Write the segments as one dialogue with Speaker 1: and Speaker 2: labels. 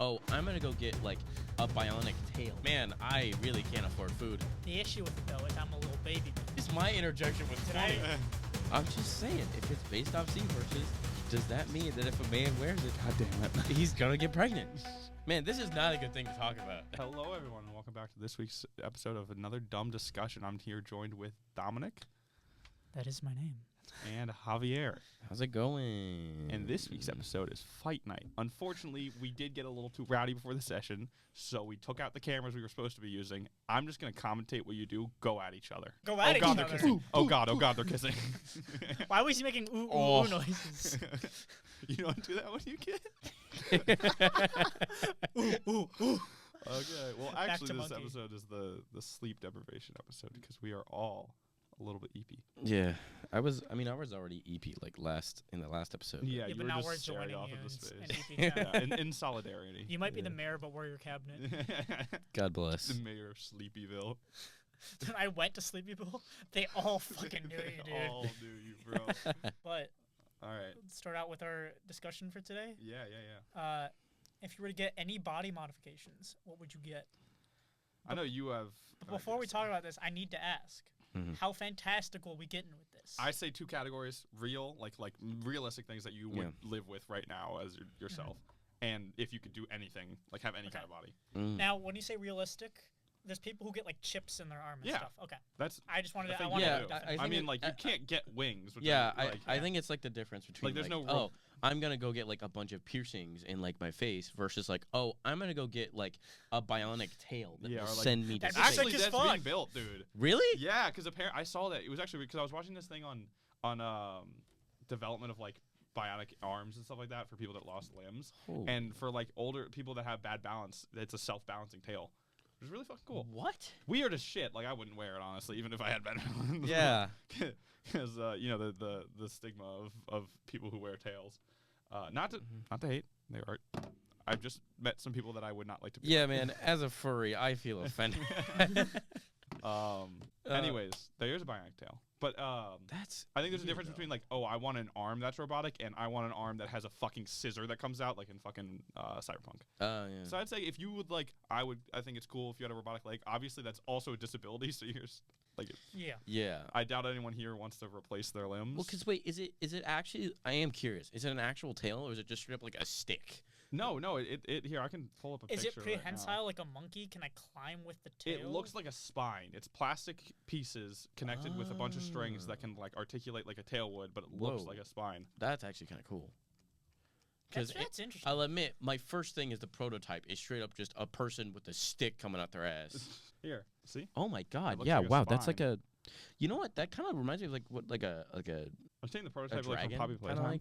Speaker 1: oh, I'm gonna go get like a bionic tail. Man, I really can't afford food.
Speaker 2: The issue with it, though, is I'm a little baby.
Speaker 1: Just my interjection was funny. I'm just saying, if it's based off seahorses, does that mean that if a man wears it, god damn it, he's gonna get pregnant? Man, this is not a good thing to talk about.
Speaker 3: Hello, everyone, and welcome back to this week's episode of Another Dumb Discussion. I'm here joined with Dominic.
Speaker 2: That is my name.
Speaker 3: And Javier.
Speaker 1: How's it going?
Speaker 3: And this week's episode is Fight Night. Unfortunately, we did get a little too rowdy before the session, so we took out the cameras we were supposed to be using. I'm just going to commentate what you do. Go at each other.
Speaker 2: Go at each
Speaker 3: God,
Speaker 2: other.
Speaker 3: they're kissing. Oh, God, they're kissing.
Speaker 2: Why was he making ooh noises?
Speaker 3: You don't do that when you kid?
Speaker 2: Ooh.
Speaker 3: Okay, well,
Speaker 2: Back
Speaker 3: actually,
Speaker 2: to
Speaker 3: this
Speaker 2: monkey.
Speaker 3: episode is the sleep deprivation episode because we are all a little bit eepy.
Speaker 1: Yeah, I was already EP in the last episode.
Speaker 3: Yeah,
Speaker 2: Yeah,
Speaker 3: you
Speaker 2: but
Speaker 3: were
Speaker 2: now
Speaker 3: just
Speaker 2: we're
Speaker 3: staring
Speaker 2: joining
Speaker 3: off
Speaker 2: you
Speaker 3: into
Speaker 2: in
Speaker 3: space.
Speaker 2: EP town.
Speaker 3: In solidarity.
Speaker 2: You might be
Speaker 1: Yeah.
Speaker 2: the mayor of a warrior cabinet.
Speaker 1: God bless.
Speaker 3: The mayor of Sleepyville.
Speaker 2: When I went to Sleepyville, they all fucking knew you, dude.
Speaker 3: All knew you, bro.
Speaker 2: But
Speaker 3: All right.
Speaker 2: let's start out with our discussion for today.
Speaker 3: Yeah.
Speaker 2: If you were to get any body modifications, what would you get?
Speaker 3: I know you have.
Speaker 2: But before we talk about this, I need to ask, how fantastical we getting with this?
Speaker 3: I say two categories: real, like realistic things that you would live with right now as yourself, and if you could do anything, like have any kind of body.
Speaker 2: Now, when you say realistic, there's people who get like chips in their arm and stuff. Okay.
Speaker 3: That's.
Speaker 2: I just wanted to.
Speaker 3: I
Speaker 2: I wanted
Speaker 1: yeah,
Speaker 2: to
Speaker 3: I mean, like you can't get wings. Which
Speaker 1: Yeah,
Speaker 3: I
Speaker 1: I think it's like the difference between
Speaker 3: there's no
Speaker 1: oh, I'm gonna go get like a bunch of piercings in like my face versus like, oh, I'm gonna go get like a bionic tail that will
Speaker 3: or, like,
Speaker 1: send me to
Speaker 2: That'd be
Speaker 1: space.
Speaker 2: sick
Speaker 3: Actually,
Speaker 2: as
Speaker 3: that's
Speaker 2: fuck.
Speaker 3: being built, dude.
Speaker 1: Really?
Speaker 3: Yeah, because apparently I saw that. It was actually because I was watching this thing on development of like bionic arms and stuff like that for people that lost limbs,
Speaker 1: Oh.
Speaker 3: and for like older people that have bad balance, it's a self-balancing tail, which is really fucking cool.
Speaker 1: What?
Speaker 3: Weird as shit. Like I wouldn't wear it honestly, even if I had bad balance.
Speaker 1: Yeah.
Speaker 3: Because you know the stigma of people who wear tails. Not to hate. They are. I've just met some people that I would not like to be.
Speaker 1: Yeah, man. As a furry, I feel offended.
Speaker 3: Anyways, there's a bionic tail. But
Speaker 1: That's.
Speaker 3: I think there's a
Speaker 1: weird,
Speaker 3: difference between like, oh, I want an arm that's robotic, and I want an arm that has a fucking scissor that comes out, like in fucking Cyberpunk.
Speaker 1: Yeah.
Speaker 3: So I'd say if you would like, I think it's cool if you had a robotic leg. Obviously, that's also a disability, so you're like,
Speaker 2: Yeah.
Speaker 1: Yeah.
Speaker 3: I doubt anyone here wants to replace their limbs.
Speaker 1: Well, cause wait, is it actually? I am curious. Is it an actual tail or is it just straight up like a stick?
Speaker 3: No, it here I can pull up a
Speaker 2: Is it
Speaker 3: picture. right now.
Speaker 2: prehensile like a monkey? Can I climb with the tail?
Speaker 3: It looks like a spine. It's plastic pieces connected with a bunch of strings that can like articulate like a tail would, but it looks
Speaker 1: Whoa.
Speaker 3: like a spine.
Speaker 1: That's actually kind of cool.
Speaker 2: That's interesting.
Speaker 1: I'll admit, my first thing is the prototype is straight up just a person with a stick coming out their ass.
Speaker 3: Here, see?
Speaker 1: Oh my god!
Speaker 3: looks
Speaker 1: Yeah,
Speaker 3: like a
Speaker 1: wow, that's like
Speaker 3: spine.
Speaker 1: a. You know what? That kind of reminds me of like a
Speaker 3: I'm saying the
Speaker 1: a
Speaker 3: prototype like from
Speaker 1: dragon.
Speaker 3: Poppy
Speaker 1: kinda
Speaker 3: Playtime.
Speaker 1: like.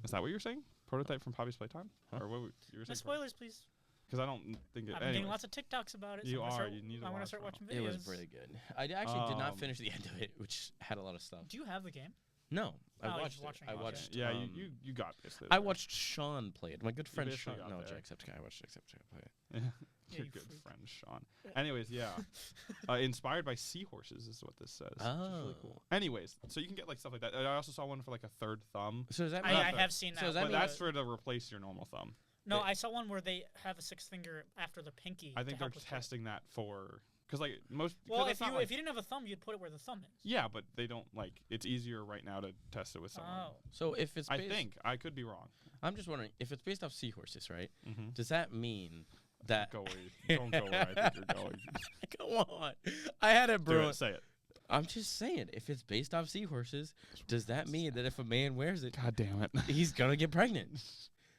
Speaker 3: Is that what you're saying? Prototype from Poppy's Playtime?
Speaker 1: Huh?
Speaker 3: Or what you were
Speaker 2: No
Speaker 3: saying?
Speaker 2: spoilers, please.
Speaker 3: Because I don't think it.
Speaker 2: I've been getting
Speaker 3: anyways.
Speaker 2: lots of TikToks about it.
Speaker 3: You
Speaker 2: so I'm
Speaker 3: are,
Speaker 2: gonna start,
Speaker 3: you need to
Speaker 2: I'm gonna
Speaker 3: watch
Speaker 2: start
Speaker 3: now.
Speaker 2: watching videos.
Speaker 1: It was really good. I actually did not
Speaker 3: Um,
Speaker 1: finish the end of it, which had a lot of stuff.
Speaker 2: Do you have the game?
Speaker 1: No,
Speaker 2: Oh,
Speaker 1: I
Speaker 2: you're
Speaker 1: watched it.
Speaker 2: watching
Speaker 1: I
Speaker 2: it, okay.
Speaker 1: watched.
Speaker 3: Yeah,
Speaker 1: um,
Speaker 3: you got this.
Speaker 1: I watched Sean play it. My good friend
Speaker 3: basically
Speaker 1: Sean.
Speaker 3: got
Speaker 1: No,
Speaker 3: there.
Speaker 1: Jacksepticeye. I watched Jacksepticeye play it.
Speaker 2: Yeah,
Speaker 3: Your
Speaker 2: you
Speaker 3: good
Speaker 2: freak.
Speaker 3: friend Sean. Anyways, yeah. Inspired by seahorses is what this says. Which is really cool. Anyways, so you can get like stuff like that. I also saw one for like a third thumb.
Speaker 1: So does that
Speaker 2: I,
Speaker 1: mean?
Speaker 2: I have seen that.
Speaker 1: So does that
Speaker 3: But
Speaker 1: mean
Speaker 3: that's for to replace your normal thumb.
Speaker 2: No, I saw one where they have a sixth finger after the pinky.
Speaker 3: I think
Speaker 2: to
Speaker 3: they're
Speaker 2: help with
Speaker 3: testing that for because like most.
Speaker 2: Well,
Speaker 3: 'cause
Speaker 2: if
Speaker 3: it's
Speaker 2: you
Speaker 3: not, like,
Speaker 2: if you didn't have a thumb, you'd put it where the thumb is.
Speaker 3: yeah, but they don't like. It's easier right now to test it with someone.
Speaker 2: Oh,
Speaker 1: So if it's
Speaker 3: I
Speaker 1: based,
Speaker 3: think I could be wrong.
Speaker 1: I'm just wondering if it's based off seahorses, right?
Speaker 3: Mm-hmm.
Speaker 1: Does that mean that?
Speaker 3: Go where don't go where I think you're going.
Speaker 1: Come on, I had it,
Speaker 3: Do
Speaker 1: bro.
Speaker 3: it. Say it.
Speaker 1: I'm just saying, if it's based off seahorses, does that mean that if a man wears it,
Speaker 3: God damn it.
Speaker 1: he's gonna get pregnant?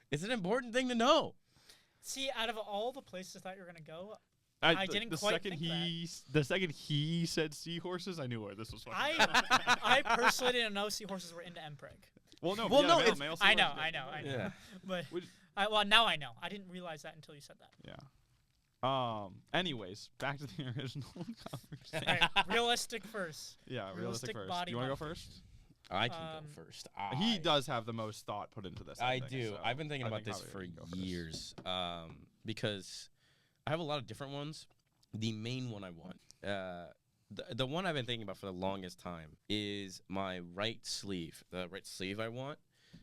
Speaker 1: It's an important thing to know.
Speaker 2: see, out of all the places that you're gonna go, I didn't
Speaker 3: the
Speaker 2: quite
Speaker 3: second
Speaker 2: think
Speaker 3: the second he said seahorses, I knew where this was fucking going.
Speaker 2: I personally didn't know seahorses were into MPreg.
Speaker 3: Well, no,
Speaker 1: Well,
Speaker 3: yeah,
Speaker 1: no,
Speaker 3: male,
Speaker 1: it's-
Speaker 3: male
Speaker 2: I know,
Speaker 3: seahorses,
Speaker 2: I know.
Speaker 1: Yeah.
Speaker 2: But
Speaker 3: Which-
Speaker 2: well, now I know. I didn't realize that until you said that.
Speaker 3: Yeah. Anyways, back to the original conversation.
Speaker 2: All right, realistic first.
Speaker 3: Yeah, realistic first.
Speaker 2: body
Speaker 3: You want to go
Speaker 2: modification.
Speaker 3: first?
Speaker 1: I can
Speaker 2: Um,
Speaker 1: go first.
Speaker 3: He does have the most thought put into this.
Speaker 1: I
Speaker 3: think,
Speaker 1: do.
Speaker 3: so
Speaker 1: I've been thinking
Speaker 3: I
Speaker 1: about
Speaker 3: think
Speaker 1: this
Speaker 3: Javier
Speaker 1: for
Speaker 3: can go first.
Speaker 1: years because I have a lot of different ones. The main one I want, the one I've been thinking about for the longest time is my right sleeve. The right sleeve I want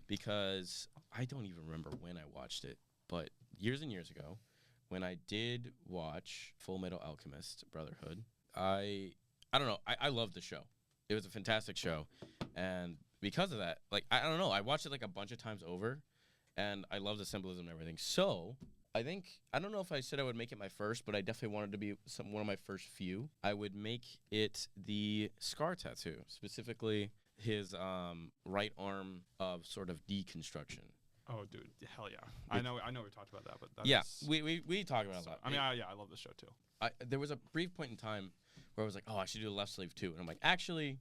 Speaker 1: because I don't even remember when I watched it, but years and years ago, when I did watch Full Metal Alchemist Brotherhood, I don't know. I loved the show. It was a fantastic show, and because of that, like I don't know, I watched it like a bunch of times over, and I love the symbolism and everything. So I think I don't know if I said I would make it my first, but I definitely wanted to be one of my first few. I would make it the scar tattoo, specifically his right arm of sort of deconstruction.
Speaker 3: Oh, dude, hell yeah! I know we talked about that, but that's
Speaker 1: Yeah, we talk about it a lot.
Speaker 3: I mean, yeah, I love this show too.
Speaker 1: There was a brief point in time where I was like, oh, I should do the left sleeve too, and I'm like, actually,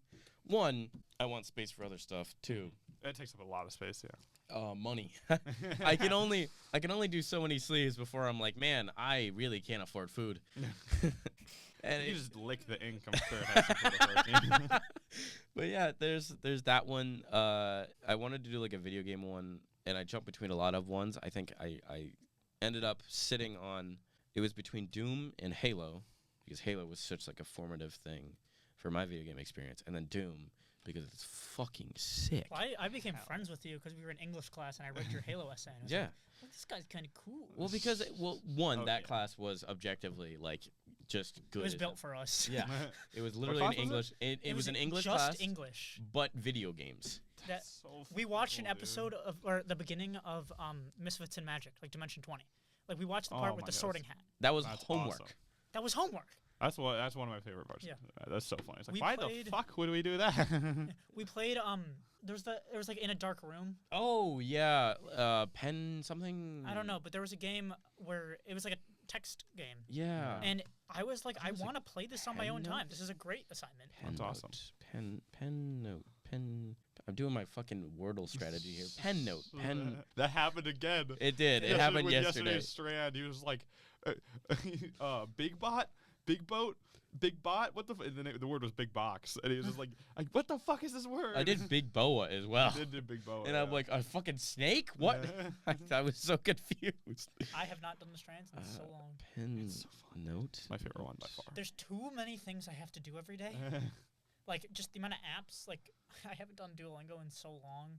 Speaker 1: one, I want space for other stuff. Two,
Speaker 3: it takes up a lot of space. Yeah.
Speaker 1: Money. I can only do so many sleeves before I'm like, man, I really can't afford food. And
Speaker 3: you just lick the ink. I'm sure it has to put a hurricane.
Speaker 1: But yeah, there's that one. I wanted to do like a video game one, and I jumped between a lot of ones. I think I ended up sitting on. It was between Doom and Halo, because Halo was such like a formative thing for my video game experience, and then Doom because it's fucking sick.
Speaker 2: Well, I became friends with you because we were in English class and I read your Halo essay. And I was like, well, this guy's kind of cool.
Speaker 1: Well, because that class was objectively like just good.
Speaker 2: It was built for us.
Speaker 1: Yeah, it was literally in English. It was an English class,
Speaker 2: just English,
Speaker 1: but video games.
Speaker 2: We watched an episode of, or the beginning of Misfits in Magic, like Dimension 20. Like we watched the part with the sorting hat.
Speaker 1: That was homework.
Speaker 3: Awesome.
Speaker 2: That was homework.
Speaker 3: That's one of my favorite parts.
Speaker 2: Yeah.
Speaker 3: That's so funny. It's like, why the fuck would we do that?
Speaker 2: We played there was like In a Dark Room.
Speaker 1: Oh yeah, pen something.
Speaker 2: I don't know, but there was a game where it was like a text game.
Speaker 1: Yeah.
Speaker 2: And I was like, I want to play this on my own time. This is a great assignment.
Speaker 3: That's awesome.
Speaker 1: Pen note. I'm doing my fucking Wordle strategy here. Pen note. Pen.
Speaker 3: That happened again.
Speaker 1: It did. It happened yesterday.
Speaker 3: Yesterday's Strand, he was like, big bot, big boat, big bot. What the? The word was big box, and he was just like, what the fuck is this word?
Speaker 1: I did big boa as well.
Speaker 3: You did big boa,
Speaker 1: and I'm like, a fucking snake? What? I was so confused.
Speaker 2: I have not done the strands in so long.
Speaker 1: Pen
Speaker 3: so
Speaker 1: note.
Speaker 3: It's my favorite one by far.
Speaker 2: There's too many things I have to do every day. Like just the amount of apps. Like I haven't done Duolingo in so long,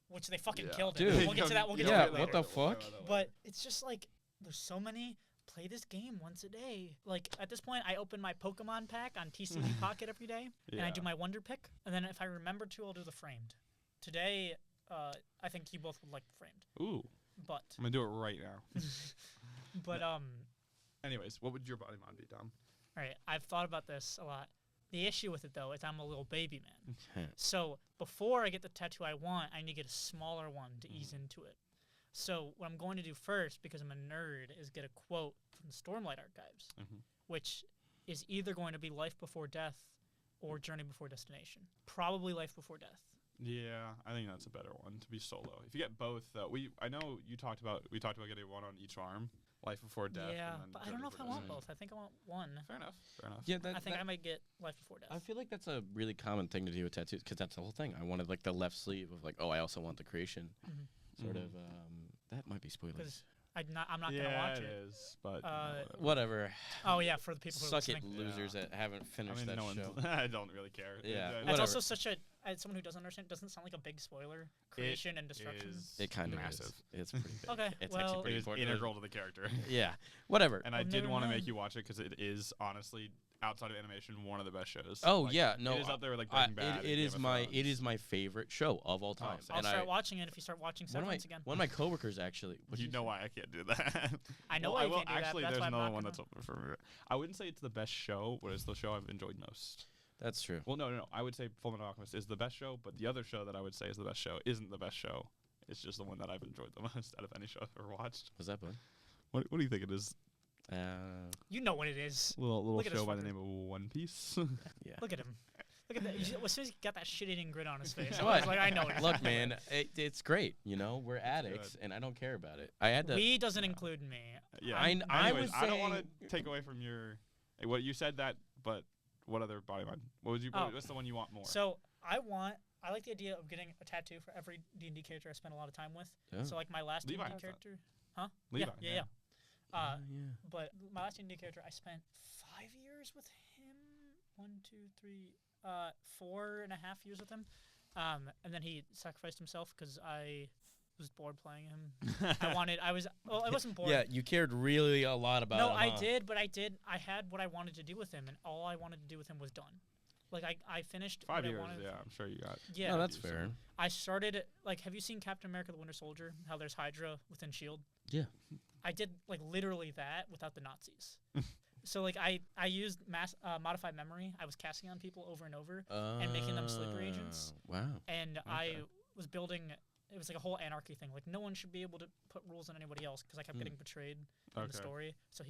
Speaker 2: which they fucking killed it.
Speaker 1: Dude.
Speaker 2: We'll get to that.
Speaker 1: What the fuck?
Speaker 2: But it's just like there's so many. Play this game once a day. Like at this point, I open my Pokemon pack on TCG Pocket every day, and I do my Wonder Pick. And then if I remember to, I'll do the Framed. Today, I think you both would like the Framed.
Speaker 3: Ooh.
Speaker 2: But
Speaker 3: I'm gonna do it right now.
Speaker 2: But
Speaker 3: Anyways, what would your body mod be, Dom?
Speaker 2: All right, I've thought about this a lot. The issue with it though is I'm a little baby man. So before I get the tattoo I want, I need to get a smaller one to ease into it. So what I'm going to do first, because I'm a nerd, is get a quote from the Stormlight Archives, which is either going to be Life Before Death or Journey Before Destination. Probably Life Before Death.
Speaker 3: Yeah, I think that's a better one to be solo. If you get both, I know we talked about getting one on each arm, Life Before Death.
Speaker 2: Yeah,
Speaker 3: and then
Speaker 2: but I don't know if I want both. I think I want one.
Speaker 3: Fair enough.
Speaker 1: Yeah,
Speaker 2: I think I might get Life Before Death.
Speaker 1: I feel like that's a really common thing to do with tattoos, because that's the whole thing. I wanted like the left sleeve of like, oh, I also want the creation. Sort of, that might be spoilers.
Speaker 2: I'm not gonna watch it.
Speaker 3: It is, but
Speaker 1: whatever.
Speaker 2: Oh yeah, for the people who
Speaker 1: Suck
Speaker 2: are
Speaker 1: it,
Speaker 2: listening.
Speaker 1: losers that haven't finished that show.
Speaker 3: I don't really care.
Speaker 1: Yeah,
Speaker 2: It's also such a, as someone who doesn't understand, it doesn't sound like a big spoiler. Creation and destruction.
Speaker 1: It kind of
Speaker 3: massive.
Speaker 1: is. It's pretty big.
Speaker 2: Okay,
Speaker 1: It's
Speaker 2: well,
Speaker 1: actually pretty
Speaker 3: It is
Speaker 1: important.
Speaker 3: integral to the character.
Speaker 1: Yeah, whatever.
Speaker 3: And I did want to make you watch it because it is honestly, outside of animation, one of the best shows.
Speaker 1: Oh yeah, no,
Speaker 3: it is up there with like Breaking Bad.
Speaker 1: It is my favorite show of all time.
Speaker 2: I'll start watching it if you start watching Severance again.
Speaker 1: One of my coworkers actually.
Speaker 3: You know why I can't do that.
Speaker 2: I know why you can't do that.
Speaker 3: Actually,
Speaker 2: That's
Speaker 3: there's
Speaker 2: why
Speaker 3: another one that's up for me. I wouldn't say it's the best show, but it's the show I've enjoyed most.
Speaker 1: That's true.
Speaker 3: Well, no. I would say Fullmetal Alchemist is the best show, but the other show that I would say is the best show isn't the best show. It's just the one that I've enjoyed the most out of any show I've ever watched.
Speaker 1: What's that, bud?
Speaker 3: What do you think it is?
Speaker 2: You know what it is.
Speaker 3: Little show by the name of One Piece.
Speaker 2: Yeah. Look at him. Look at that. As soon as he got that shit-eating grin on his face, I
Speaker 1: What?
Speaker 2: was like, I know it.
Speaker 1: Look, man, it's great. You know, we're addicts, and I don't care about it. I had to.
Speaker 2: We doesn't include me.
Speaker 3: Yeah.
Speaker 1: I
Speaker 3: don't want to take away from your. What you said that, but what other body mod? What would you? What's the one you want more?
Speaker 2: So I like the idea of getting a tattoo for every D&D character I spend a lot of time with.
Speaker 1: Yeah.
Speaker 2: So like my last
Speaker 3: Levi
Speaker 2: D&D
Speaker 3: has
Speaker 2: character, huh?
Speaker 3: Levi,
Speaker 2: Yeah.
Speaker 1: Yeah.
Speaker 2: But my last D&D character, I spent 5 years with him. 1, 2, 3, 4.5 years with him. And then he sacrificed himself because I was bored playing him. I wasn't bored.
Speaker 1: Yeah, you cared really a lot about
Speaker 2: No,
Speaker 1: him.
Speaker 2: I
Speaker 1: huh?
Speaker 2: did, but I had what I wanted to do with him, and all I wanted to do with him was done. Like, I finished
Speaker 3: 5
Speaker 2: what
Speaker 3: years,
Speaker 2: I wanted.
Speaker 3: yeah, I'm sure you got.
Speaker 2: Yeah.
Speaker 1: No, that's
Speaker 3: use
Speaker 1: fair.
Speaker 2: I started, like, have you seen Captain America the Winter Soldier? How there's Hydra within S.H.I.E.L.D.?
Speaker 1: Yeah.
Speaker 2: I did, like, literally that without the Nazis. So, like, I used modified memory. I was casting on people over and over and making them sleeper agents.
Speaker 1: Wow.
Speaker 2: And I was building, it was like a whole anarchy thing. Like, no one should be able to put rules on anybody else because I kept getting betrayed in the story. So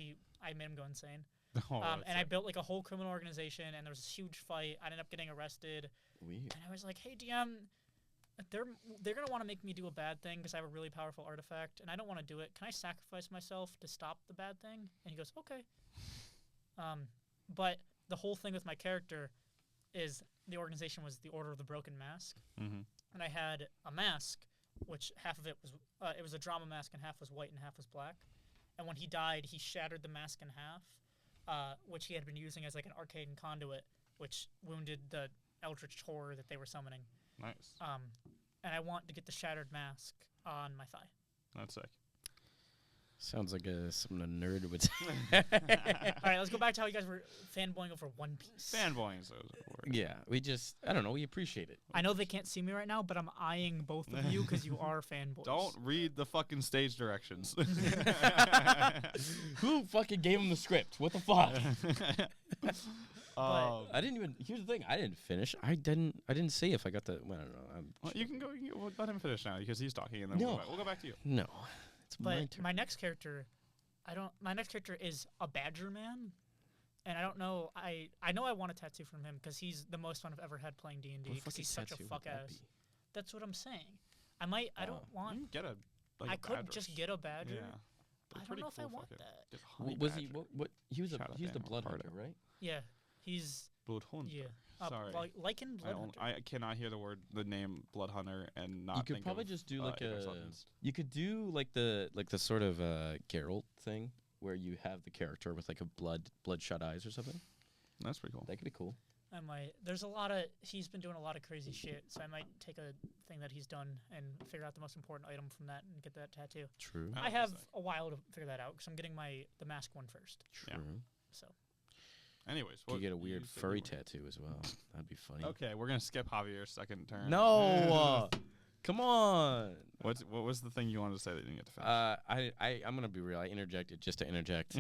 Speaker 2: I made him go insane.
Speaker 3: Oh,
Speaker 2: And I built like a whole criminal organization, and there was this huge fight. I ended up getting arrested,
Speaker 1: Weird.
Speaker 2: and I was like, "Hey DM, they're gonna want to make me do a bad thing because I have a really powerful artifact, and I don't want to do it. Can I sacrifice myself to stop the bad thing?" And he goes, "Okay." But the whole thing with my character is the organization was the Order of the Broken Mask, and I had a mask, which half of it was a drama mask, and half was white and half was black. And when he died, he shattered the mask in half. Which he had been using as like an arcade and conduit, which wounded the eldritch horror that they were summoning.
Speaker 3: Nice.
Speaker 2: And I want to get the shattered mask on my thigh.
Speaker 3: That's sick.
Speaker 1: Sounds like something a nerd would say.
Speaker 2: All right, let's go back to how you guys were fanboying over One Piece.
Speaker 3: Fanboying is a word.
Speaker 1: Yeah, I don't know, we appreciate it.
Speaker 2: I know they can't see me right now, but I'm eyeing both of you because you are fanboys.
Speaker 3: Don't read the fucking stage directions.
Speaker 1: Who fucking gave him the script? What the fuck?
Speaker 2: But-
Speaker 1: I didn't even. Here's the thing. I didn't finish. I didn't say if I got the. Well, I don't know.
Speaker 3: Well, you can go. We'll let him finish now because he's talking, and then
Speaker 1: No.
Speaker 3: we'll go back to you.
Speaker 1: No, it's my
Speaker 2: But
Speaker 1: turn.
Speaker 2: my next character, my next character is a Badger Man, and I don't know. I know I want a tattoo from him because he's the most fun I've ever had playing D&D.
Speaker 1: What
Speaker 2: Because he's such a
Speaker 1: tattoo would
Speaker 2: fuck
Speaker 1: that
Speaker 2: ass.
Speaker 1: be?
Speaker 2: That's what I'm saying. I might. I don't
Speaker 3: You
Speaker 2: want.
Speaker 3: can get a. Like
Speaker 2: I
Speaker 3: a
Speaker 2: could
Speaker 3: badger.
Speaker 2: just get a badger.
Speaker 3: Yeah.
Speaker 2: I don't know if I want that.
Speaker 3: Get a honey
Speaker 1: Was he?
Speaker 3: badger.
Speaker 1: What? He was
Speaker 3: Shout out
Speaker 1: he's
Speaker 3: to
Speaker 1: the
Speaker 3: Animal
Speaker 1: blood
Speaker 3: Party.
Speaker 1: hunter, right?
Speaker 2: Yeah, he's
Speaker 3: Blood hunter.
Speaker 2: yeah.
Speaker 3: Sorry.
Speaker 2: Lycan blood hunter.
Speaker 3: I cannot hear the name Blood Hunter and not.
Speaker 1: You could
Speaker 3: think
Speaker 1: probably
Speaker 3: of,
Speaker 1: just do like
Speaker 3: Apex
Speaker 1: a.
Speaker 3: Legends.
Speaker 1: You could do like the sort of Geralt thing where you have the character with like a bloodshot eyes or something.
Speaker 3: That's pretty cool.
Speaker 1: That could be cool.
Speaker 2: I might. There's a lot of. He's been doing a lot of crazy shit, so I might take a thing that he's done and figure out the most important item from that and get that tattoo.
Speaker 1: True.
Speaker 3: Oh,
Speaker 2: I have
Speaker 3: interesting.
Speaker 2: a while to figure that out because I'm getting the mask one first.
Speaker 3: Yeah.
Speaker 1: True.
Speaker 2: So
Speaker 3: Anyways,
Speaker 1: You
Speaker 3: what
Speaker 1: get a
Speaker 3: you
Speaker 1: weird
Speaker 3: said you
Speaker 1: furry
Speaker 3: were-
Speaker 1: tattoo as well. That'd be funny.
Speaker 3: Okay, we're gonna skip Javier's second turn.
Speaker 1: No. Come on.
Speaker 3: What was the thing you wanted to say that you didn't get to finish?
Speaker 1: I'm gonna be real. I interjected just to interject.
Speaker 3: So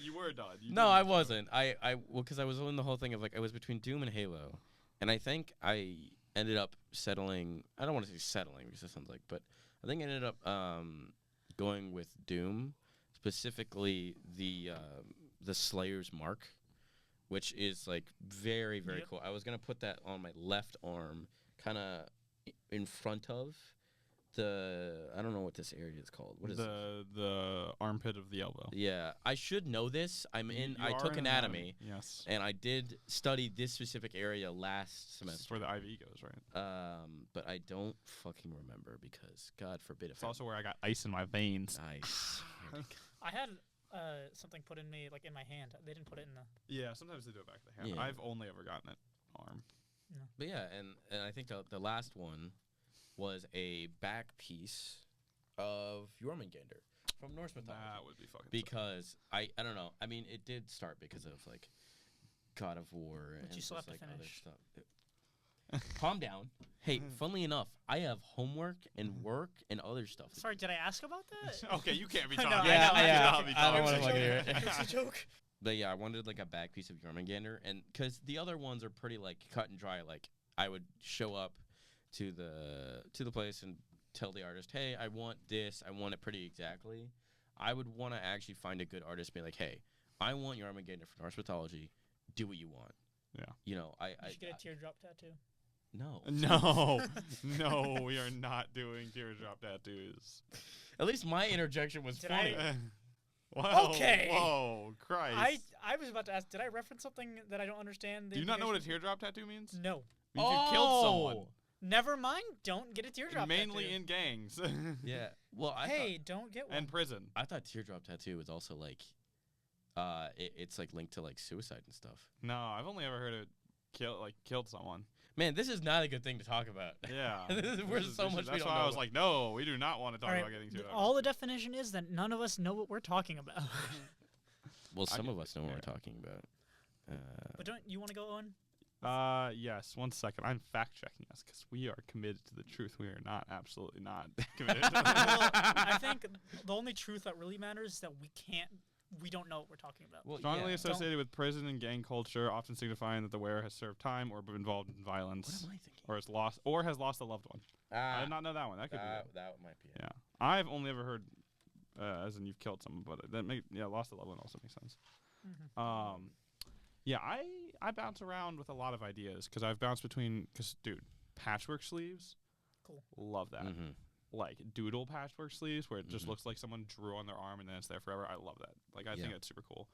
Speaker 3: you were done. You
Speaker 1: No,
Speaker 3: didn't
Speaker 1: I
Speaker 3: get to-
Speaker 1: wasn't. Well, because I was in the whole thing of like I was between Doom and Halo, and I think I ended up settling. I don't want to say settling because that sounds like, but I think I ended up going with Doom, specifically the Slayer's Mark, which is like very
Speaker 2: Yep.
Speaker 1: cool. I was gonna put that on my left arm, kind of in front of I don't know what this area is called. What is it?
Speaker 3: the armpit of the elbow?
Speaker 1: Yeah, I should know this. I
Speaker 3: You are
Speaker 1: took
Speaker 3: in
Speaker 1: anatomy.
Speaker 3: Yes.
Speaker 1: And I did study this specific area last
Speaker 3: This is
Speaker 1: semester.
Speaker 3: where the IV goes, right?
Speaker 1: But I don't fucking remember because God forbid if
Speaker 3: It's also where I got ice in my veins.
Speaker 1: nice.
Speaker 2: I had something put in me like in my hand. They didn't put it in the.
Speaker 3: Yeah, sometimes they do it back of the hand.
Speaker 1: Yeah.
Speaker 3: I've only ever gotten it arm.
Speaker 1: But yeah, and I think the last one was a back piece of Jormungandr from Norse mythology.
Speaker 3: That would be fucking sick.
Speaker 1: Because I don't know. I mean, it did start because of like God of War and
Speaker 2: you still
Speaker 1: just,
Speaker 2: have to
Speaker 1: like other
Speaker 2: finish.
Speaker 1: stuff. Calm down. Hey, funnily enough, I have homework and work and other stuff.
Speaker 2: Sorry, did I ask about that?
Speaker 3: Okay, you can't be
Speaker 2: I know,
Speaker 3: talking.
Speaker 2: I know, I
Speaker 3: You
Speaker 2: know.
Speaker 3: cannot be
Speaker 1: I don't
Speaker 3: talking.
Speaker 1: wanna fucking hear it.
Speaker 2: It's a joke.
Speaker 1: But yeah, I wanted like a back piece of Jormungandr, and because the other ones are pretty like cut and dry. Like I would show up to the place and tell the artist, hey, I want this. I want it pretty exactly. I would want to actually find a good artist, and be like, hey, I want Jormungandr for Norse mythology. Do what you want.
Speaker 3: Yeah.
Speaker 1: You know,
Speaker 2: You should get a teardrop tattoo.
Speaker 1: no.
Speaker 3: No, no, we are not doing teardrop tattoos.
Speaker 1: At least my interjection was
Speaker 2: Did
Speaker 1: funny.
Speaker 3: Whoa,
Speaker 2: Okay.
Speaker 3: Whoa, Christ.
Speaker 2: I was about to ask, did I reference something that I don't understand? the
Speaker 3: Do you not know what a
Speaker 2: implications?
Speaker 3: teardrop tattoo means?
Speaker 2: No.
Speaker 3: It means you killed someone.
Speaker 2: Never mind. Don't get a teardrop
Speaker 3: Mainly
Speaker 2: tattoo.
Speaker 3: in gangs.
Speaker 1: Yeah. Well,
Speaker 2: Hey, don't get one.
Speaker 3: and prison.
Speaker 1: I thought teardrop tattoo was also like, it's like linked to like suicide and stuff.
Speaker 3: No, I've only ever heard it killed someone.
Speaker 1: Man, this is not a good thing to talk about.
Speaker 3: Yeah.
Speaker 1: We're so much.
Speaker 3: That's why I was like, no, we do not want to talk about getting too.
Speaker 2: All the definition is that none of us know what we're talking about.
Speaker 1: Well, some of us know what we're talking about.
Speaker 2: But don't you want to go on?
Speaker 3: Yes. 1 second. I'm fact checking us because we are committed to the truth. We are not, absolutely not committed to the
Speaker 2: Well, I think the only truth that really matters is that we don't know what we're talking about.
Speaker 1: Well,
Speaker 3: Strongly
Speaker 1: yeah.
Speaker 3: associated with prison and gang culture, often signifying that the wearer has served time or been involved in violence,
Speaker 1: What am I thinking?
Speaker 3: or has lost a loved one. I did not know that one. That could be it.
Speaker 1: That might be it.
Speaker 3: Yeah, I've only ever heard, as in you've killed someone, but lost a loved one also makes sense.
Speaker 2: Mm-hmm.
Speaker 3: Yeah, I bounce around with a lot of ideas because I've bounced between dude, patchwork sleeves,
Speaker 2: Cool.
Speaker 3: love that.
Speaker 1: Mm-hmm.
Speaker 3: Like doodle patchwork sleeves where it just
Speaker 1: Mhm.
Speaker 3: looks like someone drew on their arm and then it's there forever. I love that. Like I
Speaker 1: Yeah.
Speaker 3: think it's super cool.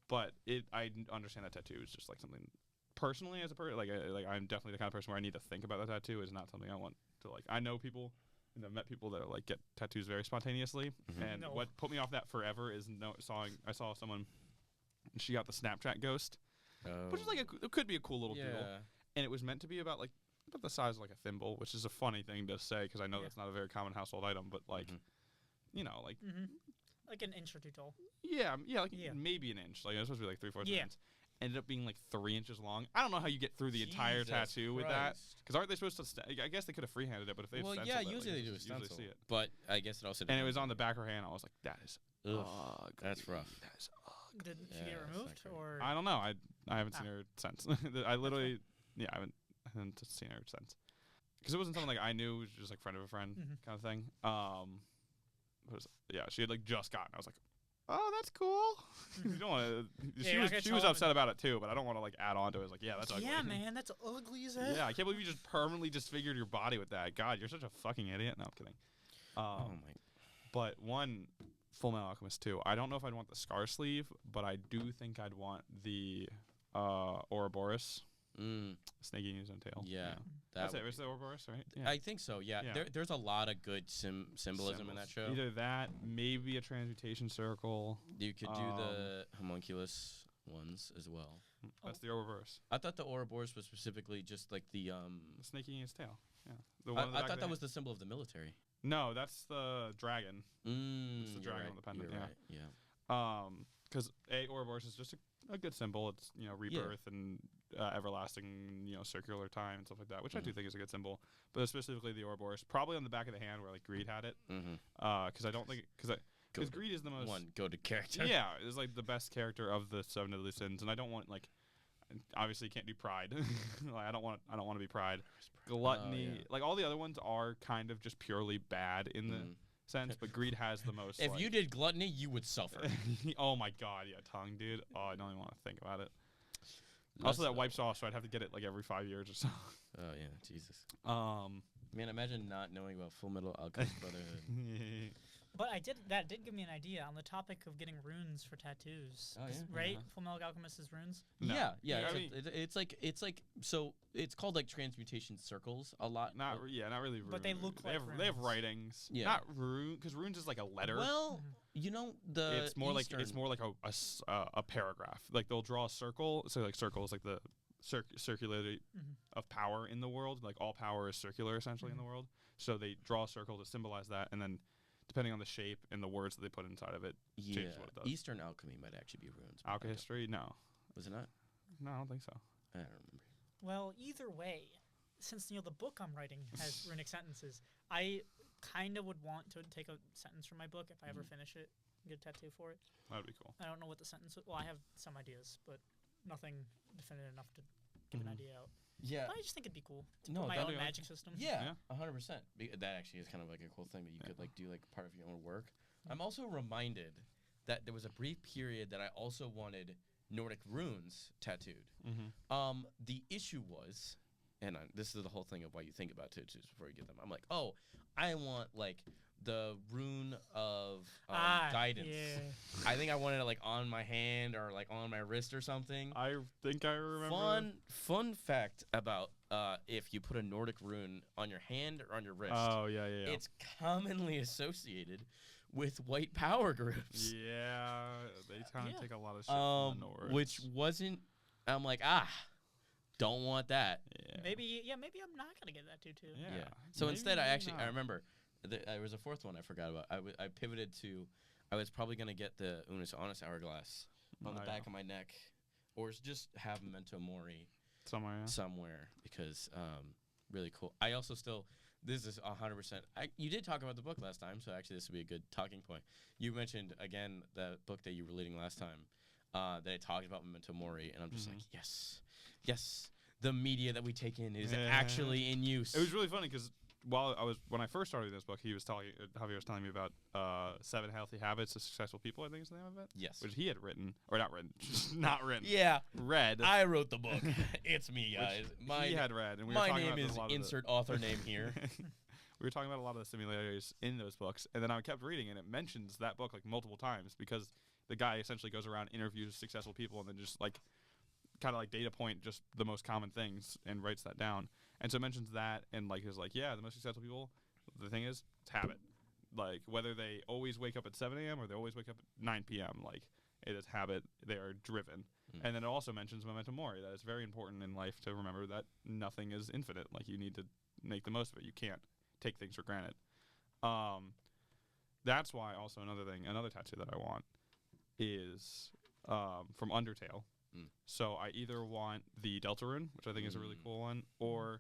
Speaker 3: But I understand that tattoo is just like something personally as a person. Like I'm definitely the kind of person where I need to think about the tattoo. Is not something I want to like. I know people and I've met people that like get tattoos very spontaneously.
Speaker 1: Mhm.
Speaker 3: And
Speaker 2: No.
Speaker 3: what put me off that forever is I saw someone. She got the Snapchat ghost, which is like it could be a cool little doodle, and it was meant to be about the size of like a thimble, which is a funny thing to say because I know
Speaker 2: Yeah.
Speaker 3: that's not a very common household item, but like,
Speaker 1: Mhm.
Speaker 3: you know, like
Speaker 2: Like an inch or two tall.
Speaker 3: yeah,
Speaker 2: Yeah.
Speaker 3: maybe an inch. Like it was supposed to be like 3/4
Speaker 2: Yeah.
Speaker 3: inches. Ended up being like 3 inches long. I don't know how you get through the entire
Speaker 1: Jesus
Speaker 3: tattoo with that.
Speaker 1: Christ.
Speaker 3: Because aren't they supposed to? I guess they could have freehanded it, but if they
Speaker 1: Well,
Speaker 3: stenciled
Speaker 1: yeah,
Speaker 3: it, like,
Speaker 1: usually they
Speaker 3: you
Speaker 1: do a
Speaker 3: just usually
Speaker 1: stencil.
Speaker 3: see it.
Speaker 1: But I guess it also.
Speaker 3: And it was
Speaker 1: depends
Speaker 3: on the back of her hand. I was like, that is
Speaker 1: Ugh, that's rough.
Speaker 3: That is
Speaker 2: Did she
Speaker 1: Yeah,
Speaker 2: get
Speaker 1: that's not
Speaker 2: removed
Speaker 1: great.
Speaker 2: or?
Speaker 3: I don't know. I haven't seen her since. I literally, I haven't seen her since. Because it wasn't something like I knew. It was just like friend of a friend
Speaker 2: Mhm.
Speaker 3: kind of thing. She had like just gotten. I was like, oh, that's cool. You don't want to.
Speaker 2: Yeah, you're not gonna
Speaker 3: She was
Speaker 2: tell
Speaker 3: upset about it too, but I don't want to like add on to it. It's like, yeah, that's ugly.
Speaker 2: Yeah, man, that's ugly as hell.
Speaker 3: Yeah, I can't believe you just permanently disfigured your body with that. God, you're such a fucking idiot. No, I'm kidding.
Speaker 1: Oh my.
Speaker 3: But one Full Metal Alchemist 2. I don't know if I'd want the scar sleeve, but I do think I'd want the Ouroboros, snake eating his own tail.
Speaker 1: Yeah.
Speaker 3: That's
Speaker 1: That
Speaker 3: it.
Speaker 1: would
Speaker 3: It's the Ouroboros, right?
Speaker 1: be-
Speaker 3: Yeah.
Speaker 1: I think so. Yeah.
Speaker 3: Yeah.
Speaker 1: There's a lot of good symbolism in that show.
Speaker 3: Either that, maybe a transmutation circle.
Speaker 1: You could do the homunculus ones as well.
Speaker 3: That's the Ouroboros.
Speaker 1: I thought the Ouroboros was specifically just like the
Speaker 3: The snake eating his tail. Yeah. The one on the
Speaker 1: I
Speaker 3: back
Speaker 1: thought
Speaker 3: of
Speaker 1: that
Speaker 3: the
Speaker 1: was the symbol of the military.
Speaker 3: No, that's the dragon.
Speaker 1: It's
Speaker 3: the dragon on the pendant,
Speaker 1: You're
Speaker 3: yeah.
Speaker 1: right. Yeah.
Speaker 3: Because Ouroboros is just a good symbol. It's rebirth and everlasting, circular time and stuff like that, which I do think is a good symbol. But specifically the Ouroboros, probably on the back of the hand where like Greed had it. Because I don't think because Greed is the most
Speaker 1: go-to character.
Speaker 3: Yeah, is like the best character of the 7 deadly sins, and I don't want like. Obviously, you can't do pride. Like, I don't want to be pride. Gluttony,
Speaker 1: yeah.
Speaker 3: like all the other ones are kind of just purely bad in the sense, but Greed has the most.
Speaker 1: If you did gluttony, you would suffer.
Speaker 3: Oh my god, yeah, tongue, dude. Oh, I don't even want to think about it. Also, that wipes off, so I'd have to get it like every 5 years or so.
Speaker 1: Oh yeah, Jesus.
Speaker 3: Um,
Speaker 1: Man, imagine not knowing about Full Metal Alchemist Brotherhood.
Speaker 2: But that did give me an idea on the topic of getting runes for tattoos.
Speaker 1: Oh, yeah?
Speaker 2: Right?
Speaker 1: Uh-huh.
Speaker 2: Full Metal Alchemist is runes.
Speaker 3: No.
Speaker 1: Yeah.
Speaker 3: Yeah, I
Speaker 1: It's like so it's called like transmutation circles a lot.
Speaker 3: not really. Runes.
Speaker 2: But they look like
Speaker 3: they have
Speaker 2: runes.
Speaker 3: writings.
Speaker 1: Yeah.
Speaker 3: Not rune, because runes is like a letter.
Speaker 1: Well,
Speaker 3: it's more like a paragraph. Like they'll draw a circle. So like circle is like the circularity of power in the world. Like all power is circular essentially in the world. So they draw a circle to symbolize that, and then depending on the shape and the words that they put inside of it, changes what it does.
Speaker 1: Eastern alchemy might actually be runes. but I don't-
Speaker 3: Alchemy, no,
Speaker 1: Was it not?
Speaker 3: I don't think so.
Speaker 1: I don't remember.
Speaker 2: Well, either way, since the book I'm writing has runic sentences, I kind of would want to take a sentence from my book if I ever finish it and get a tattoo for it.
Speaker 3: That'd be cool.
Speaker 2: I don't know what the sentence. Well, I have some ideas, but nothing definitive enough to give an idea out.
Speaker 1: Yeah.
Speaker 2: But I just think it'd be cool to
Speaker 1: No,
Speaker 2: put my
Speaker 1: that'd
Speaker 2: own
Speaker 1: be
Speaker 2: magic system.
Speaker 1: Yeah, 100%. That actually is kind of like a cool thing that you could like do like part of your own work. I'm also reminded that there was a brief period that I also wanted Nordic runes tattooed. The issue was, and this is the whole thing of why you think about tattoos before you get them. I'm like, oh, I want like the rune of guidance.
Speaker 2: Yeah.
Speaker 1: I think I wanted it like on my hand or like on my wrist or something.
Speaker 3: I think I remember.
Speaker 1: Fun fact about if you put a Nordic rune on your hand or on your wrist.
Speaker 3: Oh yeah.
Speaker 1: It's commonly associated with white power groups.
Speaker 3: Yeah, they kind of take a lot of shit from the Nords.
Speaker 1: Which wasn't. I'm like, Don't want that.
Speaker 3: Yeah.
Speaker 2: Maybe I'm not gonna get that too.
Speaker 3: Yeah.
Speaker 1: So
Speaker 3: Maybe,
Speaker 1: instead,
Speaker 3: maybe
Speaker 1: I remember there was a fourth one I forgot about. I pivoted to, I was probably gonna get the Unus Honest Hourglass on the back of my neck, or just have Memento Mori somewhere because really cool. I also still. This is 100%. You did talk about the book last time, so actually this would be a good talking point. You mentioned, again, the book that you were reading last time that it talked about Memento Mori, and I'm just like, yes, the media that we take in is actually in use.
Speaker 3: It was really funny because when I first started this book, Javier was telling me about 7 Healthy Habits of Successful People, I think is the name of it.
Speaker 1: Yes.
Speaker 3: Which he had written, or not written, not written.
Speaker 1: Yeah.
Speaker 3: Read.
Speaker 1: I wrote the book. It's me, guys.
Speaker 3: He had read, and we
Speaker 1: my
Speaker 3: were talking
Speaker 1: name
Speaker 3: about
Speaker 1: is
Speaker 3: a lot
Speaker 1: insert author name here.
Speaker 3: We were talking about a lot of the similarities in those books, and then I kept reading, and it mentions that book like multiple times because the guy essentially goes around, interviews successful people, and then just like kind of like data point just the most common things and writes that down. And so it mentions that, and like is like, yeah, the most successful people. The thing is, it's habit. Like whether they always wake up at 7 a.m. or they always wake up at 9 p.m. Like it is habit. They are driven. And then it also mentions memento mori. That it's very important in life to remember that nothing is infinite. Like you need to make the most of it. You can't take things for granted. That's why also another tattoo that I want is from Undertale. So I either want the Deltarune, which I think is a really cool one, or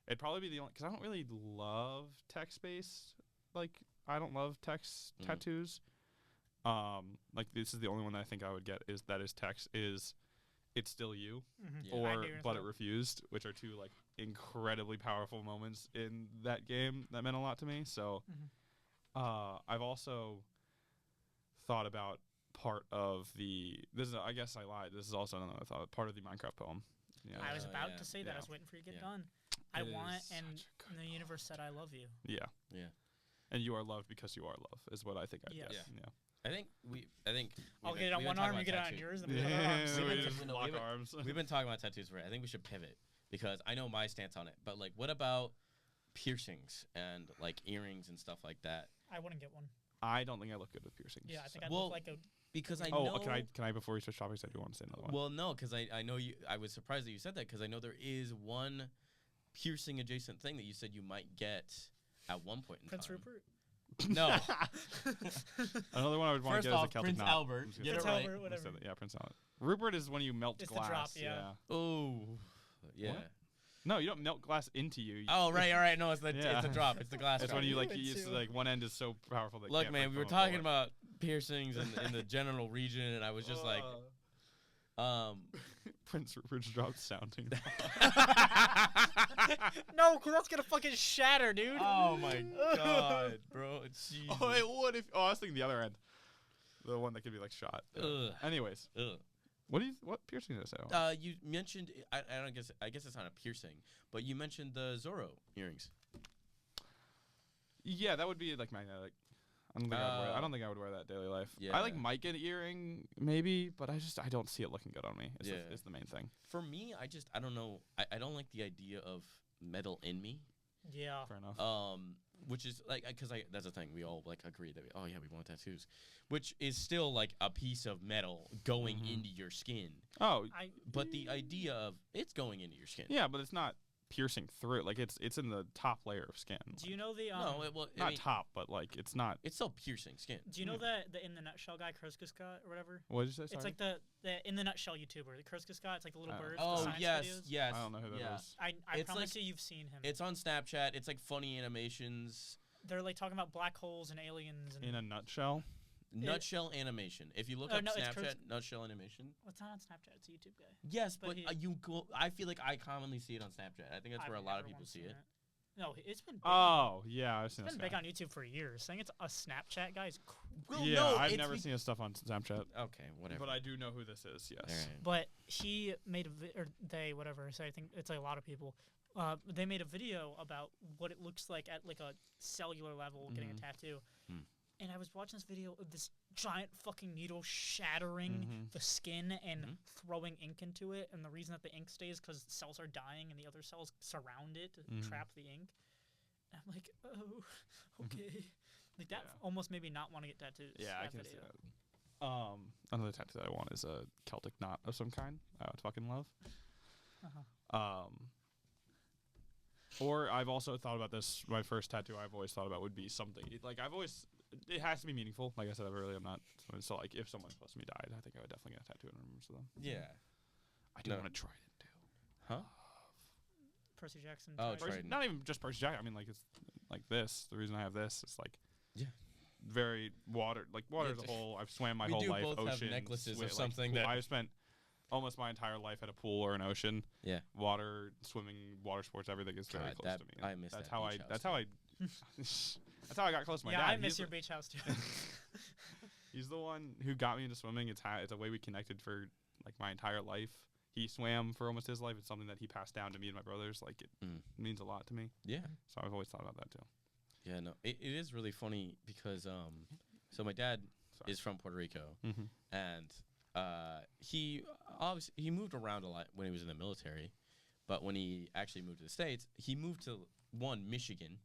Speaker 3: it'd probably be the only, because I don't really love text-based, like, I don't love text tattoos. Like, this is the only one that I think I would get is text, is It's Still You, or But It Refused, which are 2, like, incredibly powerful moments in that game that meant a lot to me. So I've also thought about part of I guess I lied. This is also another thought. Part of the Minecraft poem. Yeah.
Speaker 2: I was about to say that. I was waiting for you to get done. I want, and the universe said, I love you.
Speaker 3: Yeah. And you are loved because you are love, is what I think I guess. Yeah.
Speaker 1: I think
Speaker 2: I'll get it on one arm, you get it on yours, and
Speaker 1: we've been talking about tattoos for it. I think we should pivot because I know my stance on it. But like, what about piercings and like earrings and stuff like that?
Speaker 2: I wouldn't get one.
Speaker 3: I don't think I look good with piercings.
Speaker 2: Yeah, I think I look like a.
Speaker 1: Because I know.
Speaker 3: Can I before you switch topics, I do want to say another one.
Speaker 1: Well, no, because I know you. I was surprised that you said that because I know there is one piercing adjacent thing that you said you might get at one point in
Speaker 2: Prince
Speaker 1: time.
Speaker 2: Rupert.
Speaker 1: No.
Speaker 3: Another one I would want to get is a Celtic
Speaker 1: Prince
Speaker 3: knot.
Speaker 1: Albert. Get it right.
Speaker 2: Albert, whatever.
Speaker 3: Yeah, Prince Albert. Rupert is when you melt
Speaker 2: it's
Speaker 3: glass.
Speaker 2: The drop, yeah.
Speaker 1: Oh. Yeah.
Speaker 3: What? No, you don't melt glass into you.
Speaker 1: Oh, right, all right. No, it's the drop. It's the glass drop.
Speaker 3: It's when you like one end is so powerful that
Speaker 1: look, man, we were talking about piercings in the genital region, and I was just like,
Speaker 3: Prince Rupert's drop sounding.
Speaker 2: No, because that's gonna fucking shatter, dude.
Speaker 1: Oh my god, bro. Jesus.
Speaker 3: Oh, wait, what if? Oh, I was thinking the other end, the one that could be like shot. Anyways. What piercing did I say?
Speaker 1: You mentioned I guess it's not a piercing, but you mentioned the Zorro earrings.
Speaker 3: Yeah, that would be like magnetic. I don't think I would wear that daily life.
Speaker 1: Yeah.
Speaker 3: I like might get an earring maybe, but I don't see it looking good on me. It's the main thing.
Speaker 1: For me, I don't know. I don't like the idea of metal in me.
Speaker 2: Yeah.
Speaker 3: Fair enough.
Speaker 1: Which is like, because that's the thing. We all like agree that we want tattoos, which is still like a piece of metal going into your skin.
Speaker 3: Oh,
Speaker 1: but the idea of it's going into your skin.
Speaker 3: Yeah, but it's not piercing through. Like it's in the top layer of skin.
Speaker 2: Do you know the
Speaker 3: not top, but like it's not.
Speaker 1: It's still piercing skin.
Speaker 2: Do you know the In the Nutshell guy, Kurska Scott or whatever?
Speaker 3: What did you say? Sorry?
Speaker 2: It's like the In the Nutshell YouTuber, the Kurska Scott. It's like the little birds.
Speaker 1: Oh
Speaker 2: the
Speaker 1: yes,
Speaker 2: videos.
Speaker 1: yes.
Speaker 3: I don't know who that is.
Speaker 2: I promise you, you've seen him.
Speaker 1: It's on Snapchat. It's like funny animations.
Speaker 2: They're like talking about black holes and aliens. And
Speaker 3: In a nutshell.
Speaker 1: Nutshell animation. If you look up Snapchat, Nutshell animation.
Speaker 2: Well, it's not on Snapchat. It's a YouTube guy.
Speaker 1: Yes, but you go. I feel like I commonly see it on Snapchat. I think that's where a lot of people see it.
Speaker 2: No, it's been. Big
Speaker 3: I've seen it.
Speaker 2: It's been big on YouTube for years. Saying it's a Snapchat guy is cool.
Speaker 3: I've never seen his stuff on Snapchat.
Speaker 1: Okay, whatever.
Speaker 3: But I do know who this is. Yes.
Speaker 1: Right.
Speaker 2: But he made whatever. So I think it's like a lot of people. They made a video about what it looks like at like a cellular level getting a tattoo. And I was watching this video of this giant fucking needle shattering the skin and throwing ink into it. And the reason that the ink stays because cells are dying and the other cells surround it to trap the ink. And I'm like, oh, okay. Like that almost made me not want to get tattoos.
Speaker 3: Yeah, I can see that. Another tattoo that I want is a Celtic knot of some kind. I would fucking love. Or I've also thought about this. My first tattoo I've always thought about would be something like it has to be meaningful. Like I said earlier, I'm not. So like if someone close to me died, I think I would definitely get a tattoo in remembrance of them.
Speaker 1: Yeah.
Speaker 3: I do want to try it too.
Speaker 1: Huh?
Speaker 2: Percy Jackson.
Speaker 1: Oh,
Speaker 3: Not even just Percy Jackson. I mean, like it's like this. The reason I have this is like very water. Like water as a whole. I've swam my whole life.
Speaker 1: We do both have necklaces or something that
Speaker 3: I've spent almost my entire life at a pool or an ocean.
Speaker 1: Yeah.
Speaker 3: Water, swimming, water sports, everything is very close to me.
Speaker 1: I miss
Speaker 3: that's
Speaker 1: that
Speaker 3: how
Speaker 1: beach
Speaker 3: I.
Speaker 1: house
Speaker 3: That's how I. That's how I got close to my dad.
Speaker 2: Yeah, I miss your beach house too.
Speaker 3: He's the one who got me into swimming. It's a way we connected for like my entire life. He swam for almost his life. It's something that he passed down to me and my brothers. Like it means a lot to me.
Speaker 1: Yeah.
Speaker 3: So I've always thought about that too.
Speaker 1: Yeah, no, it is really funny because so my dad is from Puerto Rico, and he moved around a lot when he was in the military, but when he actually moved to the States, he moved to Michigan.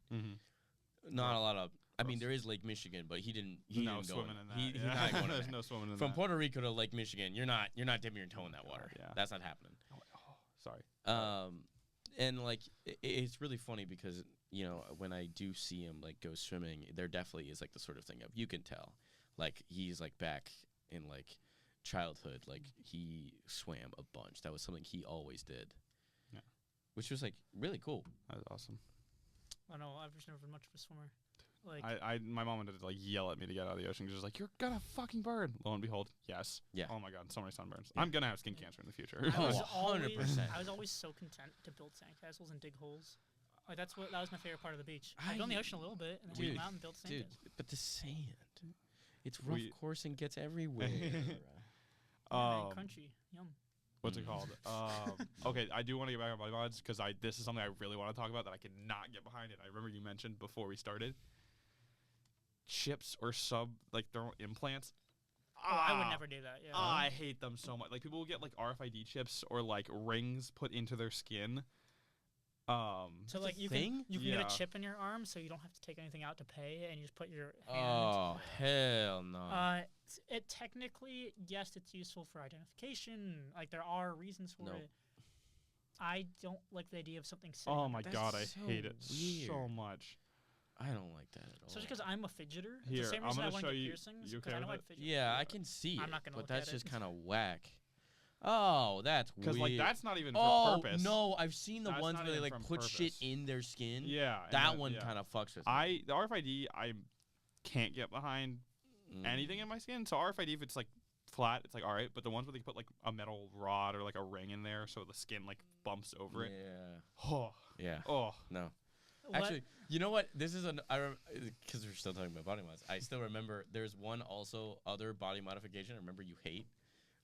Speaker 1: Not a lot of. I mean, there is Lake Michigan, but he didn't go
Speaker 3: swimming
Speaker 1: in
Speaker 3: that.
Speaker 1: Not going
Speaker 3: There's no swimming in
Speaker 1: From
Speaker 3: that.
Speaker 1: Puerto Rico to Lake Michigan, you're not dipping your toe in that water.
Speaker 3: Yeah.
Speaker 1: That's not happening.
Speaker 3: Sorry.
Speaker 1: And like it's really funny because when I do see him like go swimming, there definitely is like the sort of thing of you can tell, like he's like back in like childhood, like he swam a bunch. That was something he always did.
Speaker 3: Yeah.
Speaker 1: Which was like really cool.
Speaker 3: That was awesome.
Speaker 2: I know I've just never been much of a swimmer. Like
Speaker 3: my mom wanted to like yell at me to get out of the ocean. She was like, "You're gonna fucking burn." Lo and behold, yes.
Speaker 1: Yeah.
Speaker 3: Oh my god, so many sunburns.
Speaker 1: Yeah.
Speaker 3: I'm gonna have skin cancer in the future.
Speaker 2: I was
Speaker 1: 100%.
Speaker 2: I was always so content to build sandcastles and dig holes. Like that was my favorite part of the beach. I'd go in the ocean a little bit and then come out and build sandcastles.
Speaker 1: But the sand, it's rough course and gets everywhere.
Speaker 2: Yeah, crunchy, yum.
Speaker 3: What's it called? Okay, I do want to get back on body mods because this is something I really want to talk about that I cannot get behind it. I remember you mentioned before we started chips or thermal implants.
Speaker 2: I would never do that. Yeah.
Speaker 3: I hate them so much. Like people will get like RFID chips or like rings put into their skin.
Speaker 2: So like you can get a chip in your arm, so you don't have to take anything out to pay, and you just put your hand.
Speaker 1: Oh hell no!
Speaker 2: It technically, yes, it's useful for identification. Like there are reasons for it. I don't like the idea of something sitting.
Speaker 3: Oh my god, I hate it
Speaker 1: weird.
Speaker 3: So much.
Speaker 1: I don't like that at all.
Speaker 2: Especially because I'm a fidgeter.
Speaker 3: Here,
Speaker 2: it's the same
Speaker 3: I'm
Speaker 2: reason
Speaker 3: gonna
Speaker 2: I want
Speaker 3: show
Speaker 2: to get
Speaker 3: you.
Speaker 2: piercings.
Speaker 3: You okay
Speaker 2: I know
Speaker 3: with
Speaker 2: I'd
Speaker 3: it?
Speaker 2: fidget.
Speaker 1: Yeah, I can see
Speaker 2: I'm not gonna
Speaker 1: but
Speaker 2: look
Speaker 1: that's
Speaker 2: at
Speaker 1: just
Speaker 2: it.
Speaker 1: kind of whack. Oh, that's weird.
Speaker 3: Because like that's not even for purpose.
Speaker 1: No, I've seen the
Speaker 3: That's
Speaker 1: ones
Speaker 3: not
Speaker 1: where they
Speaker 3: even
Speaker 1: like
Speaker 3: from
Speaker 1: put shit
Speaker 3: purpose.
Speaker 1: in their skin.
Speaker 3: Yeah,
Speaker 1: that one kind of fucks with me.
Speaker 3: The RFID I can't get behind anything in my skin. So RFID if it's like flat, it's like all right. But the ones where they put like a metal rod or like a ring in there, so the skin like bumps over it.
Speaker 1: Yeah.
Speaker 3: Oh.
Speaker 1: Yeah.
Speaker 3: Oh.
Speaker 1: No.
Speaker 2: What?
Speaker 1: Actually, you know what? This is because we're still talking about body mods. I still remember there's one other body modification I remember you hate,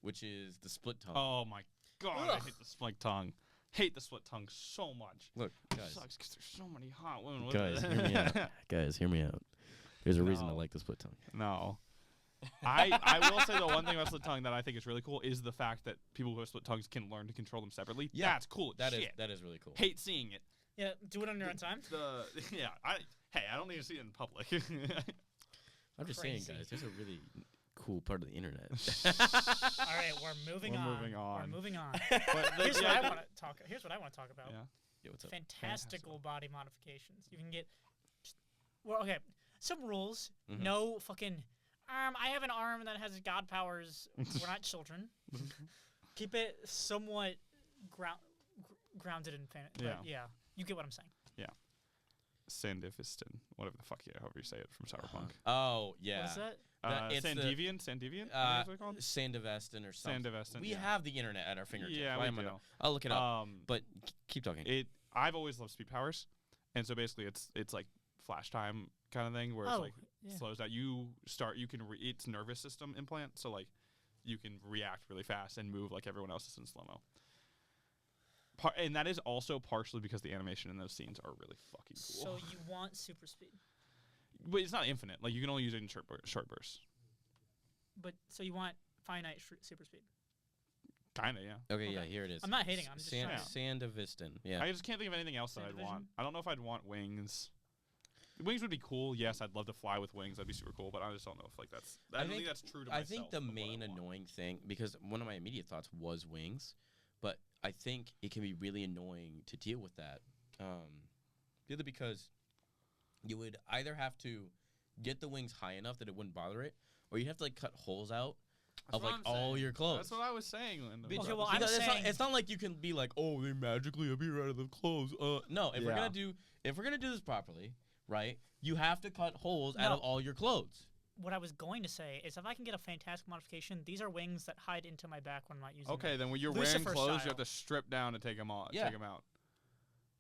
Speaker 1: which is the split tongue.
Speaker 3: Oh my god, I hate the split tongue. Hate the split tongue so much.
Speaker 1: Look,
Speaker 3: it
Speaker 1: guys.
Speaker 3: sucks because there's so many hot women with
Speaker 1: Guys,
Speaker 3: it.
Speaker 1: hear me out. Guys, hear me out. There's a reason I like the split tongue.
Speaker 3: No. I will say the one thing about split tongue that I think is really cool is the fact that people who have split tongues can learn to control them separately. Yeah. That's cool.
Speaker 1: That is really cool.
Speaker 3: Hate seeing it.
Speaker 2: Yeah, do it on your own time.
Speaker 3: I don't need to see it in public.
Speaker 1: I'm just saying, guys, there's a really cool part of the internet.
Speaker 2: All right, we're moving on. We're moving on. Here's what I want to talk about.
Speaker 1: Yeah, what's up?
Speaker 2: Fantastical body modifications. You can get some rules.
Speaker 1: Mm-hmm.
Speaker 2: No fucking arm. I have an arm that has god powers. We're not children. Keep it somewhat grounded in fantasy. Yeah, you get what I'm saying.
Speaker 3: Yeah. Sandifiston, whatever the fuck, however you say it from Cyberpunk.
Speaker 1: Oh, yeah.
Speaker 2: What is that?
Speaker 3: Sandeviant? What is it called?
Speaker 1: Sandivestin or something.
Speaker 3: Sandivestin.
Speaker 1: We have the internet at our fingertips.
Speaker 3: Yeah, we do.
Speaker 1: I'll look it up. But keep talking.
Speaker 3: I've always loved speed powers, and so basically it's like flash time kind of thing where it's slows down. It's nervous system implant, so like you can react really fast and move like everyone else is in slow mo. And that is also partially because the animation in those scenes are really fucking cool.
Speaker 2: So you want super speed,
Speaker 3: but it's not infinite. Like you can only use it in short bursts.
Speaker 2: But so you want finite super speed.
Speaker 3: Kinda, yeah.
Speaker 1: Okay, yeah, here it is.
Speaker 2: I'm not hating. I'm just trying.
Speaker 1: Sandivistin. Yeah.
Speaker 3: I just can't think of anything else that I'd want. I don't know if I'd want wings. Wings would be cool. Yes, I'd love to fly with wings. That'd be super cool. But I just don't know if like that's. I don't think that's true to myself.
Speaker 1: I think the main annoying thing, because one of my immediate thoughts was wings, but I think it can be really annoying to deal with that. Either because you would either have to get the wings high enough that it wouldn't bother it, or you have to like cut holes out of like all your clothes.
Speaker 3: That's what I was saying.
Speaker 2: Okay, well, I'm saying
Speaker 1: it's not like you can be like, oh, they magically appear out of the clothes. No, if we're gonna do this properly, right? You have to cut holes out of all your clothes.
Speaker 2: What I was going to say is if I can get a fantastic modification, these are wings that hide into my back when I'm not using them.
Speaker 3: Okay, then when you're
Speaker 2: Lucifer
Speaker 3: wearing clothes,
Speaker 2: style.
Speaker 3: you have to strip down to take them out.
Speaker 1: Yeah.
Speaker 3: Take them out.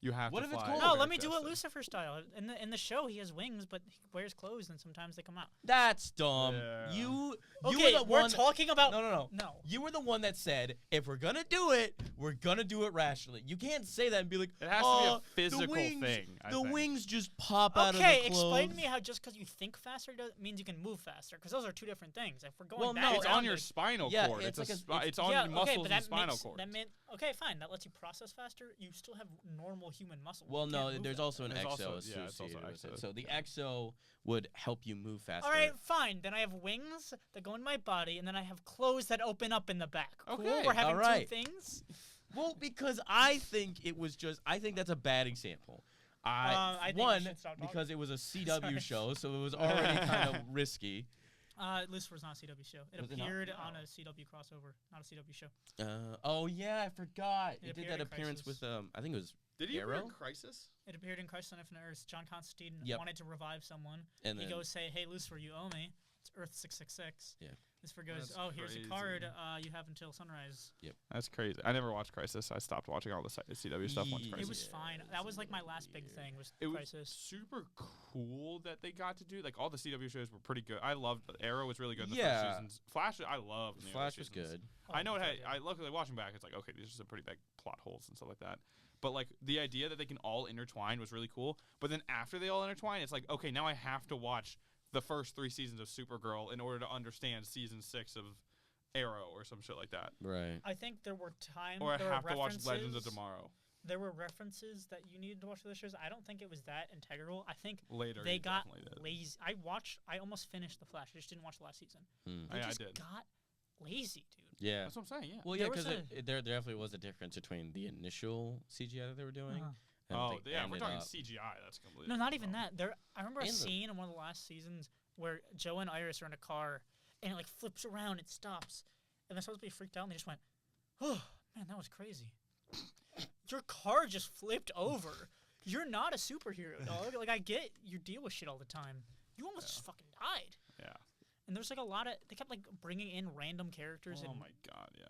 Speaker 3: You have
Speaker 1: What
Speaker 3: to
Speaker 1: if it's
Speaker 3: fly.
Speaker 1: cold?
Speaker 2: No, let me do it Lucifer style. In the show, he has wings, but he wears clothes, and sometimes they come out.
Speaker 1: That's dumb.
Speaker 3: Yeah.
Speaker 1: You
Speaker 2: Okay,
Speaker 1: were the
Speaker 2: we're
Speaker 1: one.
Speaker 2: talking about...
Speaker 1: No. You were the one that said, if we're gonna do it, we're gonna do it rationally. You can't say that and be like,
Speaker 3: It has to be a physical thing.
Speaker 1: The wings just pop out of the
Speaker 2: Okay,
Speaker 1: clothes.
Speaker 2: explain to me how just because you think faster means you can move faster, because those are two different things. If we're going
Speaker 1: Well,
Speaker 2: back,
Speaker 1: no,
Speaker 3: It's on your spinal
Speaker 1: Yeah,
Speaker 3: cord.
Speaker 1: it's
Speaker 3: It's
Speaker 1: like
Speaker 3: it's on your muscles and spinal cord.
Speaker 2: Okay, fine. That lets you process faster. You still have normal human muscle.
Speaker 1: Well,
Speaker 2: You
Speaker 1: no,
Speaker 2: can't move
Speaker 1: there's
Speaker 2: that.
Speaker 1: also an
Speaker 3: There's
Speaker 1: exo
Speaker 3: also-
Speaker 1: associated
Speaker 3: yeah, it's also
Speaker 1: with it.
Speaker 3: exo.
Speaker 1: So the exo would help you move faster.
Speaker 2: All right, fine. Then I have wings that go in my body, and then I have clothes that open up in the back. Cool.
Speaker 3: Okay,
Speaker 2: We're having
Speaker 1: all right.
Speaker 2: two things.
Speaker 1: Well, because I think that's a bad example.
Speaker 2: I think we
Speaker 1: One,
Speaker 2: should stop talking.
Speaker 1: because it was a CW
Speaker 2: Sorry.
Speaker 1: show, so it was already kind of risky.
Speaker 2: Lucifer's not a CW show. It
Speaker 1: Was it not?
Speaker 2: appeared
Speaker 1: No.
Speaker 2: on a CW crossover, not a CW show.
Speaker 1: Oh yeah, I forgot.
Speaker 2: It
Speaker 1: It did
Speaker 2: appeared
Speaker 1: that
Speaker 2: in
Speaker 1: appearance
Speaker 2: Crisis.
Speaker 1: with I think it was
Speaker 3: Did he
Speaker 1: Arrow?
Speaker 3: appear in Crisis?
Speaker 2: It appeared in Crisis on Infinite Earths. John Constantine
Speaker 1: Yep.
Speaker 2: wanted to revive someone.
Speaker 1: and
Speaker 2: He
Speaker 1: then
Speaker 2: goes, say, hey, Lucifer, you owe me. It's Earth 666.
Speaker 1: Yeah.
Speaker 2: Lucifer goes,
Speaker 3: That's
Speaker 2: oh, here's a
Speaker 3: crazy.
Speaker 2: card. You have until sunrise.
Speaker 3: That's crazy. I never watched Crisis. I stopped watching all the CW stuff once
Speaker 1: Ye-
Speaker 3: Crisis.
Speaker 2: It was fine.
Speaker 1: Yeah,
Speaker 2: That was
Speaker 1: it's
Speaker 2: like my
Speaker 1: a
Speaker 2: last big
Speaker 1: year.
Speaker 2: thing was
Speaker 3: It was
Speaker 2: Crisis.
Speaker 3: super cool that they got to do. Like, all the CW shows were pretty good. I loved Arrow was really good in the
Speaker 1: Yeah.
Speaker 3: first seasons. Flash, I loved in the
Speaker 1: Flash
Speaker 3: early
Speaker 1: was
Speaker 3: seasons.
Speaker 1: good.
Speaker 3: I know it had.
Speaker 2: Yeah.
Speaker 3: I luckily watching back, it's like, okay, these are some pretty big plot holes and stuff like that. But like the idea that they can all intertwine was really cool. But then after they all intertwine, it's like, okay, now I have to watch the first 3 seasons of Supergirl in order to understand season 6 of Arrow or some shit like that.
Speaker 1: Right.
Speaker 2: I think there were times.
Speaker 3: Or I
Speaker 2: there were
Speaker 3: have to watch Legends of
Speaker 2: references-
Speaker 3: Tomorrow
Speaker 2: There were references that you needed to watch the shows. I don't think it was that integral. I think
Speaker 3: later.
Speaker 2: they
Speaker 3: you
Speaker 2: got
Speaker 3: definitely did.
Speaker 2: lazy. I almost finished The Flash. I just didn't watch the last season.
Speaker 1: Hmm.
Speaker 2: They
Speaker 3: I
Speaker 2: just
Speaker 3: did.
Speaker 2: got lazy, dude.
Speaker 1: Yeah.
Speaker 3: That's what I'm saying. Yeah.
Speaker 1: Well, yeah,
Speaker 2: There was
Speaker 1: because there definitely was a difference between the initial CGI that they were doing.
Speaker 2: Uh-huh.
Speaker 1: and
Speaker 3: Oh
Speaker 1: they
Speaker 3: yeah, if we're
Speaker 1: ended
Speaker 3: talking
Speaker 1: up-
Speaker 3: CGI. That's completely.
Speaker 2: No, not even
Speaker 3: wrong.
Speaker 2: that. I remember a
Speaker 1: In the-
Speaker 2: scene in one of the last seasons where Joe and Iris are in a car, and it like flips around, it stops, and they're supposed to be freaked out, and they just went, "Oh man, that was crazy." Your car just flipped over. You're not a superhero, dog. Like I get you deal with shit all the time. You almost just fucking died.
Speaker 3: Yeah.
Speaker 2: And there's like a lot of they kept like bringing in random characters.
Speaker 3: Oh
Speaker 2: and
Speaker 3: my god. Yeah.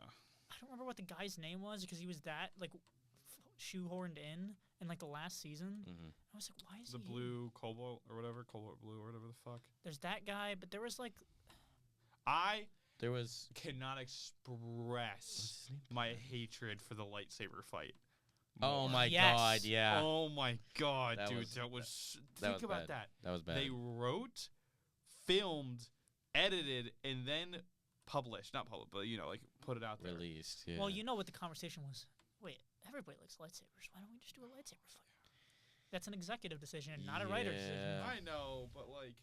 Speaker 2: I don't remember what the guy's name was because he was that like shoehorned in like the last season.
Speaker 1: Mhm.
Speaker 2: I was like, why is
Speaker 3: The
Speaker 2: he
Speaker 3: blue cobalt or whatever, cobalt blue or whatever the fuck.
Speaker 2: There's that guy, but there was like
Speaker 3: I
Speaker 1: There was
Speaker 3: cannot express my hatred for the lightsaber fight.
Speaker 1: Oh
Speaker 3: more.
Speaker 1: my
Speaker 2: Yes.
Speaker 1: god, yeah.
Speaker 3: Oh my god,
Speaker 1: That
Speaker 3: dude,
Speaker 1: was-
Speaker 3: that was.
Speaker 1: that
Speaker 3: Think
Speaker 1: was
Speaker 3: about
Speaker 1: bad.
Speaker 3: that.
Speaker 1: That was bad.
Speaker 3: They wrote, filmed, edited, and then published. Not published, but like put it out there.
Speaker 1: Released. Yeah.
Speaker 2: well, you know what the conversation was. Wait, everybody likes lightsabers. Why don't we just do a lightsaber fight? That's an executive decision, not a writer's decision.
Speaker 1: Yeah.
Speaker 3: I know, but like.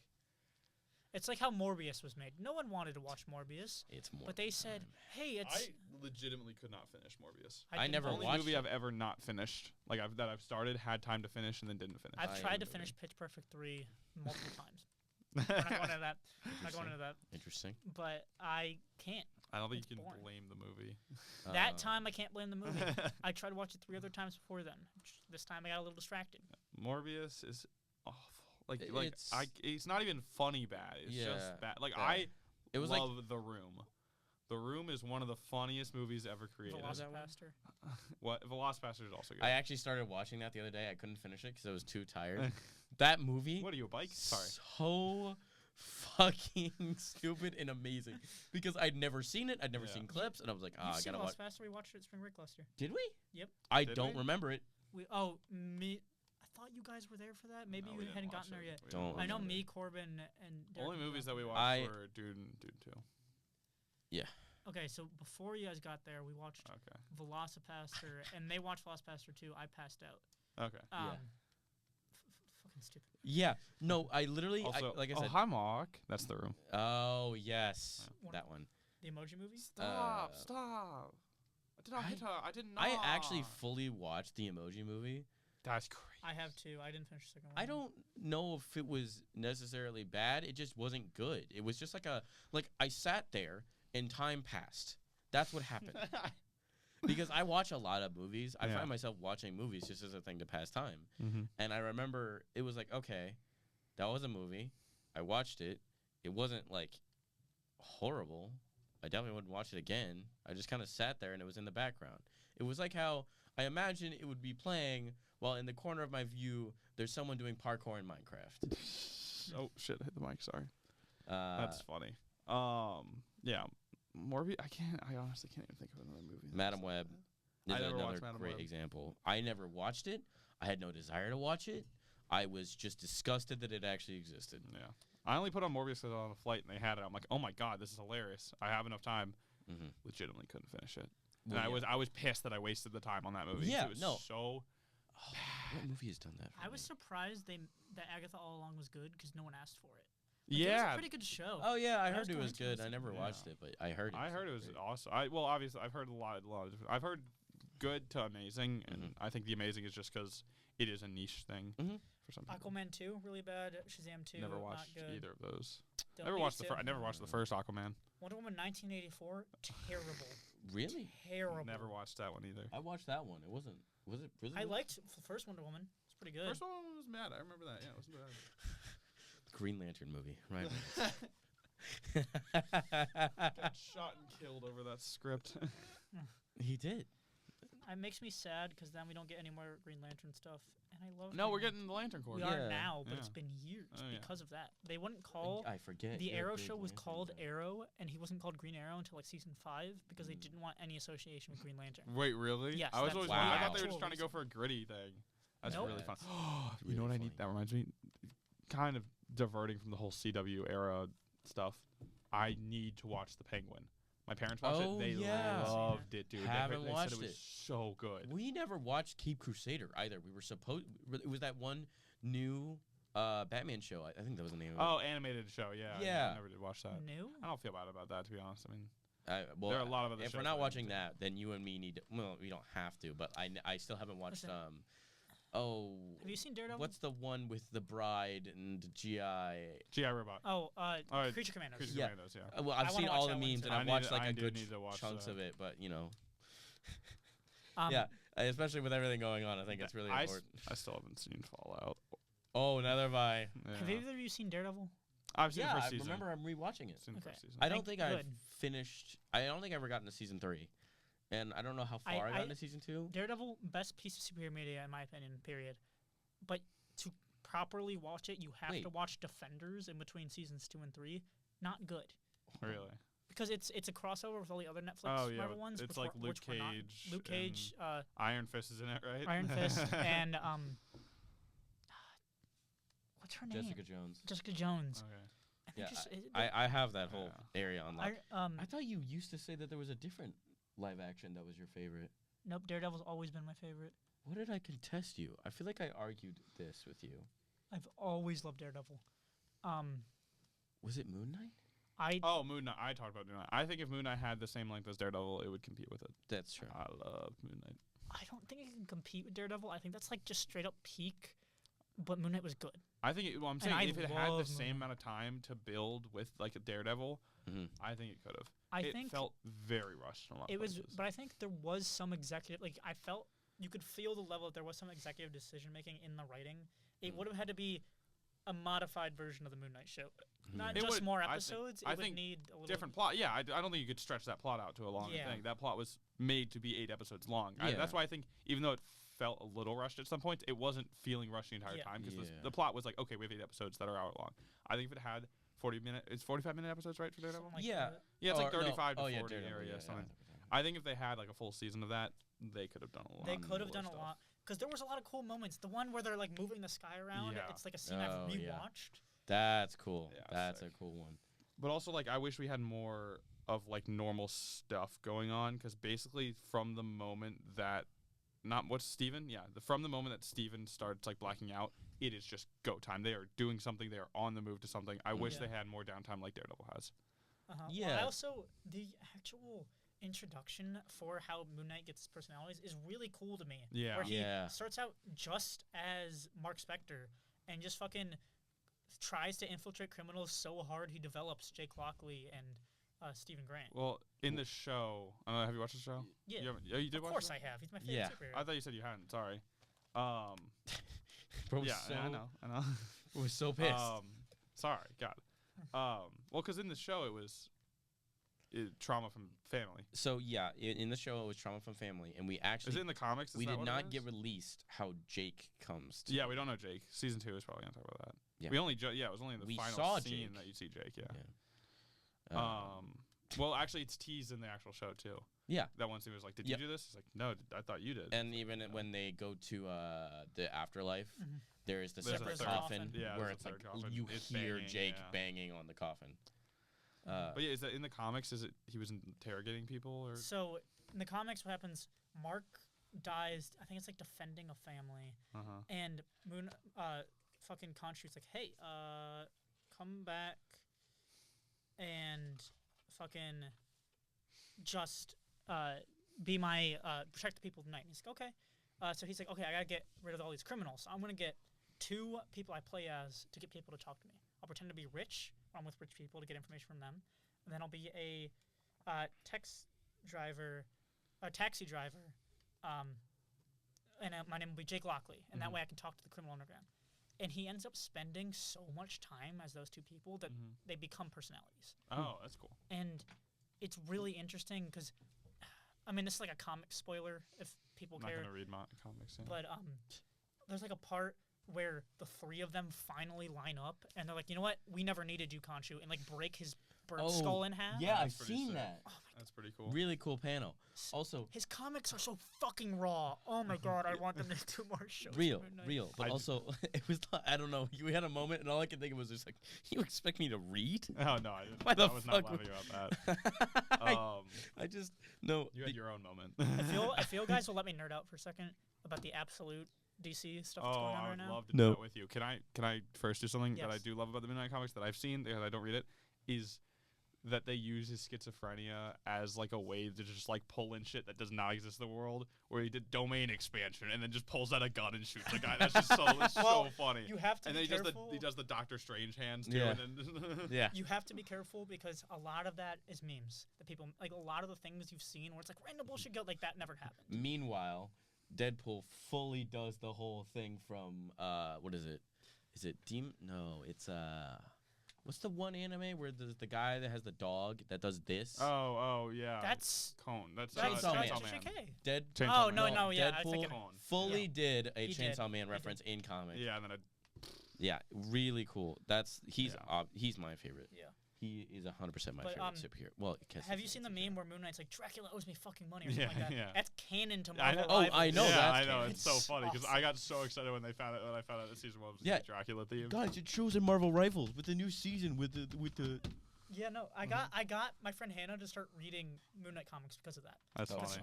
Speaker 2: It's like how Morbius was made. No one wanted to watch Morbius,
Speaker 1: It's more.
Speaker 2: but they said, "Hey, it's."
Speaker 3: I legitimately could not finish Morbius.
Speaker 1: I
Speaker 2: didn't
Speaker 1: never
Speaker 3: Only
Speaker 2: watch
Speaker 1: watched
Speaker 3: movie
Speaker 1: it.
Speaker 3: I've ever not finished, like I've started, had time to finish, and then didn't finish.
Speaker 2: I've
Speaker 1: I
Speaker 2: tried to
Speaker 1: enjoyed
Speaker 2: finish
Speaker 1: it.
Speaker 2: Pitch Perfect 3 multiple times. We're not going into that. We're not going into that.
Speaker 1: Interesting.
Speaker 2: But I can't.
Speaker 3: I don't think
Speaker 2: It's
Speaker 3: you can
Speaker 2: boring.
Speaker 3: blame the movie.
Speaker 2: That time I can't blame the movie. I tried to watch it 3 other times before then. This time I got a little distracted.
Speaker 3: Morbius is awful. Like
Speaker 1: It's-
Speaker 3: it's not even funny bad. It's
Speaker 1: Yeah,
Speaker 3: just bad. Like
Speaker 1: bad. It was like
Speaker 3: love The Room. The Room is one of the funniest movies ever created.
Speaker 2: Velocipaster.
Speaker 3: What Velocipaster is also good.
Speaker 1: I actually started watching that the other day. I couldn't finish it because I was too tired. That movie.
Speaker 3: What are you, a bike? Sorry.
Speaker 1: So fucking stupid and amazing because I'd never seen it. I'd never
Speaker 3: Yeah.
Speaker 1: seen clips, and I was like,
Speaker 2: You've
Speaker 1: I
Speaker 2: seen
Speaker 1: gotta watch.
Speaker 2: Velocipaster? We watched it at Spring Break last year.
Speaker 1: Did we?
Speaker 2: Yep.
Speaker 1: I
Speaker 3: Did
Speaker 1: don't
Speaker 3: we?
Speaker 1: remember it.
Speaker 2: I thought you guys were there for that. Maybe
Speaker 3: No,
Speaker 2: you
Speaker 3: we didn't
Speaker 2: hadn't
Speaker 3: watch
Speaker 2: gotten there
Speaker 3: it.
Speaker 2: yet.
Speaker 3: We didn't
Speaker 1: Don't
Speaker 3: watch
Speaker 2: I know
Speaker 3: it.
Speaker 2: me, Corbin, and Derek
Speaker 3: Only
Speaker 2: were
Speaker 3: movies that
Speaker 2: there.
Speaker 3: we watched
Speaker 1: I-
Speaker 3: were Dude and Dude 2.
Speaker 2: Okay, so before you guys got there, we watched
Speaker 3: Okay.
Speaker 2: Velocipaster, and they watched Velocipaster too. I passed out.
Speaker 3: Okay.
Speaker 2: Fucking stupid.
Speaker 1: Yeah. No, I literally,
Speaker 3: Also,
Speaker 1: like I said.
Speaker 3: hi Mark. That's The Room.
Speaker 1: Oh yes,
Speaker 2: What-
Speaker 1: that one.
Speaker 2: The Emoji Movie?
Speaker 3: Stop!
Speaker 1: Uh,
Speaker 3: Stop! I did not.
Speaker 1: I actually fully watched the Emoji Movie.
Speaker 3: That's crazy.
Speaker 2: I have too. I didn't finish the second one.
Speaker 1: I don't know if it was necessarily bad. It just wasn't good. It was just I sat there and time passed. That's what happened. Because I watch a lot of movies. I find myself watching movies just as a thing to pass time.
Speaker 3: Mm-hmm.
Speaker 1: And I remember it was like, okay, that was a movie. I watched it. It wasn't horrible. I definitely wouldn't watch it again. I just kind of sat there and it was in the background. It was like how I imagine it would be playing while in the corner of my view there's someone doing parkour in Minecraft.
Speaker 3: Oh shit! I hit the mic. Sorry. That's funny. Yeah. Morbius. I honestly can't even think of another movie.
Speaker 1: Madam Web is another great
Speaker 3: Web.
Speaker 1: example. I never watched it. I had no desire to watch it. I was just disgusted that it actually existed.
Speaker 3: Yeah. I only put on Morbius on a flight and they had it. I'm like, oh my god, this is hilarious. I have enough time.
Speaker 1: Mm-hmm.
Speaker 3: Legitimately couldn't finish it.
Speaker 1: Well,
Speaker 3: and I was pissed that I wasted the time on that movie.
Speaker 1: Yeah,
Speaker 3: It was so.
Speaker 1: What movie has done that?
Speaker 2: I was surprised that Agatha All Along was good because no one asked for it. It was
Speaker 3: Yeah.
Speaker 2: a pretty good show.
Speaker 1: Oh yeah, I heard
Speaker 2: was
Speaker 1: it was
Speaker 2: going to
Speaker 1: good. I never watched it, but I heard it.
Speaker 3: I heard it was
Speaker 1: great.
Speaker 3: awesome. Obviously, I've heard a lot of different. I've heard good to amazing, and I think the amazing is just because it is a niche thing for some people.
Speaker 2: Aquaman 2, really bad. Shazam 2,
Speaker 3: Never
Speaker 2: not
Speaker 3: watched
Speaker 2: good.
Speaker 3: either of those.
Speaker 2: Don't
Speaker 3: Never
Speaker 2: need
Speaker 3: watched
Speaker 2: to.
Speaker 3: I never watched the first Aquaman.
Speaker 2: Wonder Woman 1984, terrible.
Speaker 1: Really?
Speaker 2: Terrible.
Speaker 3: Never watched that one either.
Speaker 1: I watched that one. It wasn't. Was it?
Speaker 2: I liked the first Wonder Woman. It's pretty good.
Speaker 3: First one was mad. I remember that. Yeah, it wasn't bad.
Speaker 1: Green Lantern movie, right?
Speaker 3: Got shot and killed over that script.
Speaker 1: He did.
Speaker 2: It makes me sad because then we don't get any more Green Lantern stuff, and I love.
Speaker 3: No,
Speaker 2: Green
Speaker 3: we're
Speaker 2: Lantern.
Speaker 3: getting the Lantern Corps.
Speaker 2: We
Speaker 1: Yeah.
Speaker 2: are now, but
Speaker 3: Yeah.
Speaker 2: it's been years
Speaker 3: Oh, yeah.
Speaker 2: because of that. They wouldn't call
Speaker 1: I forget.
Speaker 2: the
Speaker 1: you're a
Speaker 2: Arrow
Speaker 1: big
Speaker 2: show was
Speaker 1: Lantern
Speaker 2: called
Speaker 1: guy.
Speaker 2: Arrow, and he wasn't called Green Arrow until season 5 because they didn't want any association with Green Lantern.
Speaker 3: Wait, really?
Speaker 2: Yes,
Speaker 3: I was
Speaker 2: that's
Speaker 3: always.
Speaker 1: the
Speaker 3: I thought they were
Speaker 2: actual
Speaker 3: just trying to go
Speaker 2: reason.
Speaker 3: for a gritty thing. That's
Speaker 2: Nope.
Speaker 3: really fun.
Speaker 1: That's
Speaker 3: You know
Speaker 1: really
Speaker 3: what I need?
Speaker 1: funny.
Speaker 3: That reminds me, kind of diverting from the whole CW era stuff. I need to watch The Penguin. My parents watched
Speaker 1: Oh,
Speaker 3: it. They
Speaker 1: yeah.
Speaker 3: loved it, dude.
Speaker 1: Haven't
Speaker 3: they
Speaker 1: watched
Speaker 3: said it was
Speaker 1: it.
Speaker 3: so good.
Speaker 1: We never watched Keep Crusader either. We were supposed. It was that one new Batman show. I think that was the name of it.
Speaker 3: Oh, animated show. Yeah.
Speaker 1: Yeah.
Speaker 3: I never did watch that.
Speaker 2: New?
Speaker 3: I don't feel bad about that, to be honest. I mean,
Speaker 1: Well,
Speaker 3: there are a lot of other
Speaker 1: if
Speaker 3: shows
Speaker 1: we're
Speaker 3: that
Speaker 1: not
Speaker 3: I
Speaker 1: watching
Speaker 3: need to-
Speaker 1: that, then you and me need to. Well, we don't have to, but I still haven't watched.
Speaker 2: Listen.
Speaker 1: Oh,
Speaker 2: Have you seen Daredevil?
Speaker 1: what's the one with the bride and GI?
Speaker 3: G.I. Robot.
Speaker 2: Oh,
Speaker 3: Alright,
Speaker 2: Creature Commandos.
Speaker 3: Creature
Speaker 1: Yeah.
Speaker 3: Commandos, yeah.
Speaker 1: Well,
Speaker 2: I
Speaker 1: I've
Speaker 2: wanna
Speaker 1: seen
Speaker 2: watch
Speaker 1: all the
Speaker 2: that one
Speaker 1: memes
Speaker 2: too.
Speaker 1: and
Speaker 3: I
Speaker 1: I've
Speaker 3: need
Speaker 1: watched
Speaker 3: to-
Speaker 1: like
Speaker 3: I
Speaker 1: a
Speaker 3: do
Speaker 1: good
Speaker 3: need to watch
Speaker 1: chunks
Speaker 3: that.
Speaker 1: of it, but
Speaker 2: Um,
Speaker 1: yeah, especially with everything going on, I think it's really
Speaker 3: I
Speaker 1: important.
Speaker 3: still haven't seen Fallout.
Speaker 1: Oh, neither have I.
Speaker 3: Yeah.
Speaker 2: Have either of you seen Daredevil?
Speaker 3: I've seen
Speaker 1: Yeah,
Speaker 3: the
Speaker 1: I
Speaker 3: first season.
Speaker 1: remember I'm rewatching it.
Speaker 3: Seen the
Speaker 2: Okay.
Speaker 3: first season.
Speaker 1: I don't
Speaker 2: Thank-
Speaker 1: think I've
Speaker 2: good.
Speaker 1: finished. I don't think I ever gotten to season 3, and I don't know how far I got into season 2.
Speaker 2: Daredevil, best piece of superhero media in my opinion. Period. But to properly watch it, you have
Speaker 1: Wait.
Speaker 2: to watch Defenders in between seasons 2 and 3. Not good.
Speaker 3: Really?
Speaker 2: Because it's a crossover with all the other Netflix
Speaker 3: Oh, yeah,
Speaker 2: Marvel ones.
Speaker 3: it's
Speaker 2: which
Speaker 3: like
Speaker 2: were-
Speaker 3: Luke
Speaker 2: which were not.
Speaker 3: Cage
Speaker 2: Luke Cage,
Speaker 3: Iron Fist is in it, right?
Speaker 2: Iron Fist, and what's her name?
Speaker 1: Jessica Jones.
Speaker 2: Jessica Jones.
Speaker 3: Okay.
Speaker 2: I think
Speaker 1: Yeah,
Speaker 2: just,
Speaker 1: I have that whole area on lock.
Speaker 2: I
Speaker 1: I thought you used to say that there was a different live action that was your favorite.
Speaker 2: nope. Daredevil's always been my favorite.
Speaker 1: What did I contest you? I feel like I argued this with you.
Speaker 2: I've always loved Daredevil.
Speaker 1: Was it Moon Knight?
Speaker 3: Oh, Moon Knight. I talked about Moon Knight. I think if Moon Knight had the same length as Daredevil, it would compete with it.
Speaker 1: That's true.
Speaker 3: I love Moon Knight.
Speaker 2: I don't think it can compete with Daredevil. I think that's like just straight up peak. But Moon Knight was good.
Speaker 3: I think. I'm
Speaker 2: And
Speaker 3: saying
Speaker 2: I
Speaker 3: if it had the
Speaker 2: love
Speaker 3: same
Speaker 2: Moon
Speaker 3: amount of time to build with like a Daredevil,
Speaker 1: Mhm.
Speaker 3: I think it could have.
Speaker 2: I
Speaker 3: It
Speaker 2: think
Speaker 3: felt very rushed in a lot
Speaker 2: it
Speaker 3: of
Speaker 2: was,
Speaker 3: places.
Speaker 2: but I think there was some executive. Like I felt you could feel the level that there was some executive decision making in the writing. It would have had to be a modified version of the Moon Knight show, not
Speaker 3: It
Speaker 2: just
Speaker 3: would-
Speaker 2: more
Speaker 3: I think-
Speaker 2: episodes.
Speaker 3: I
Speaker 2: it would
Speaker 3: think
Speaker 2: need a little
Speaker 3: Different plot. Yeah, I don't think you could stretch that plot out to a longer
Speaker 2: Yeah.
Speaker 3: thing. That plot was made to be 8 episodes long.
Speaker 1: Yeah.
Speaker 3: That's why I think even though it felt a little rushed at some points, it wasn't feeling rushed the entire
Speaker 2: Yeah.
Speaker 3: time because
Speaker 1: Yeah.
Speaker 3: the plot was like, okay, we have 8 episodes that are hour long. I think if it had 45-minute episodes, right, for Daredevil?
Speaker 2: something like
Speaker 1: Yeah.
Speaker 2: that.
Speaker 3: Yeah, it's like
Speaker 1: Or no,
Speaker 3: 35 to
Speaker 1: oh, yeah,
Speaker 3: 40
Speaker 1: Daredevil,
Speaker 3: area.
Speaker 1: yeah,
Speaker 3: something.
Speaker 1: yeah.
Speaker 3: I think if they had like a full season of that, they could have done a lot.
Speaker 2: They could have
Speaker 3: more
Speaker 2: done a
Speaker 3: stuff.
Speaker 2: lot because there was a lot of cool moments. The one where they're like moving the sky around.
Speaker 3: Yeah.
Speaker 2: It's like a scene
Speaker 1: Oh,
Speaker 2: I've
Speaker 1: yeah.
Speaker 2: rewatched.
Speaker 1: That's cool.
Speaker 3: Yeah,
Speaker 1: That's
Speaker 3: sick.
Speaker 1: a cool one.
Speaker 3: But also, like, I wish we had more of like normal stuff going on because basically, from the moment that, from the moment that Steven starts like blacking out, it is just go time. They are doing something. They are on the move to something. I wish
Speaker 2: Yeah.
Speaker 3: they had more downtime like Daredevil has.
Speaker 2: Well,
Speaker 1: Yeah.
Speaker 2: I also the actual introduction for how Moon Knight gets his personalities is really cool to me.
Speaker 3: Yeah.
Speaker 2: Where he starts out just as Mark Spector and just fucking tries to infiltrate criminals so hard he develops Jake Lockley and Stephen Grant.
Speaker 3: Well, in the show, have you watched the show?
Speaker 2: Yeah.
Speaker 3: You did
Speaker 2: of
Speaker 3: watch
Speaker 2: course
Speaker 3: it?
Speaker 2: I have. He's my favorite superhero.
Speaker 3: I thought you said you hadn't. Sorry.
Speaker 1: Bro,
Speaker 3: yeah,
Speaker 1: so,
Speaker 3: I know.
Speaker 1: We're so pissed.
Speaker 3: Sorry, God. Well, because in the show it was trauma from family.
Speaker 1: So yeah, in the show it was trauma from family, and we actually
Speaker 3: is it in the comics?
Speaker 1: We did not get released how Jake comes to.
Speaker 3: Yeah, we don't know Jake. Season 2 is probably gonna talk about that. Yeah. We only it was only in the final
Speaker 1: saw
Speaker 3: scene
Speaker 1: Jake.
Speaker 3: that you see Jake. Yeah.
Speaker 1: Yeah.
Speaker 3: Well, actually, it's teased in the actual show too.
Speaker 1: Yeah.
Speaker 3: That one scene was like, "Did you do this?" It's like, "No, I thought you did."
Speaker 1: And even when they go to the afterlife, there is the
Speaker 2: There's
Speaker 1: separate
Speaker 2: a
Speaker 1: coffin,
Speaker 3: Yeah,
Speaker 1: where
Speaker 3: there's
Speaker 1: it's
Speaker 3: a
Speaker 1: like
Speaker 3: third coffin.
Speaker 1: you
Speaker 3: It's
Speaker 1: hear
Speaker 3: banging,
Speaker 1: Jake banging on the coffin.
Speaker 3: But yeah, is that in the comics? Is it he was interrogating people or?
Speaker 2: So in the comics, what happens? Mark dies. I think it's like defending a family, and Moon, fucking Khonshu's like, hey, come back, and fucking just be my protect the people tonight. And he's like, okay. So he's like, okay, I gotta get rid of all these criminals. So I'm gonna get 2 people I play as to get people to talk to me. I'll pretend to be rich. I'm with rich people to get information from them, and then I'll be a taxi driver, and my name will be Jake Lockley, and that way I can talk to the criminal underground. And he ends up spending so much time as those 2 people that they become personalities.
Speaker 3: Oh, that's cool.
Speaker 2: And it's really interesting because, I mean, this is like a comic spoiler if people care.
Speaker 3: I'm not gonna read my comics. Yeah.
Speaker 2: But there's like a part where the 3 of them finally line up, and they're like, you know what? We never needed you, Khonshu, and like break his bird skull in half.
Speaker 1: Yeah,
Speaker 3: That's
Speaker 1: I've seen
Speaker 3: sick.
Speaker 1: that.
Speaker 2: Oh
Speaker 3: That's pretty cool.
Speaker 1: Really cool panel. Also,
Speaker 2: his comics are so fucking raw. Oh my god, I want them to do more shows.
Speaker 1: real. But also, it was not, I don't know. You had a moment, and all I could think of was just like, you expect me to read?
Speaker 3: Oh no, I didn't.
Speaker 1: Why the
Speaker 3: I was not
Speaker 1: fuck
Speaker 3: laughing about that.
Speaker 1: I just no.
Speaker 3: You had your own moment.
Speaker 2: I feel guys will let me nerd out for a second about the absolute DC stuff that's going on right now.
Speaker 3: I would love to do that with you. Can I first do something
Speaker 2: Yes.
Speaker 3: that I do love about the Midnight Comics that I've seen because I don't read it is that they use his schizophrenia as like a way to just like pull in shit that does not exist in the world. Where he did domain expansion and then just pulls out a gun and shoots a guy. That's just so funny.
Speaker 2: You have to
Speaker 3: and
Speaker 2: be
Speaker 3: then
Speaker 2: careful.
Speaker 3: he does the Doctor Strange hands too.
Speaker 1: Yeah.
Speaker 3: And then
Speaker 1: Yeah.
Speaker 2: You have to be careful because a lot of that is memes. That people like a lot of the things you've seen where it's like random bullshit go like that never happened.
Speaker 1: Meanwhile, Deadpool fully does the whole thing from what is it? Is it Demon? No, it's what's the one anime where the guy that has the dog that does this?
Speaker 3: Oh yeah.
Speaker 2: That's
Speaker 3: Cone. That's
Speaker 1: Chainsaw Man.
Speaker 2: JK.
Speaker 3: Chainsaw
Speaker 2: No,
Speaker 3: Man.
Speaker 2: no, yeah. I was
Speaker 1: Deadpool
Speaker 2: thinking
Speaker 1: fully did a
Speaker 2: He
Speaker 1: Chainsaw
Speaker 2: did.
Speaker 1: Man
Speaker 2: He
Speaker 1: reference in comic.
Speaker 3: Yeah, and then
Speaker 1: Yeah, really cool. He's my favorite.
Speaker 2: Yeah.
Speaker 1: He is 100% my
Speaker 2: But,
Speaker 1: favorite superhero. Well,
Speaker 2: have you seen the meme where Moon Knight's like Dracula owes me fucking money or something like that?
Speaker 3: Yeah.
Speaker 2: That's canon to
Speaker 3: I
Speaker 2: Marvel.
Speaker 3: know.
Speaker 1: Oh,
Speaker 2: Rivals.
Speaker 1: I know
Speaker 3: Yeah,
Speaker 1: that's
Speaker 3: I know.
Speaker 1: canon.
Speaker 3: It's so funny because
Speaker 2: awesome.
Speaker 3: I got so excited when I found out that season 1 was
Speaker 1: Yeah.
Speaker 3: Dracula theme.
Speaker 1: Guys, it shows in Marvel Rivals with the new season with the.
Speaker 2: Yeah, no, I got my friend Hannah to start reading Moon Knight comics because of that.
Speaker 3: That's
Speaker 1: Oh,
Speaker 3: funny.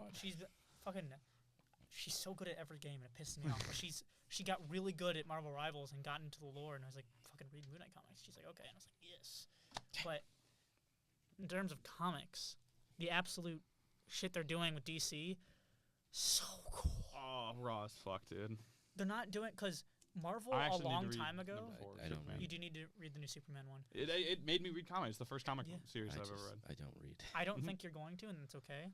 Speaker 2: She's so good at every game and it pisses me off. But she got really good at Marvel Rivals and got into the lore and I was like, fucking read Moon Knight comics. She's like, okay, and I was like, yes. But in terms of comics, the absolute shit they're doing with DC, so cool.
Speaker 3: Oh, raw as fuck, dude.
Speaker 2: They're not doing because Marvel
Speaker 3: I
Speaker 2: a
Speaker 3: actually need to
Speaker 2: long
Speaker 3: read
Speaker 2: time ago.
Speaker 3: number 4,
Speaker 1: I don't
Speaker 3: Superman.
Speaker 1: read.
Speaker 2: You do need to read the new Superman one.
Speaker 3: It made me read comics. The first comic
Speaker 2: Yeah.
Speaker 3: series I've ever read.
Speaker 1: I don't read.
Speaker 2: I don't think you're going to, and it's okay.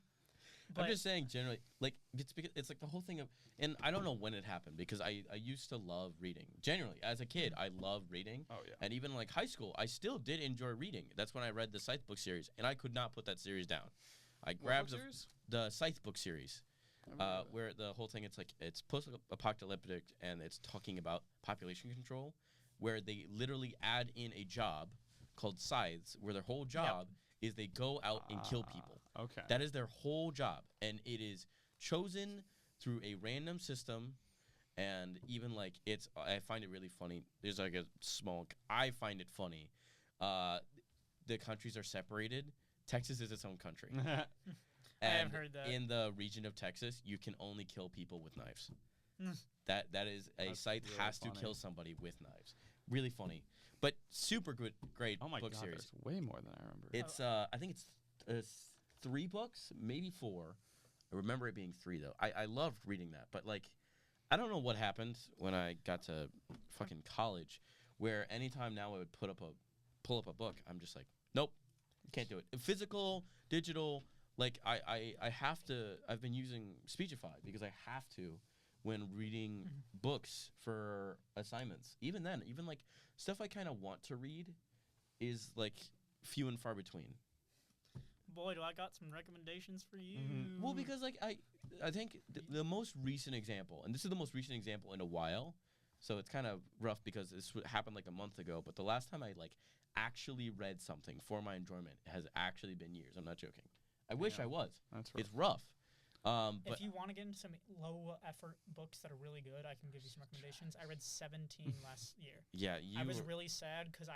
Speaker 2: But
Speaker 1: I'm just saying generally, like it's because it's like the whole thing of, and I don't know when it happened because I used to love reading. Generally, as a kid, I loved reading.
Speaker 3: Oh yeah.
Speaker 1: And even like high school, I still did enjoy reading. That's when I read the Scythe book series, and I could not put that series down. I grabbed the Scythe book series, where the whole thing it's post-apocalyptic and it's talking about population control, where they literally add in a job called scythes, where their whole job is they go out and kill people.
Speaker 3: Okay.
Speaker 1: That is their whole job, and it is chosen through a random system. And even like I find it really funny. There's like a small. I find it funny. The countries are separated. Texas is its own country.
Speaker 2: I have
Speaker 1: And
Speaker 2: heard that.
Speaker 1: in the region of Texas, you can only kill people with knives. That is
Speaker 3: That's
Speaker 1: scythe
Speaker 3: really
Speaker 1: has
Speaker 3: funny.
Speaker 1: to kill somebody with knives. Really funny, but super great
Speaker 3: Oh my
Speaker 1: book
Speaker 3: god,
Speaker 1: series.
Speaker 3: there's way more than I remember.
Speaker 1: It's I think it's 3 books, maybe 4. I remember it being 3 though. I loved reading that, but like, I don't know what happened when I got to fucking college, where anytime now I would pull up a book, I'm just like, nope, can't do it. Physical, digital, like I have to. I've been using Speechify because I have to when reading books for assignments. Even then, even like stuff I kind of want to read is like few and far between.
Speaker 2: Boy, do I got some recommendations for you.
Speaker 1: Well, because like I think the most recent example, and this is the most recent example in a while, so it's kind of rough because this happened like a month ago. But the last time I like actually read something for my enjoyment has actually been years. I'm not joking. I wish I was.
Speaker 3: That's rough.
Speaker 1: It's rough. But
Speaker 2: if you want to get into some low effort books that are really good, I can give you some recommendations. I read 17 last year.
Speaker 1: yeah,
Speaker 2: I was really sad because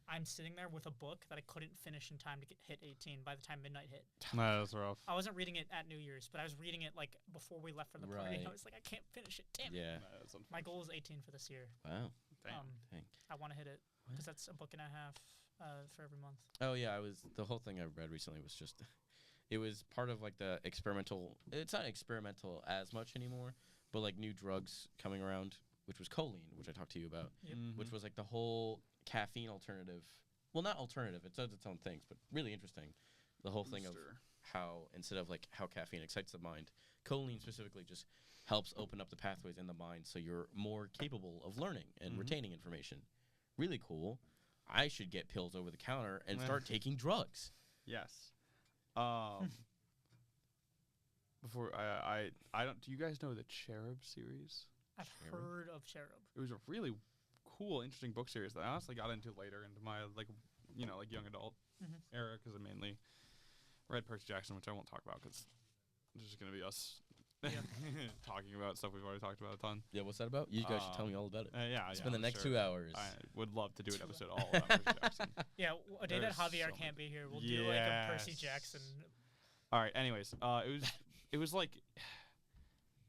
Speaker 2: I'm sitting there with a book that I couldn't finish in time to hit 18 by the time midnight hit.
Speaker 3: No, that's rough.
Speaker 2: I wasn't reading it at New Year's, but I was reading it like before we left for the party.
Speaker 1: Right.
Speaker 2: I was like, I can't finish it. Damn it.
Speaker 1: Yeah.
Speaker 2: My goal is 18 for this year.
Speaker 1: Wow.
Speaker 2: Dang. I want to hit it because that's a book and a half for every month.
Speaker 1: Oh yeah, the whole thing I read recently was just, it was part of like the experimental. It's not experimental as much anymore, but like new drugs coming around, which was choline, which I talked to you about, which was like the whole caffeine alternative. Well, not alternative. It does its own things, but really interesting. The whole thing of how instead of like how caffeine excites the mind, choline specifically just helps open up the pathways in the mind so you're more capable of learning and retaining information. Really cool. I should get pills over the counter and start taking drugs.
Speaker 3: Yes. Before I don't. Do you guys know the Cherub series?
Speaker 2: I've heard of Cherub.
Speaker 3: It was a really cool, interesting book series that I honestly got into later into my like young adult era because I mainly read Percy Jackson, which I won't talk about because it's just gonna be us talking about stuff we've already talked about a ton.
Speaker 1: Yeah, what's that about? You guys should tell me all about it. Spend the next 2 hours.
Speaker 3: I would love to do an episode all about Percy Jackson.
Speaker 2: Yeah, a day that Javier can't be here, we'll do like a Percy Jackson.
Speaker 3: All right. Anyways, it was like,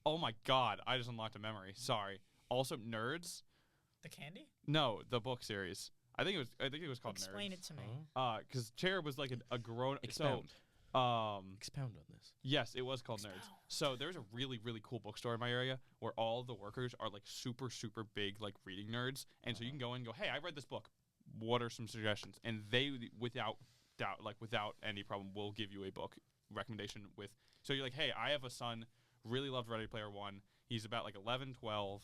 Speaker 3: oh my god, I just unlocked a memory. Sorry. Also, Nerds.
Speaker 2: The candy?
Speaker 3: No, the book series. I think it was called Nerds.
Speaker 2: Explain it to me.
Speaker 3: Because Cherub was like a grown.
Speaker 1: Expound. Expound on this.
Speaker 3: Yes, it was called Nerds. So there's a really, really cool bookstore in my area where all the workers are like super, super big like reading nerds, and so you can go in and go, hey, I read this book. What are some suggestions? And they, without doubt, like without any problem, will give you a book recommendation with. So you're like, hey, I have a son, really loved Ready Player One. He's about like 11, 12.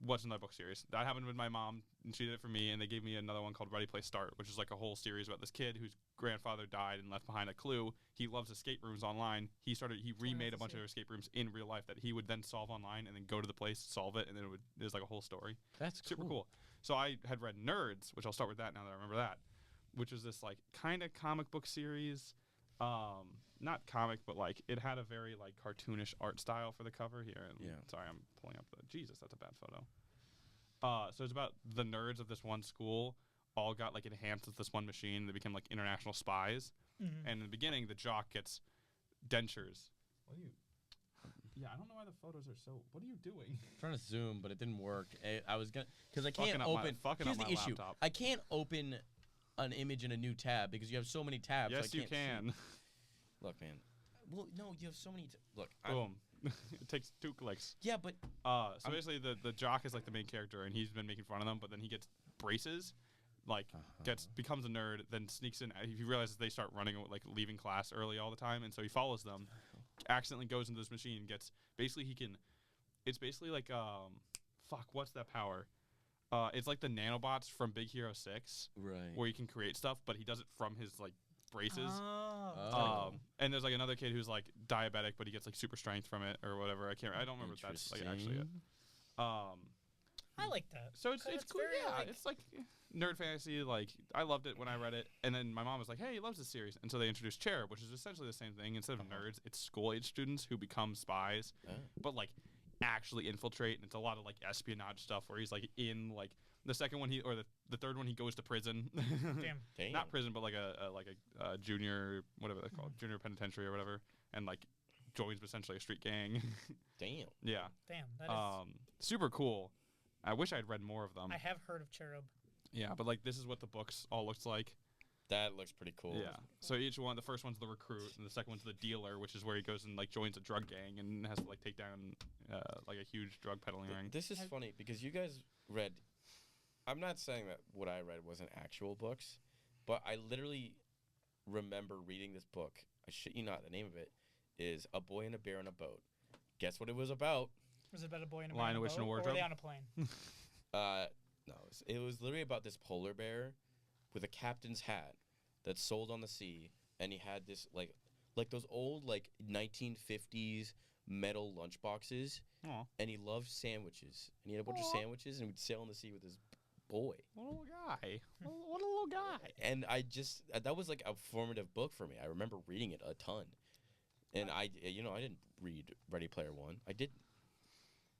Speaker 3: What's another book series? That happened with my mom, and she did it for me, and they gave me another one called Ready Play Start, which is like a whole series about this kid whose grandfather died and left behind a clue. He loves escape rooms online. He remade a bunch of escape rooms in real life that he would then solve online and then go to the place, solve it, and then it was like a whole story.
Speaker 1: That's
Speaker 3: super cool. So I had read Nerds, which I'll start with that now that I remember that, which was this like kind of comic book series. Not comic, but like it had a very like cartoonish art style for the cover here. And sorry, I'm pulling up Jesus, that's a bad photo. So it's about the nerds of this one school all got like enhanced with this one machine. They became like international spies. And in the beginning, the jock gets dentures. What are you? Yeah, I don't know why the photos are so. What are you doing?
Speaker 1: I'm trying to zoom, but it didn't work. I was gonna because I can't open. Here's the issue.
Speaker 3: Laptop.
Speaker 1: I can't open an image in a new tab because you have so many tabs.
Speaker 3: Yes, you can.
Speaker 1: Look, man. Well, no, you have so many. Look.
Speaker 3: Boom. It takes 2 clicks.
Speaker 1: Yeah, but
Speaker 3: so basically, the jock is like the main character, and he's been making fun of them. But then he gets braces, like becomes a nerd, then sneaks in. He realizes they start running, like leaving class early all the time, and so he follows them. Accidentally goes into this machine and gets. Basically, he can. It's basically like what's that power? It's like the nanobots from Big Hero 6,
Speaker 1: right?
Speaker 3: Where you can create stuff, but he does it from his like braces.
Speaker 2: Oh.
Speaker 3: And there's like another kid who's like diabetic, but he gets like super strength from it or whatever. I don't remember what that's like actually.
Speaker 2: I like that.
Speaker 3: So it's cool. Yeah, it's like nerd fantasy. Like I loved it when I read it, and then my mom was like, "Hey, he loves this series," and so they introduced Cherub, which is essentially the same thing. Instead of nerds, it's school-age students who become spies, but like actually infiltrate. And it's a lot of like espionage stuff where he's like in like. The second one, the third one, he goes to prison.
Speaker 2: Damn.
Speaker 3: Not prison, but like a junior, whatever they're called, junior penitentiary or whatever, and like joins essentially a street gang.
Speaker 1: Damn.
Speaker 3: Yeah.
Speaker 2: Damn. That is
Speaker 3: super cool. I wish I'd read more of them.
Speaker 2: I have heard of Cherub.
Speaker 3: Yeah, but like this is what the books all looks like.
Speaker 1: That looks pretty cool.
Speaker 3: Yeah. So each one, the first one's the recruit, and the second one's the dealer, which is where he goes and like joins a drug gang and has to like take down like a huge drug peddling ring.
Speaker 1: This is funny because you guys read. I'm not saying that what I read wasn't actual books, but I literally remember reading this book. I shit you not. The name of it is A Boy and a Bear on a Boat. Guess what it was about?
Speaker 2: Was it about a boy and a
Speaker 3: Lion,
Speaker 2: bear
Speaker 3: a Witch, and a
Speaker 2: or
Speaker 3: Wardrobe?
Speaker 2: were they on a plane?
Speaker 1: No, it was literally about this polar bear with a captain's hat that sold on the sea, and he had this like those old like 1950s metal lunch boxes, and he loved sandwiches, and he had a bunch of sandwiches, and would sail on the sea with his boy.
Speaker 3: What a little guy! What a little guy!
Speaker 1: And I just that was like a formative book for me. I remember reading it a ton, and I didn't read Ready Player One. I didn't.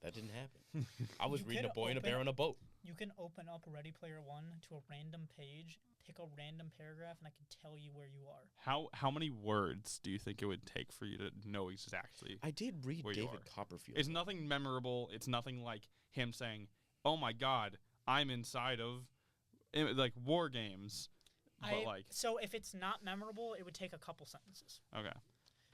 Speaker 1: That didn't happen. I was reading A Boy and a Bear on a Boat.
Speaker 2: You can open up Ready Player One to a random page, pick a random paragraph, and I can tell you where you are.
Speaker 3: How many words do you think it would take for you to know exactly?
Speaker 1: I did read
Speaker 3: where
Speaker 1: David Copperfield.
Speaker 3: It's nothing memorable. It's nothing like him saying, "Oh my God, I'm inside of like war games." But
Speaker 2: so if it's not memorable, it would take a couple sentences.
Speaker 3: Okay,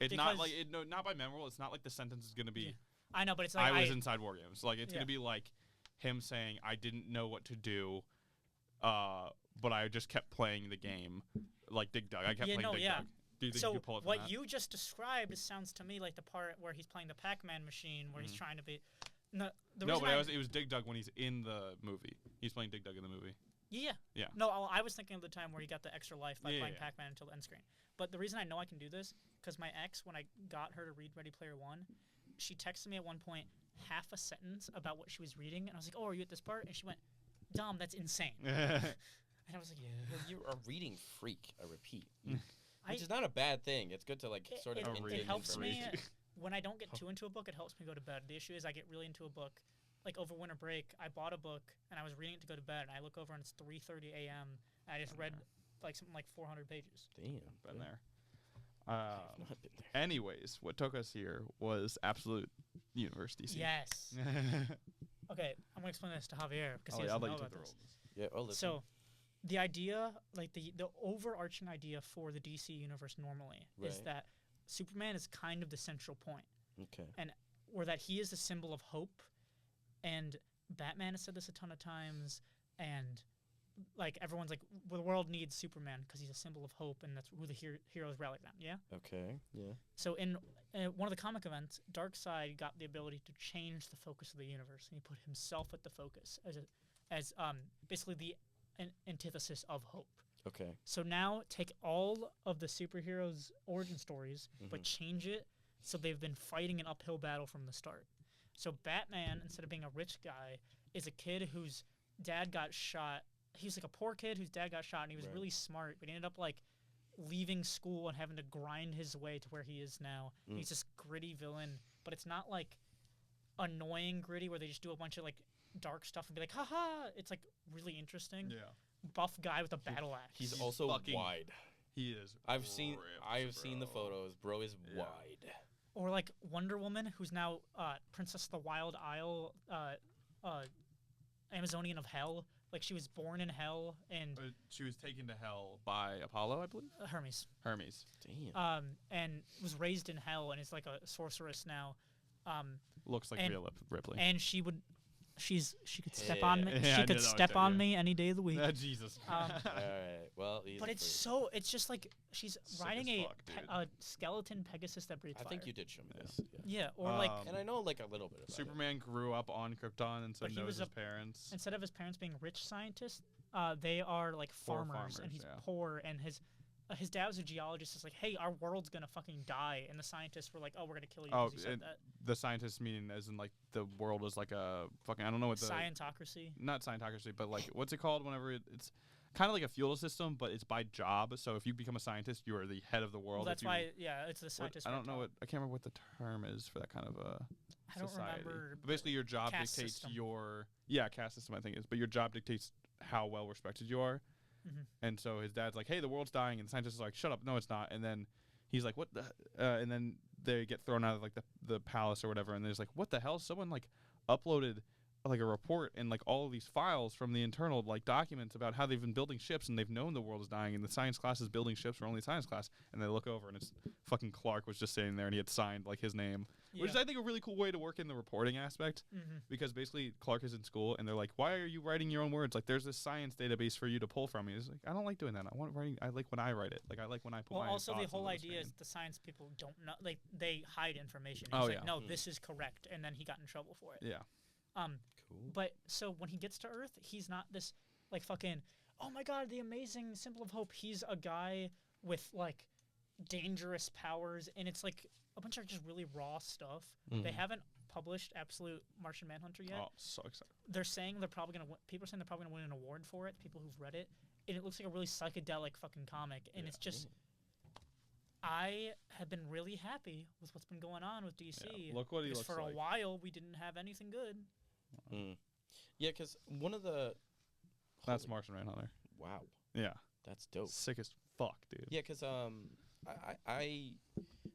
Speaker 3: it's not like not by memorable. It's not like the sentence is gonna be.
Speaker 2: Yeah. I know, but it's like
Speaker 3: I was inside war games. Like it's gonna be like him saying, "I didn't know what to do, but I just kept playing the game, like Dig Dug. I kept playing Dig Dug." Do you think you could pull it from that?
Speaker 2: You just described sounds to me like the part where he's playing the Pac-Man machine, where he's trying to be. But it was
Speaker 3: Dig Dug when he's in the movie. He's playing Dig Dug in the movie.
Speaker 2: Yeah.
Speaker 3: Yeah.
Speaker 2: No, I was thinking of the time where he got the extra life by playing Pac-Man until the end screen. But the reason I know I can do this, because my ex, when I got her to read Ready Player One, she texted me at one point half a sentence about what she was reading, and I was like, "Oh, are you at this part?" And she went, "Dom, that's insane." And I was like,
Speaker 1: "Yeah, you're a reading freak." I repeat, which is not a bad thing. It's good to like sort of.
Speaker 2: It helps me when I don't get too into a book. It helps me go to bed. The issue is I get really into a book. Like over winter break, I bought a book and I was reading it to go to bed. And I look over and it's 3:30 a.m. and I just read like something like 400 pages.
Speaker 1: Damn,
Speaker 3: been there.
Speaker 1: Not been there.
Speaker 3: Anyways, what took us here was Absolute Universe DC.
Speaker 2: Yes. Okay, I'm gonna explain this to Javier because he doesn't know about this.
Speaker 1: Yeah,
Speaker 2: so, the idea, like the overarching idea for the DC universe normally is that Superman is kind of the central point.
Speaker 1: Okay.
Speaker 2: And or that he is the symbol of hope, and Batman has said this a ton of times, and like everyone's like, well, the world needs Superman because he's a symbol of hope, and that's who the heroes rally around. Yeah.
Speaker 1: Okay. Yeah.
Speaker 2: So in one of the comic events, Darkseid got the ability to change the focus of the universe, and he put himself at the focus as basically the antithesis of hope.
Speaker 1: Okay.
Speaker 2: So now take all of the superheroes' origin stories, but change it so they've been fighting an uphill battle from the start. So Batman, instead of being a rich guy, is a kid whose dad got shot. He's like a poor kid whose dad got shot, and he was really smart, but he ended up like leaving school and having to grind his way to where he is now. He's this gritty villain, but it's not like annoying gritty where they just do a bunch of like dark stuff and be like, haha. It's like really interesting.
Speaker 3: Yeah.
Speaker 2: Buff guy with a battle axe.
Speaker 1: He's also wide.
Speaker 3: He is.
Speaker 1: I've seen the photos. Bro is wide.
Speaker 2: Or like Wonder Woman, who's now Princess of the Wild Isle, Amazonian of Hell. Like she was born in hell, and
Speaker 3: she was taken to hell by Apollo, I believe.
Speaker 2: Hermes.
Speaker 1: Damn.
Speaker 2: And was raised in hell, and is like a sorceress now.
Speaker 3: Looks like real Ripley.
Speaker 2: And she could step on me. She could step on me any day of the week.
Speaker 3: Jesus.
Speaker 1: All right. Well,
Speaker 2: but it's just like she's riding a skeleton Pegasus that breathes fire.
Speaker 1: I think you did show me this.
Speaker 2: Yeah, or like,
Speaker 1: and I know like a little bit about
Speaker 3: Superman grew up on Krypton, and so knows his parents.
Speaker 2: Instead of his parents being rich scientists, they are like farmers, and he's poor, and his dad was a geologist. Is like, hey, our world's gonna fucking die, and the scientists were like, oh, we're gonna kill you because you said that.
Speaker 3: The scientists meaning as in like the world is like a fucking I don't know what the
Speaker 2: Scientocracy.
Speaker 3: Not Scientocracy, but like what's it called? Whenever it's kind of like a feudal system, but it's by job. So if you become a scientist, you are the head of the world.
Speaker 2: Well, that's why, it's the scientist.
Speaker 3: I don't know I can't remember what the term is for that kind of a
Speaker 2: I don't
Speaker 3: society.
Speaker 2: remember.
Speaker 3: But basically, your job dictates
Speaker 2: system.
Speaker 3: caste system. I think is, but your job dictates how well respected you are. And so his dad's like, "Hey, the world's dying," and the scientist is like, "Shut up, no, it's not." And then he's like, "What the?" And then they get thrown out of like the palace or whatever, and there's like, "What the hell?" Someone like uploaded like a report and like all of these files from the internal like documents about how they've been building ships and they've known the world is dying and the science class is building ships for only science class, and they look over and it's fucking Clark was just sitting there and he had signed like his name, which is I think a really cool way to work in the reporting aspect, because basically Clark is in school and they're like, why are you writing your own words? Like there's this science database for you to pull from. He's like, I don't like doing that. I like when I write it. Like I like when I put my
Speaker 2: also the
Speaker 3: thoughts
Speaker 2: whole
Speaker 3: into the
Speaker 2: idea is
Speaker 3: screen.
Speaker 2: the science people don't know, like they hide information.
Speaker 3: Oh,
Speaker 2: He's
Speaker 3: yeah.
Speaker 2: like, no, this is correct, and then he got in trouble for it.
Speaker 3: Yeah.
Speaker 1: Cool.
Speaker 2: But so when he gets to Earth, he's not this like fucking, oh my god, the amazing symbol of hope. He's a guy with like dangerous powers, and it's like a bunch of just really raw stuff. They haven't published Absolute Martian Manhunter yet.
Speaker 3: Oh, so excited.
Speaker 2: They're saying they're probably gonna people are saying they're probably gonna win an award for it, people who've read it, and it looks like a really psychedelic fucking comic, and it's just I have been really happy with what's been going on with DC.
Speaker 3: Yeah, look what he looks
Speaker 2: for
Speaker 3: like.
Speaker 2: a while we didn't have anything good.
Speaker 1: Yeah, because one of the
Speaker 3: That's Martian Manhunter.
Speaker 1: wow,
Speaker 3: Yeah.
Speaker 1: that's dope.
Speaker 3: Sick as fuck, dude.
Speaker 1: Yeah, because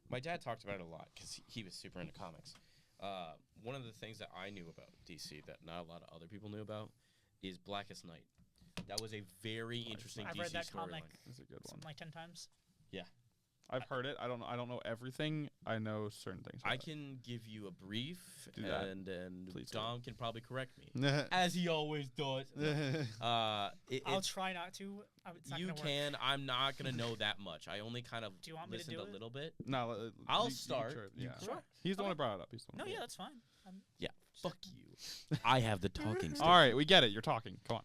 Speaker 1: my dad talked about it a lot because he was super into comics. One of the things that I knew about DC that not a lot of other people knew about is Blackest Night. That was a very interesting
Speaker 2: I've
Speaker 1: DC
Speaker 2: read that
Speaker 1: storyline.
Speaker 2: comic
Speaker 3: That's a good one.
Speaker 2: something like 10 times.
Speaker 1: Yeah.
Speaker 3: I've heard it. I don't know everything. I know certain things.
Speaker 1: I can give you a brief,
Speaker 3: Do that.
Speaker 1: and
Speaker 3: Please
Speaker 1: Dom can probably correct me,
Speaker 3: that.
Speaker 1: as he always does.
Speaker 2: I'll try not to. It's not
Speaker 1: you
Speaker 2: gonna work.
Speaker 1: can. I'm not gonna know that much. I only kind of
Speaker 2: Do you want me to
Speaker 1: listened
Speaker 2: do
Speaker 1: a
Speaker 2: it?
Speaker 1: little bit.
Speaker 3: No,
Speaker 1: I'll
Speaker 3: you
Speaker 1: start.
Speaker 3: try it.
Speaker 1: You
Speaker 3: Yeah.
Speaker 1: start.
Speaker 3: He's the one
Speaker 2: Okay.
Speaker 3: who brought it up. He's the one.
Speaker 2: No,
Speaker 3: who
Speaker 2: yeah,
Speaker 3: brought
Speaker 2: that's fine.
Speaker 1: Yeah. Fuck you. I have the talking
Speaker 3: it.
Speaker 1: stick.
Speaker 3: All right, we get it. You're talking. Come on.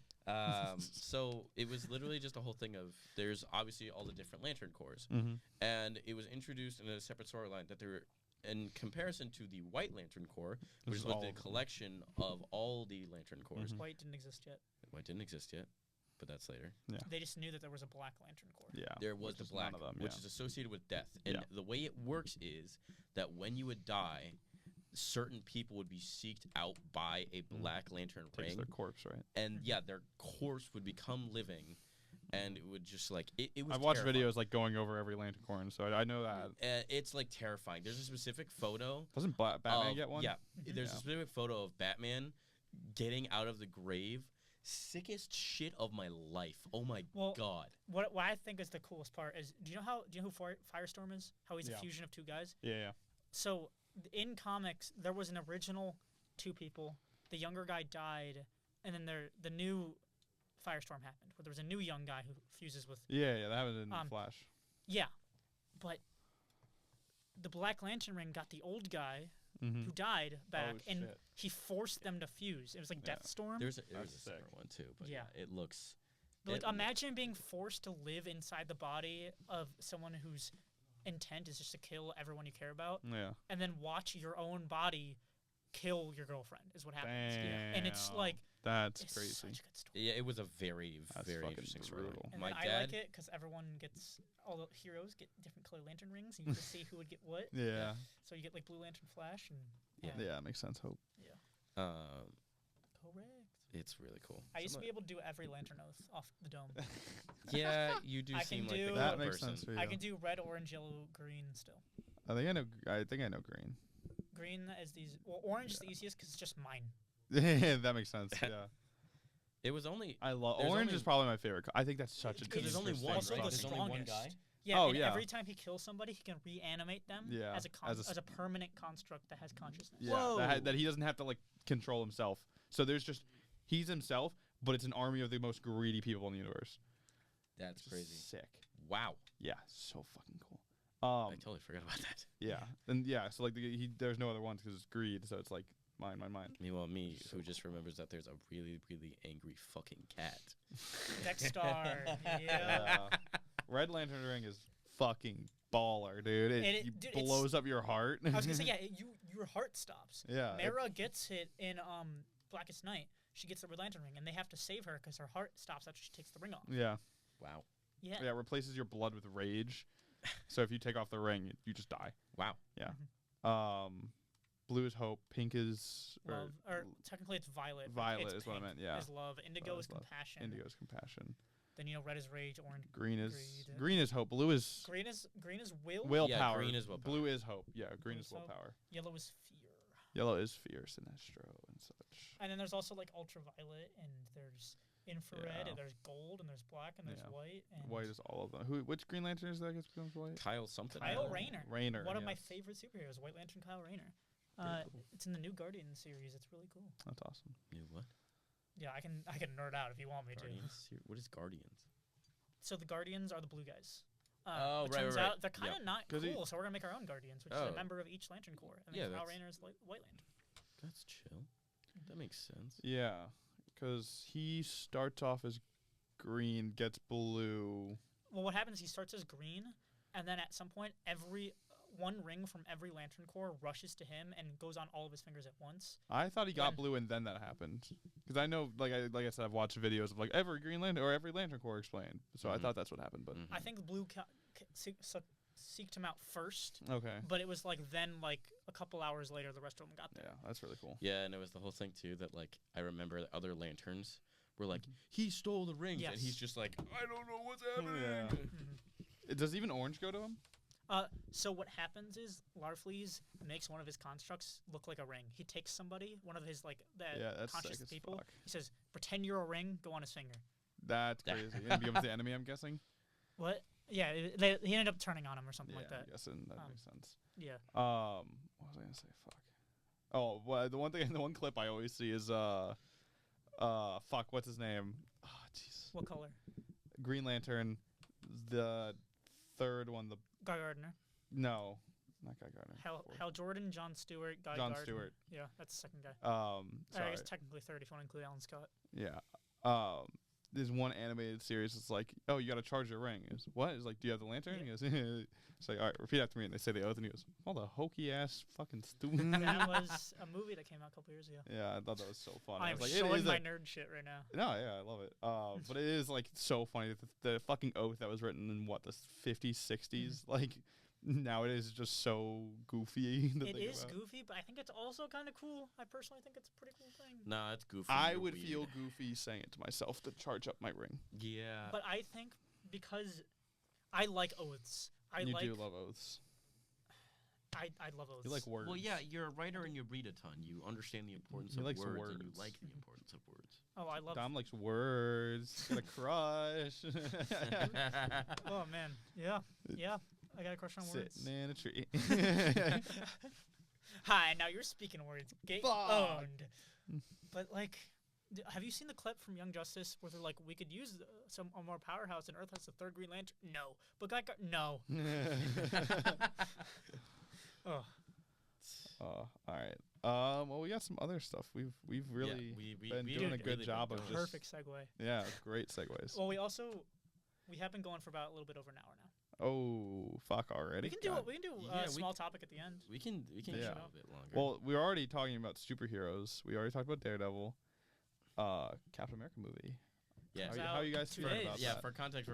Speaker 1: So it was literally just a whole thing of there's obviously all the different Lantern Corps, and it was introduced in a separate storyline that there, in comparison to the White Lantern Corps, which
Speaker 3: is
Speaker 1: was
Speaker 3: all
Speaker 1: the
Speaker 3: of them.
Speaker 1: collection of all the Lantern Corps.
Speaker 2: White didn't exist yet.
Speaker 1: White didn't exist yet, but that's later.
Speaker 2: They just knew that there was a Black Lantern Corps.
Speaker 3: Yeah.
Speaker 1: There was
Speaker 3: which
Speaker 1: the
Speaker 3: is
Speaker 1: black,
Speaker 3: none of them,
Speaker 1: which
Speaker 3: yeah.
Speaker 1: is associated with death, and
Speaker 3: Yeah.
Speaker 1: the way it works is that when you would die, certain people would be seeked out by a Black Lantern
Speaker 3: Takes
Speaker 1: ring,
Speaker 3: their corpse, right?
Speaker 1: and their corpse would become living, and it would just like it was.
Speaker 3: I've watched
Speaker 1: terrifying.
Speaker 3: videos like going over every Lantern Corps, so I know that.
Speaker 1: It's like terrifying. There's a specific photo.
Speaker 3: Doesn't Batman
Speaker 1: of-
Speaker 3: get one?
Speaker 1: Yeah, there's
Speaker 3: Yeah.
Speaker 1: a specific photo of Batman getting out of the grave. Sickest shit of my life. Oh my god.
Speaker 2: What I think is the coolest part is, do you know who Firestorm is? How he's a fusion of two guys?
Speaker 3: Yeah.
Speaker 2: So in comics, there was an original two people. The younger guy died, and then the new Firestorm happened, where there was a new young guy who fuses with.
Speaker 3: Yeah, that was in Flash.
Speaker 2: Yeah, but the Black Lantern ring got the old guy who died back, and
Speaker 3: shit.
Speaker 2: he forced them to fuse. It was like Deathstorm.
Speaker 1: There's a
Speaker 3: That's
Speaker 1: separate
Speaker 3: sick.
Speaker 1: one too, but
Speaker 2: Yeah.
Speaker 1: it looks.
Speaker 2: But, like,
Speaker 1: it
Speaker 2: imagine being forced to live inside the body of someone whose intent is just to kill everyone you care about,
Speaker 3: Yeah.
Speaker 2: and then watch your own body kill your girlfriend is what happens.
Speaker 3: Damn.
Speaker 2: And it's like
Speaker 3: That's
Speaker 2: it's
Speaker 3: crazy.
Speaker 2: such a good story.
Speaker 1: Yeah, it was a very,
Speaker 3: That's
Speaker 1: very
Speaker 3: fucking
Speaker 1: interesting
Speaker 3: brutal.
Speaker 1: story.
Speaker 2: And
Speaker 1: My
Speaker 2: then I
Speaker 1: dad.
Speaker 2: like it because everyone gets, all the heroes get different color lantern rings, and you just see who would get what.
Speaker 3: Yeah.
Speaker 2: So you get like Blue Lantern Flash and
Speaker 3: Yeah, it makes sense. Hope.
Speaker 2: correct.
Speaker 1: It's really cool.
Speaker 2: I used to be able to do every lantern oath off the dome.
Speaker 1: Yeah, you do
Speaker 2: I
Speaker 1: seem
Speaker 2: can
Speaker 1: like the
Speaker 2: do-
Speaker 1: kind
Speaker 3: That
Speaker 1: of
Speaker 3: makes
Speaker 1: person.
Speaker 3: sense for you.
Speaker 2: I can do red, orange, yellow, green still.
Speaker 3: I think I know green.
Speaker 2: Green is these. Well, orange is the easiest because it's just mine.
Speaker 3: That makes sense. Yeah.
Speaker 1: It was only
Speaker 3: I love
Speaker 1: There's
Speaker 3: orange
Speaker 1: only-
Speaker 3: is probably my favorite. I think that's such a
Speaker 2: Because
Speaker 1: there's only
Speaker 3: interesting
Speaker 1: one,
Speaker 2: also
Speaker 1: right?
Speaker 2: the
Speaker 1: There's only one
Speaker 2: strongest.
Speaker 1: guy.
Speaker 2: Yeah,
Speaker 3: Oh,
Speaker 2: and
Speaker 3: yeah.
Speaker 2: every time he kills somebody, he can reanimate them
Speaker 3: Yeah,
Speaker 2: as
Speaker 3: as a
Speaker 2: a permanent construct that has consciousness.
Speaker 3: Yeah,
Speaker 1: Whoa.
Speaker 3: that he doesn't have to like control himself. So there's just he's himself, but it's an army of the most greedy people in the universe.
Speaker 1: That's
Speaker 3: Just
Speaker 1: crazy.
Speaker 3: Sick.
Speaker 1: Wow.
Speaker 3: Yeah, so fucking cool.
Speaker 1: I totally forgot about that.
Speaker 3: Yeah, and yeah, so like there's no other ones because it's greed. So it's like mine.
Speaker 1: Meanwhile, me, who just remembers that there's a really, really angry fucking cat.
Speaker 2: Dexstar. Yeah.
Speaker 3: Red Lantern ring is fucking baller, dude.
Speaker 2: Dude, it's-
Speaker 3: blows up your heart.
Speaker 2: I was gonna say, yeah, your heart stops.
Speaker 3: Yeah.
Speaker 2: Mara gets hit in Blackest Night. She gets the Red Lantern ring, and they have to save her because her heart stops after she takes the ring off.
Speaker 3: Yeah.
Speaker 1: Wow.
Speaker 2: Yeah.
Speaker 3: Yeah, it replaces your blood with rage. So if you take off the ring, you just die.
Speaker 1: Wow.
Speaker 3: Yeah. Blue is hope. Pink is
Speaker 2: Love, or technically it's violet.
Speaker 3: Violet
Speaker 2: It's
Speaker 3: is what I
Speaker 2: pink
Speaker 3: meant, yeah.
Speaker 2: Is love. Indigo
Speaker 3: Violet
Speaker 2: is
Speaker 3: is love.
Speaker 2: compassion.
Speaker 3: Indigo is compassion.
Speaker 2: Then red is rage. Orange.
Speaker 3: Green is
Speaker 2: Greed.
Speaker 3: hope. Blue is
Speaker 2: Green is will.
Speaker 3: willpower.
Speaker 1: green is willpower.
Speaker 3: Blue is hope. Yeah, green
Speaker 2: Blue
Speaker 3: is
Speaker 2: is hope.
Speaker 3: willpower.
Speaker 2: Yellow is fear.
Speaker 3: Yellow is fierce in Sinestro and such.
Speaker 2: And then there's also like ultraviolet, and there's infrared, and there's gold, and there's black, and there's white. And
Speaker 3: white is all of them. Which Green Lantern is that gets becomes white?
Speaker 1: Kyle something.
Speaker 2: Kyle Rayner.
Speaker 3: Rayner.
Speaker 2: One of my favorite superheroes, White Lantern Kyle Rayner.
Speaker 1: Cool.
Speaker 2: It's in the new Guardian series. It's really cool.
Speaker 3: That's awesome.
Speaker 1: You what?
Speaker 2: Yeah, I can nerd out if you want me
Speaker 1: Guardians? What is Guardians?
Speaker 2: to. So the Guardians are the blue guys.
Speaker 1: Oh,
Speaker 2: it
Speaker 1: right,
Speaker 2: turns
Speaker 1: right.
Speaker 2: out they're kind of not
Speaker 3: 'Cause
Speaker 2: cool, so we're gonna make our own Guardians, which is a member of each Lantern Corps. And then Kyle Rayner is White Lantern.
Speaker 1: That's chill. That makes sense.
Speaker 3: Yeah, because he starts off as green, gets blue.
Speaker 2: Well, what happens? He starts as green, and then at some point, one ring from every Lantern Corps rushes to him and goes on all of his fingers at once.
Speaker 3: I thought he got blue and then that happened. Because I know, like I said, I've watched videos of like every Green Lantern or every Lantern Corps explained. So I thought that's what happened. But
Speaker 2: I think blue seeked him out first.
Speaker 3: Okay.
Speaker 2: But it was like then like a couple hours later, the rest of them got there.
Speaker 3: Yeah, that's really cool.
Speaker 1: Yeah, and it was the whole thing too that like I remember the other Lanterns were like, he stole the rings, and he's just like, I don't know what's happening.
Speaker 3: Yeah. Does even orange go to him?
Speaker 2: So what happens is Larfleeze makes one of his constructs look like a ring. He takes somebody, one of his like conscious people.
Speaker 3: Fuck.
Speaker 2: He says, "Pretend you're a ring. Go on his finger."
Speaker 3: That's crazy. And becomes the enemy, I'm guessing.
Speaker 2: What? Yeah, he ended up turning on him or something like that.
Speaker 3: I'm guessing that makes sense.
Speaker 2: Yeah.
Speaker 3: What was I gonna say? Fuck. Oh, well, the one clip I always see is fuck, what's his name? Oh, jeez.
Speaker 2: What color?
Speaker 3: Green Lantern, the third one,
Speaker 2: Guy Gardner.
Speaker 3: No, not Guy Gardner.
Speaker 2: Hal Jordan, John Stewart, Guy
Speaker 3: John
Speaker 2: Gardner.
Speaker 3: Stewart.
Speaker 2: Yeah, that's the second guy.
Speaker 3: Sorry.
Speaker 2: I guess technically third if you want to include Alan Scott.
Speaker 3: Yeah. There's one animated series. It's like, oh, you got to charge your ring. It's what? It's like, do you have the lantern?
Speaker 2: Yeah.
Speaker 3: He goes, it's like, all right, repeat after me. And they say the oath, and he goes, all the hokey ass fucking stupid.
Speaker 2: That was a movie that came out a couple years ago.
Speaker 3: Yeah, I thought that was so funny.
Speaker 2: I'm
Speaker 3: like,
Speaker 2: showing my nerd shit right now.
Speaker 3: No, yeah, I love it. But it is like so funny. The fucking oath that was written in what, the 50s, 60s, like nowadays is just so goofy.
Speaker 2: It is goofy, but I think it's also kind of cool. I personally think it's a pretty cool thing.
Speaker 1: Nah, it's goofy.
Speaker 3: I would feel goofy saying it to myself to charge up my ring.
Speaker 1: Yeah.
Speaker 2: But I think because I like oaths.
Speaker 3: You do love oaths.
Speaker 2: I love oaths.
Speaker 3: You like words.
Speaker 1: Well, yeah, you're a writer and you read a ton. You understand the importance of words, and you like the importance of words.
Speaker 2: Oh, I love.
Speaker 3: Dom likes words. Got a crush.
Speaker 2: Oh man, yeah. I got a crush on words.
Speaker 3: Sitting in a tree.
Speaker 2: Hi, now you're speaking words. Get owned. But like, have you seen the clip from Young Justice where they're like, we could use a more powerhouse, and Earth has the third Green Lantern? No, but no. Oh.
Speaker 3: All right. Well, we got some other stuff. We've really been doing a good job of
Speaker 2: perfect segue.
Speaker 3: Yeah, great segues.
Speaker 2: Well, we have been going for about a little bit over an hour now.
Speaker 3: Oh, fuck already.
Speaker 2: We can do a small topic at the end.
Speaker 1: We can go a bit longer.
Speaker 3: Well, we were already talking about superheroes. We already talked about Daredevil, Captain America movie.
Speaker 1: Yeah.
Speaker 3: How you guys feeling about that?
Speaker 1: Yeah, for context,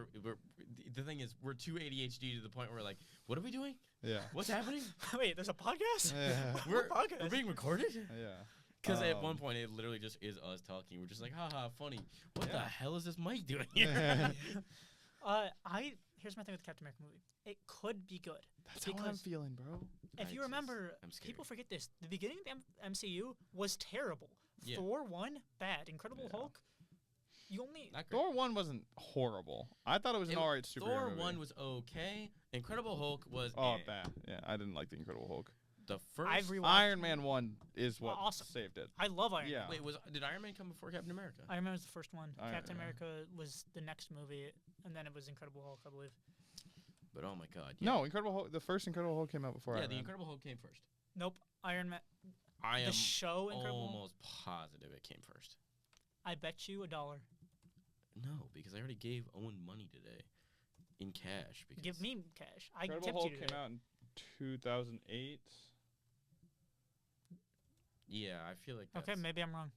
Speaker 1: the thing is, we're too ADHD to the point where we're like, what are we doing?
Speaker 3: Yeah.
Speaker 1: What's happening?
Speaker 2: Wait, there's a podcast?
Speaker 3: Yeah.
Speaker 1: We're being recorded?
Speaker 3: Yeah.
Speaker 1: Because at one point, it literally just is us talking. We're just like, haha, funny. What the hell is this mic doing here?
Speaker 2: Here's my thing with the Captain America movie. It could be good.
Speaker 3: That's how I'm feeling, bro.
Speaker 2: If you remember, people forget this. The beginning of the MCU was terrible.
Speaker 1: Yeah.
Speaker 2: Thor 1, bad. Incredible Hulk,
Speaker 3: Thor 1 wasn't horrible. I thought it was an alright superhero movie.
Speaker 1: Thor 1 was okay. Incredible Hulk was
Speaker 3: bad. Yeah, I didn't like the Incredible Hulk.
Speaker 1: The first
Speaker 3: Iron Man 1 is what saved it.
Speaker 2: I love Iron Man.
Speaker 1: Wait, did Iron Man come before Captain America?
Speaker 2: Iron Man was the first one. Captain America was the next movie, and then it was Incredible Hulk, I believe.
Speaker 1: But oh my god.
Speaker 3: Yeah. No, Incredible Hulk. The first Incredible Hulk came out before Iron Man.
Speaker 1: Yeah, the Incredible Hulk came first.
Speaker 2: Nope. Iron Man.
Speaker 1: I am
Speaker 2: Incredible
Speaker 1: almost positive it came first.
Speaker 2: I bet you $1.
Speaker 1: No, because I already gave Owen money today in cash.
Speaker 2: Give me cash.
Speaker 3: Incredible Hulk came out in 2008.
Speaker 1: Yeah, I feel like that's...
Speaker 2: Okay, maybe I'm wrong.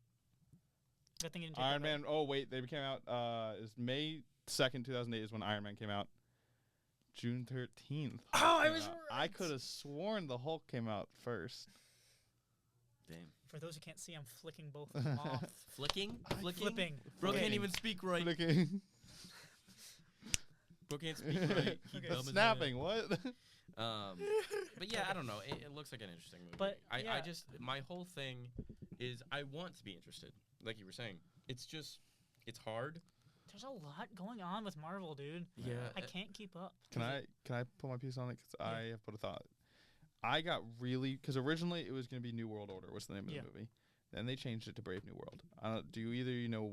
Speaker 2: Good thing you didn't
Speaker 3: Iron Man. Oh wait, they came out. Is May 2nd, 2008 is when Iron Man came out. June 13th.
Speaker 2: Oh, I was right.
Speaker 3: I could have sworn the Hulk came out first.
Speaker 1: Damn.
Speaker 2: For those who can't see, I'm flicking both of them off.
Speaker 1: Flicking?
Speaker 2: Flipping.
Speaker 1: Bro can't even speak right.
Speaker 3: Flicking.
Speaker 1: Bro can't speak right.
Speaker 3: Snapping. What?
Speaker 1: But yeah, I don't know. It looks like an interesting movie.
Speaker 2: But,
Speaker 1: I just my whole thing is I want to be interested. Like you were saying, it's hard.
Speaker 2: There's a lot going on with Marvel, dude.
Speaker 1: Yeah,
Speaker 2: I can't keep up.
Speaker 3: Can I put my piece on it? Because I have put a thought. I got because originally it was going to be New World Order was the name of the movie. Then they changed it to Brave New World. Do you know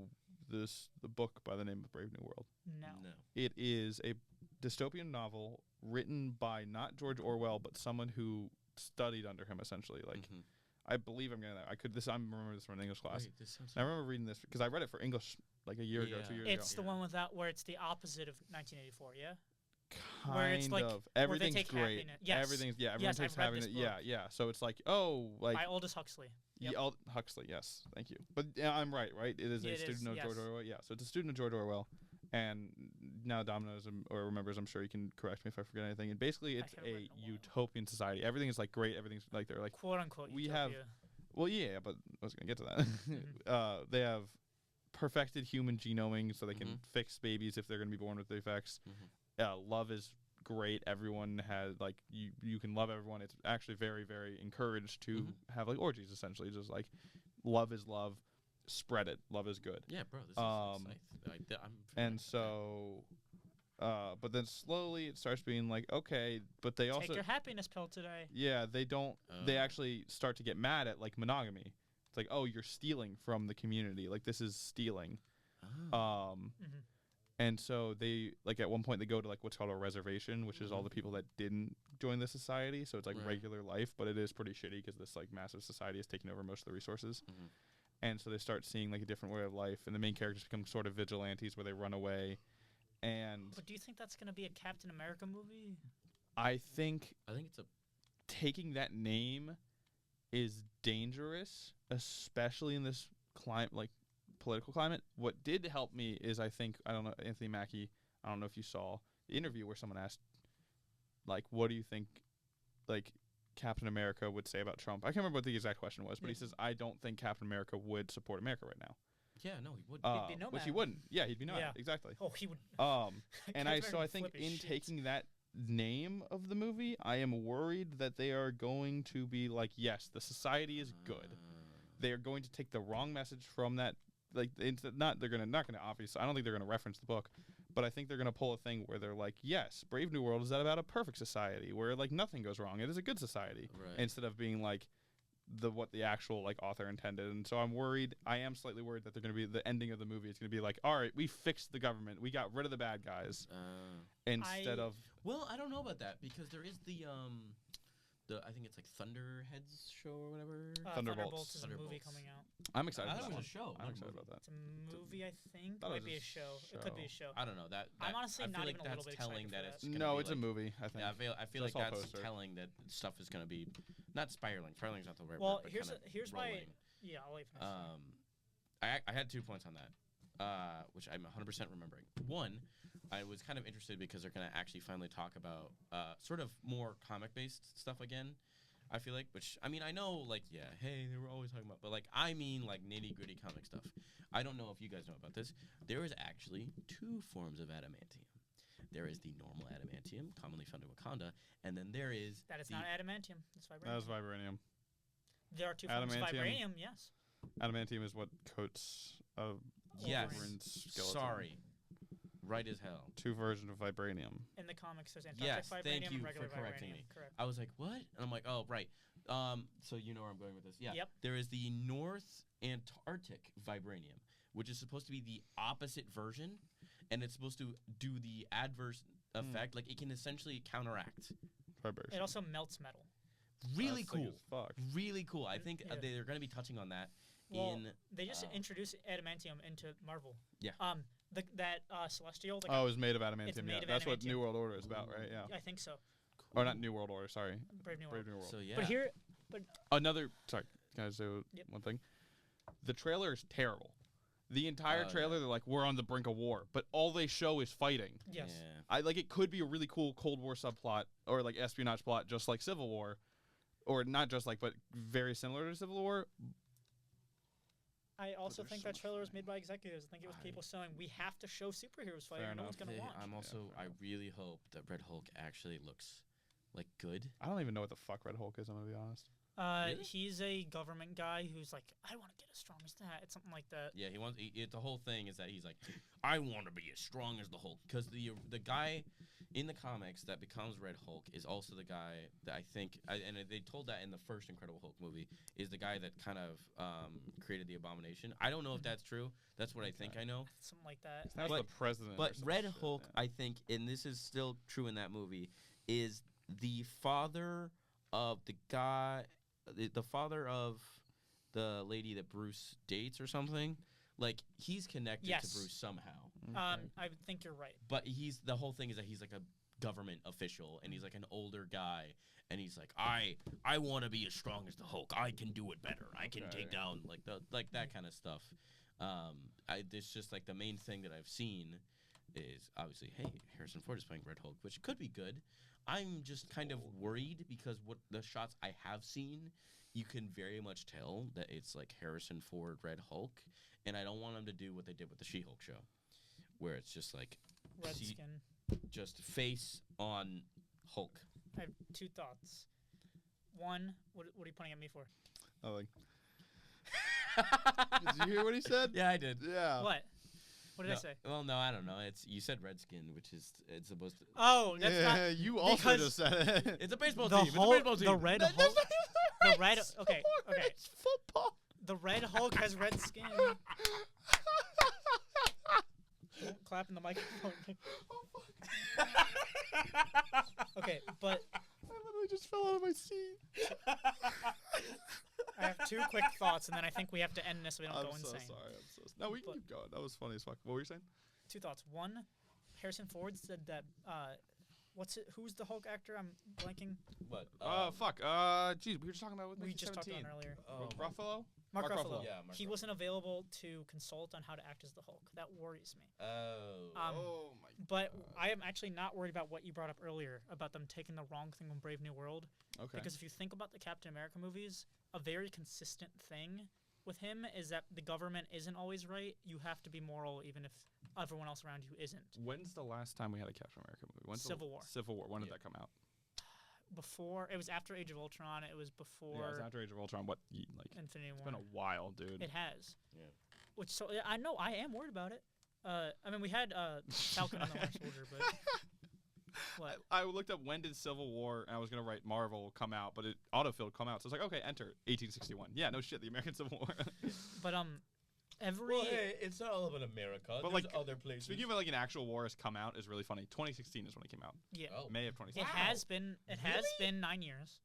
Speaker 3: the book by the name of Brave New World?
Speaker 2: No.
Speaker 3: It is a dystopian novel written by not George Orwell, but someone who studied under him, essentially. Like, I believe I'm getting that. I remember this from an English class.
Speaker 1: Wait,
Speaker 3: I remember reading this because I read it for English like a year ago, 2 years ago.
Speaker 2: It's the one where it's the opposite of 1984, yeah?
Speaker 3: Where it's like everything's great.
Speaker 2: Happiness. Yes.
Speaker 3: Everyone takes happiness. Yeah. So it's like, by
Speaker 2: Aldous Huxley. Yep.
Speaker 3: Huxley, yes, thank you. But I'm right? It is a student of George Orwell. Yeah, so it's a student of George Orwell, and now Dom knows or remembers. I'm sure he can correct me if I forget anything. And basically, it's a utopian society. Everything is like great. Everything's like they're like
Speaker 2: quote unquote.
Speaker 3: We
Speaker 2: utopia.
Speaker 3: have, well, yeah, but I was gonna get to that. They have perfected human genoming, so they can fix babies if they're gonna be born with defects. Love is great. Everyone has you can love everyone. It's actually very, very encouraged to have like orgies, essentially. Just like love is love, spread it. Love is good.
Speaker 1: Yeah, bro. This is nice.
Speaker 3: And so, but then slowly it starts being like, okay, but they also
Speaker 2: take your happiness pill today.
Speaker 3: Yeah, they don't. They actually start to get mad at like monogamy. It's like, oh, you're stealing from the community. Like this is stealing. And so they at one point they go to like what's called a reservation, which is all the people that didn't join the society. So it's like regular life, but it is pretty shitty because this like massive society is taking over most of the resources. And so they start seeing like a different way of life, and the main characters become sort of vigilantes where they run away.
Speaker 2: But do you think that's gonna be a Captain America movie?
Speaker 3: I think
Speaker 1: it's
Speaker 3: taking that name is dangerous, especially in this political climate. What did help me is I don't know, Anthony Mackie, I don't know if you saw the interview where someone asked, like, what do you think, like, Captain America would say about Trump? I can't remember what the exact question was, but he says, I don't think Captain America would support America right now.
Speaker 1: Yeah, no, he wouldn't.
Speaker 2: He'd be nomad.
Speaker 3: Which he wouldn't. Yeah, he'd be nomad. Exactly.
Speaker 2: Oh, he would.
Speaker 3: And I think in taking that name of the movie, I am worried that they are going to be like, yes, the society is good. They are going to take the wrong message from that. Like, it's not gonna obviously. I don't think they're gonna reference the book, but I think they're gonna pull a thing where they're like, yes, Brave New World is that about a perfect society where like nothing goes wrong. It is a good society, instead of being like what the actual like author intended. And so I'm worried. I am slightly worried that they're gonna be the ending of the movie. It's gonna be like, all right, we fixed the government, we got rid of the bad guys, instead of.
Speaker 1: Well, I don't know about that because there is the I think it's like Thunderheads show or whatever.
Speaker 2: Thunderbolts is a movie coming out.
Speaker 3: I'm excited.
Speaker 1: I thought it was a show.
Speaker 3: I'm excited about that.
Speaker 2: It's a movie, I think. It might be a show. It could be a show.
Speaker 1: I don't know that.
Speaker 2: I'm honestly not even
Speaker 1: like
Speaker 2: a little bit excited
Speaker 1: that
Speaker 2: for
Speaker 1: it's
Speaker 2: that.
Speaker 3: No, it's a movie. I think.
Speaker 1: Yeah, I feel like that's telling that stuff is going to be not spiraling. Spiraling's not the right word. But
Speaker 2: here's
Speaker 1: rolling.
Speaker 2: Yeah, I'll wait for this.
Speaker 1: I had 2 points on that, which I'm 100% remembering. One, I was kind of interested because they're going to actually finally talk about sort of more comic-based stuff again. I feel like, which, I mean, I know, like, yeah, hey, they were always talking about, but, like, I mean, like, nitty-gritty comic stuff. I don't know if you guys know about this. There is actually 2 forms of adamantium. There is the normal adamantium, commonly found in Wakanda, and then there is
Speaker 2: That is not adamantium. That's vibranium.
Speaker 3: That is vibranium.
Speaker 2: There are 2 forms of vibranium, yes.
Speaker 3: Adamantium is what coats a Wolverine's skeleton.
Speaker 1: Sorry. Right as hell.
Speaker 3: 2 versions of vibranium.
Speaker 2: In the comics, there's Antarctic vibranium
Speaker 1: thank you
Speaker 2: and regular
Speaker 1: for correcting
Speaker 2: vibranium.
Speaker 1: me.
Speaker 2: Correct.
Speaker 1: I was like, what? And I'm like, oh, right. So you know where I'm going with this. Yeah.
Speaker 2: Yep.
Speaker 1: There is the North Antarctic vibranium, which is supposed to be the opposite version, and it's supposed to do the adverse effect. Like, it can essentially counteract.
Speaker 3: Vibration.
Speaker 2: It also melts metal.
Speaker 1: Really
Speaker 3: That's
Speaker 1: cool.
Speaker 3: sick as fuck.
Speaker 1: Really cool. I think they're going to be touching on that.
Speaker 2: Well, they just introduced adamantium into Marvel.
Speaker 1: Yeah.
Speaker 2: That Celestial.
Speaker 3: It was made of adamantium.
Speaker 2: It's made of
Speaker 3: That's what
Speaker 2: adamantium.
Speaker 3: New World Order is about, right? Yeah.
Speaker 2: I think so.
Speaker 3: Or not New World Order. Sorry.
Speaker 2: Brave New World.
Speaker 1: So yeah.
Speaker 2: But
Speaker 3: another. Sorry. Can I say one thing? The trailer is terrible. The entire trailer, they're like, we're on the brink of war, but all they show is fighting.
Speaker 2: Yes.
Speaker 3: Yeah. It could be a really cool Cold War subplot or like espionage plot, just like Civil War, or not just like, but very similar to Civil War.
Speaker 2: I also think that trailer was made by executives. I think it was people saying we have to show superheroes fighting. No one's gonna watch.
Speaker 1: I really hope that Red Hulk actually looks like good.
Speaker 3: I don't even know what the fuck Red Hulk is. I'm gonna be honest.
Speaker 1: Really?
Speaker 2: He's a government guy who's like, I want to get as strong as that. It's something like that.
Speaker 1: Yeah, he wants. The whole thing is that he's like, I want to be as strong as the Hulk, because the guy in the comics that becomes Red Hulk is also the guy that I think, and they told that in the first Incredible Hulk movie, is the guy that kind of created the Abomination. I don't know if that's true. That's what I think I know.
Speaker 2: Something like that.
Speaker 3: That's the president.
Speaker 1: But Red Hulk, I think, and this is still true in that movie, is the father of the guy. The father of the lady that Bruce dates or something. Like, he's connected to Bruce somehow.
Speaker 2: I think you're right.
Speaker 1: But the whole thing is that he's like a government official, and he's like an older guy, and he's like, I want to be as strong as the Hulk. I can do it better. I can take down like that kind of stuff. It's just like the main thing that I've seen is obviously, hey, Harrison Ford is playing Red Hulk, which could be good. I'm just kind of worried because what the shots I have seen, you can very much tell that it's like Harrison Ford Red Hulk, and I don't want them to do what they did with the She-Hulk show, where it's just like
Speaker 2: Red skin.
Speaker 1: just face on Hulk.
Speaker 2: I have two thoughts. One, what are you pointing at me for?
Speaker 3: Nothing. Did you hear what he said?
Speaker 1: Yeah, I did.
Speaker 3: Yeah.
Speaker 2: What? What did I say?
Speaker 1: Well, no, I don't know. You said Redskin, which is it's supposed to.
Speaker 2: Oh, that's
Speaker 3: yeah,
Speaker 2: not.
Speaker 3: you also just said it.
Speaker 1: It's a baseball
Speaker 2: The
Speaker 1: team.
Speaker 2: Hulk,
Speaker 1: It's a baseball team.
Speaker 2: the Red Hulk. The red. Okay. Okay.
Speaker 3: It's football.
Speaker 2: The Red Hulk has red skin. Don't clap in the microphone. Okay, but
Speaker 3: I literally just fell out of my seat.
Speaker 2: I have two quick thoughts, and then I think we have to end this so we don't go insane.
Speaker 3: I'm so sorry. No, we can keep going. That was funny as fuck. What were you saying?
Speaker 2: Two thoughts. One, Harrison Ford said that. Who's the Hulk actor? I'm blanking.
Speaker 1: What?
Speaker 3: Fuck. Geez, we were just talking about.
Speaker 2: We just talked about it earlier.
Speaker 3: Ruffalo.
Speaker 2: Mark Ruffalo.
Speaker 1: Yeah,
Speaker 2: he wasn't available to consult on how to act as the Hulk. That worries me.
Speaker 1: Oh.
Speaker 3: Oh my.
Speaker 2: But I am actually not worried about what you brought up earlier about them taking the wrong thing on Brave New World.
Speaker 3: Okay.
Speaker 2: Because if you think about the Captain America movies, a very consistent thing with him is that the government isn't always right. You have to be moral even if everyone else around you isn't.
Speaker 3: When's the last time we had a Captain America movie?
Speaker 2: Civil War.
Speaker 3: Civil War. When did that come out?
Speaker 2: Before it was after Age of Ultron. It was before.
Speaker 3: Yeah, it was after Age of Ultron. What?
Speaker 2: Infinity War.
Speaker 3: It's been a while, dude.
Speaker 2: It has.
Speaker 1: Yeah.
Speaker 2: Which so I know I am worried about it. I mean we had Falcon and the Winter Soldier, but what?
Speaker 3: I looked up when did Civil War, and I was gonna write Marvel come out, but it autofilled come out. So I was like, okay, enter 1861. Yeah, no shit, the American Civil War.
Speaker 2: But
Speaker 1: Well, hey, it's not all about America.
Speaker 3: But
Speaker 1: There's
Speaker 3: like
Speaker 1: other places.
Speaker 3: Speaking of like an actual war has come out is really funny. 2016 is when it came out.
Speaker 2: Yeah.
Speaker 1: Oh.
Speaker 3: May of 2016.
Speaker 2: It has been. It has been 9 years,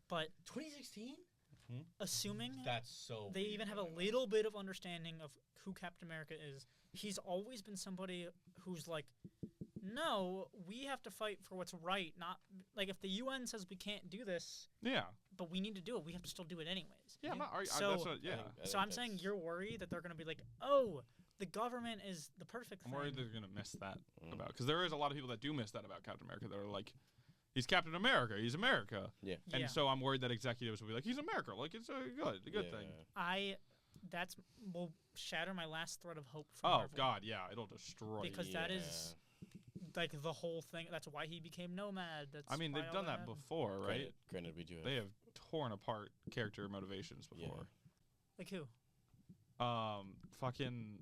Speaker 2: but
Speaker 1: 2016.
Speaker 2: assuming
Speaker 1: That's so.
Speaker 2: they even have a little bit of understanding of who Captain America is, he's always been somebody who's like, no, we have to fight for what's right. Not like if the UN says we can't do this,
Speaker 3: Yeah.
Speaker 2: but we need to do it, we have to still do it anyways.
Speaker 3: Yeah, I'm not
Speaker 2: So-
Speaker 3: that's what, yeah.
Speaker 2: So I'm saying you're worried that they're gonna be like, oh, the government is the perfect
Speaker 3: I'm
Speaker 2: thing.
Speaker 3: worried they're gonna miss that about because there is a lot of people that do miss that about Captain America that are like, he's Captain America, he's America,
Speaker 1: Yeah.
Speaker 3: and
Speaker 2: Yeah.
Speaker 3: so I'm worried that executives will be like, he's America, like it's a good thing.
Speaker 2: That will shatter my last thread of hope for
Speaker 3: Oh
Speaker 2: Marvel.
Speaker 3: God, yeah, it'll destroy.
Speaker 2: Because that is like the whole thing. That's why he became Nomad. That's
Speaker 3: I mean,
Speaker 2: why
Speaker 3: they've
Speaker 2: all
Speaker 3: done that
Speaker 2: happened.
Speaker 3: before, right?
Speaker 1: Granted, we do have.
Speaker 3: They have torn apart character motivations before.
Speaker 2: Like who?
Speaker 3: Fucking.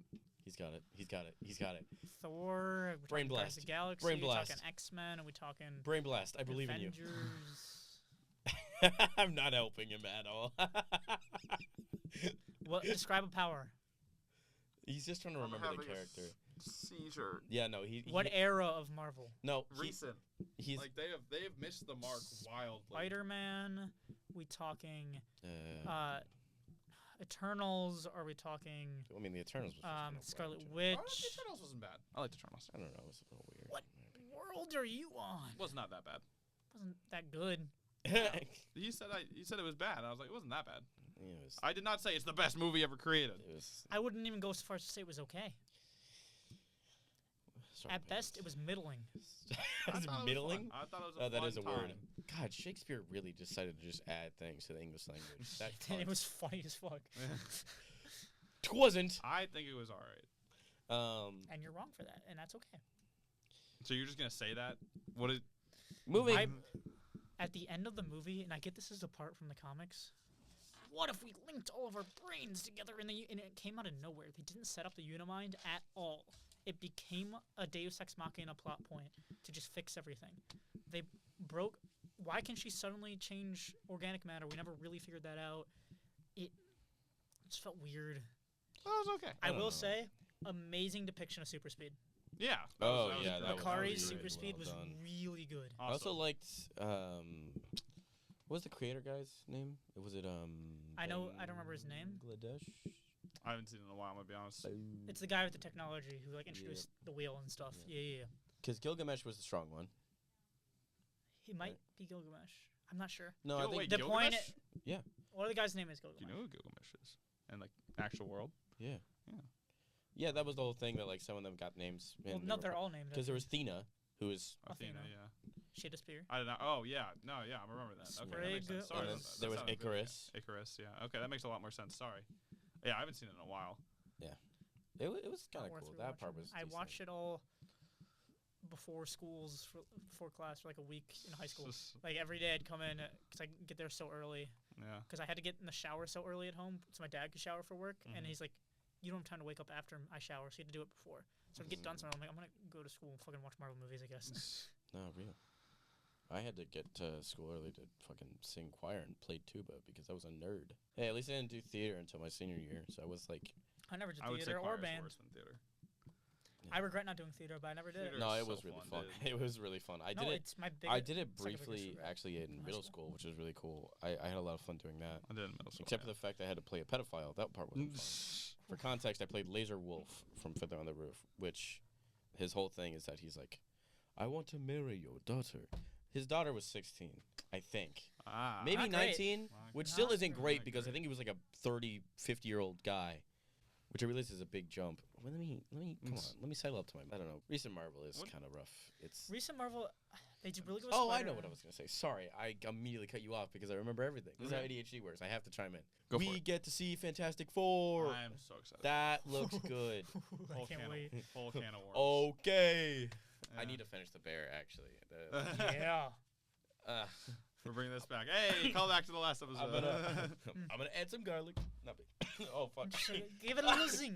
Speaker 1: He's got it. He's got it. He's got it.
Speaker 2: Thor. We're
Speaker 1: Brain
Speaker 2: talking Guardians
Speaker 1: blast.
Speaker 2: of the Galaxy.
Speaker 1: Brain
Speaker 2: We're
Speaker 1: blast.
Speaker 2: talking X-Men. Are we talking
Speaker 1: Brain blast. I believe in you.
Speaker 2: Avengers?
Speaker 1: I'm not helping him at all.
Speaker 2: What? Describe a power.
Speaker 1: He's just trying to remember the character.
Speaker 3: Seizure.
Speaker 1: Yeah, no.
Speaker 2: What era of Marvel?
Speaker 1: No.
Speaker 3: Recent.
Speaker 1: He's.
Speaker 3: Like they have missed the mark wildly.
Speaker 2: Spider-Man. We talking Eternals? Are we talking
Speaker 1: I mean, the Eternals was. just kind of
Speaker 2: Scarlet
Speaker 1: wild, too.
Speaker 2: Witch?
Speaker 3: The Eternals wasn't bad. I like the Eternals.
Speaker 1: I don't know. It was a little weird.
Speaker 2: What world are you on?
Speaker 3: It was not that bad.
Speaker 2: Wasn't that good?
Speaker 3: He said it was bad. I was like, it wasn't that bad.
Speaker 1: It was.
Speaker 3: I did not say it's the best movie ever created.
Speaker 1: It was.
Speaker 2: I wouldn't even go so far as to say it was okay. At best, it was middling.
Speaker 1: Is it middling?
Speaker 3: I thought it was
Speaker 1: Oh,
Speaker 3: a
Speaker 1: that
Speaker 3: fun
Speaker 1: is a word.
Speaker 3: time.
Speaker 1: God, Shakespeare really decided to just add things to the English language. That
Speaker 2: And it
Speaker 1: cunt.
Speaker 2: was funny as fuck.
Speaker 1: It wasn't.
Speaker 3: I think it was all right.
Speaker 2: And you're wrong for that, and that's okay.
Speaker 3: So you're just gonna say that? What is?
Speaker 1: Moving.
Speaker 2: at the end of the movie, and I get this is apart from the comics. What if we linked all of our brains together and it came out of nowhere? They didn't set up the Unimind at all. It became a Deus Ex Machina plot point to just fix everything. They broke. Why can she suddenly change organic matter? We never really figured that out. It just felt weird.
Speaker 3: Oh, it was okay.
Speaker 2: I will say, amazing depiction of super speed.
Speaker 3: Yeah.
Speaker 2: Makari's super speed was really good.
Speaker 1: Awesome. I also liked. What was the creator guy's name? Was it
Speaker 2: I don't remember his name.
Speaker 1: Bangladesh?
Speaker 3: I haven't seen it in a while, I'm gonna be honest.
Speaker 2: It's the guy with the technology who like introduced the wheel and stuff. Yeah.
Speaker 1: Because Gilgamesh was the strong one.
Speaker 2: He might be Gilgamesh. I'm not sure.
Speaker 1: No, I think
Speaker 2: the point.
Speaker 1: Yeah.
Speaker 2: What are the guy's name is Gilgamesh?
Speaker 3: Do you know who Gilgamesh is? In like actual world?
Speaker 1: Yeah. Yeah, that was the whole thing that like some of them got names.
Speaker 2: Well, no, they're all named.
Speaker 1: Because there was Thena, who was
Speaker 3: Athena, yeah.
Speaker 2: She had a spear.
Speaker 3: I don't know. Oh yeah, no, yeah, I remember that. Okay, that makes sense. Sorry,
Speaker 1: there was Icarus.
Speaker 3: Icarus, yeah. Okay, that makes a lot more sense. Sorry. Yeah, I haven't seen it in a while.
Speaker 1: Yeah, it was kind of cool. That part was.
Speaker 2: I watched it all before before class for like a week in high school. Like every day I'd come in because I get there so early.
Speaker 3: Yeah.
Speaker 2: Because I had to get in the shower so early at home so my dad could shower for work, and he's like, "You don't have time to wake up after I shower, so you have to do it before." So I'd get done, so I'm like, "I'm gonna go to school and fucking watch Marvel movies, I guess."
Speaker 1: No, real. I had to get to school early to fucking sing choir and play tuba because I was a nerd. Hey, at least I didn't do theater until my senior year, so I was like.
Speaker 2: I never did theater or band.
Speaker 3: Worse than theater.
Speaker 2: Yeah. I regret not doing theater, but I never did it.
Speaker 1: No, it was really fun. It was really fun. I did it briefly, actually, in middle school, which was really cool. I had a lot of fun doing that.
Speaker 3: I did in middle school.
Speaker 1: Except for the fact I had to play a pedophile. That part wasn't fun. For context, I played Laser Wolf from Fiddler on the Roof, which his whole thing is that he's like, I want to marry your daughter. His daughter was 16, I think. Maybe 19, which still isn't great because I think he was like a 30, 50-year-old guy, which I realize is a big jump. Well, come on. Let me settle up to I don't know. Recent Marvel is kind of rough.
Speaker 2: Recent Marvel, they do really good with
Speaker 1: Spider-Man. I know what I was going to say. Sorry, I immediately cut you off because I remember everything. This is how ADHD works. I have to chime in. We get to see Fantastic Four.
Speaker 3: I'm so excited.
Speaker 1: That looks good.
Speaker 2: I can't wait.
Speaker 3: Whole can of worms.
Speaker 1: Okay. Yeah. I need to finish the bear, actually.
Speaker 2: Yeah.
Speaker 3: We're bringing this back. Hey, call back to the last episode.
Speaker 1: I'm gonna add some garlic. Oh, fuck.
Speaker 2: Give it a little zing.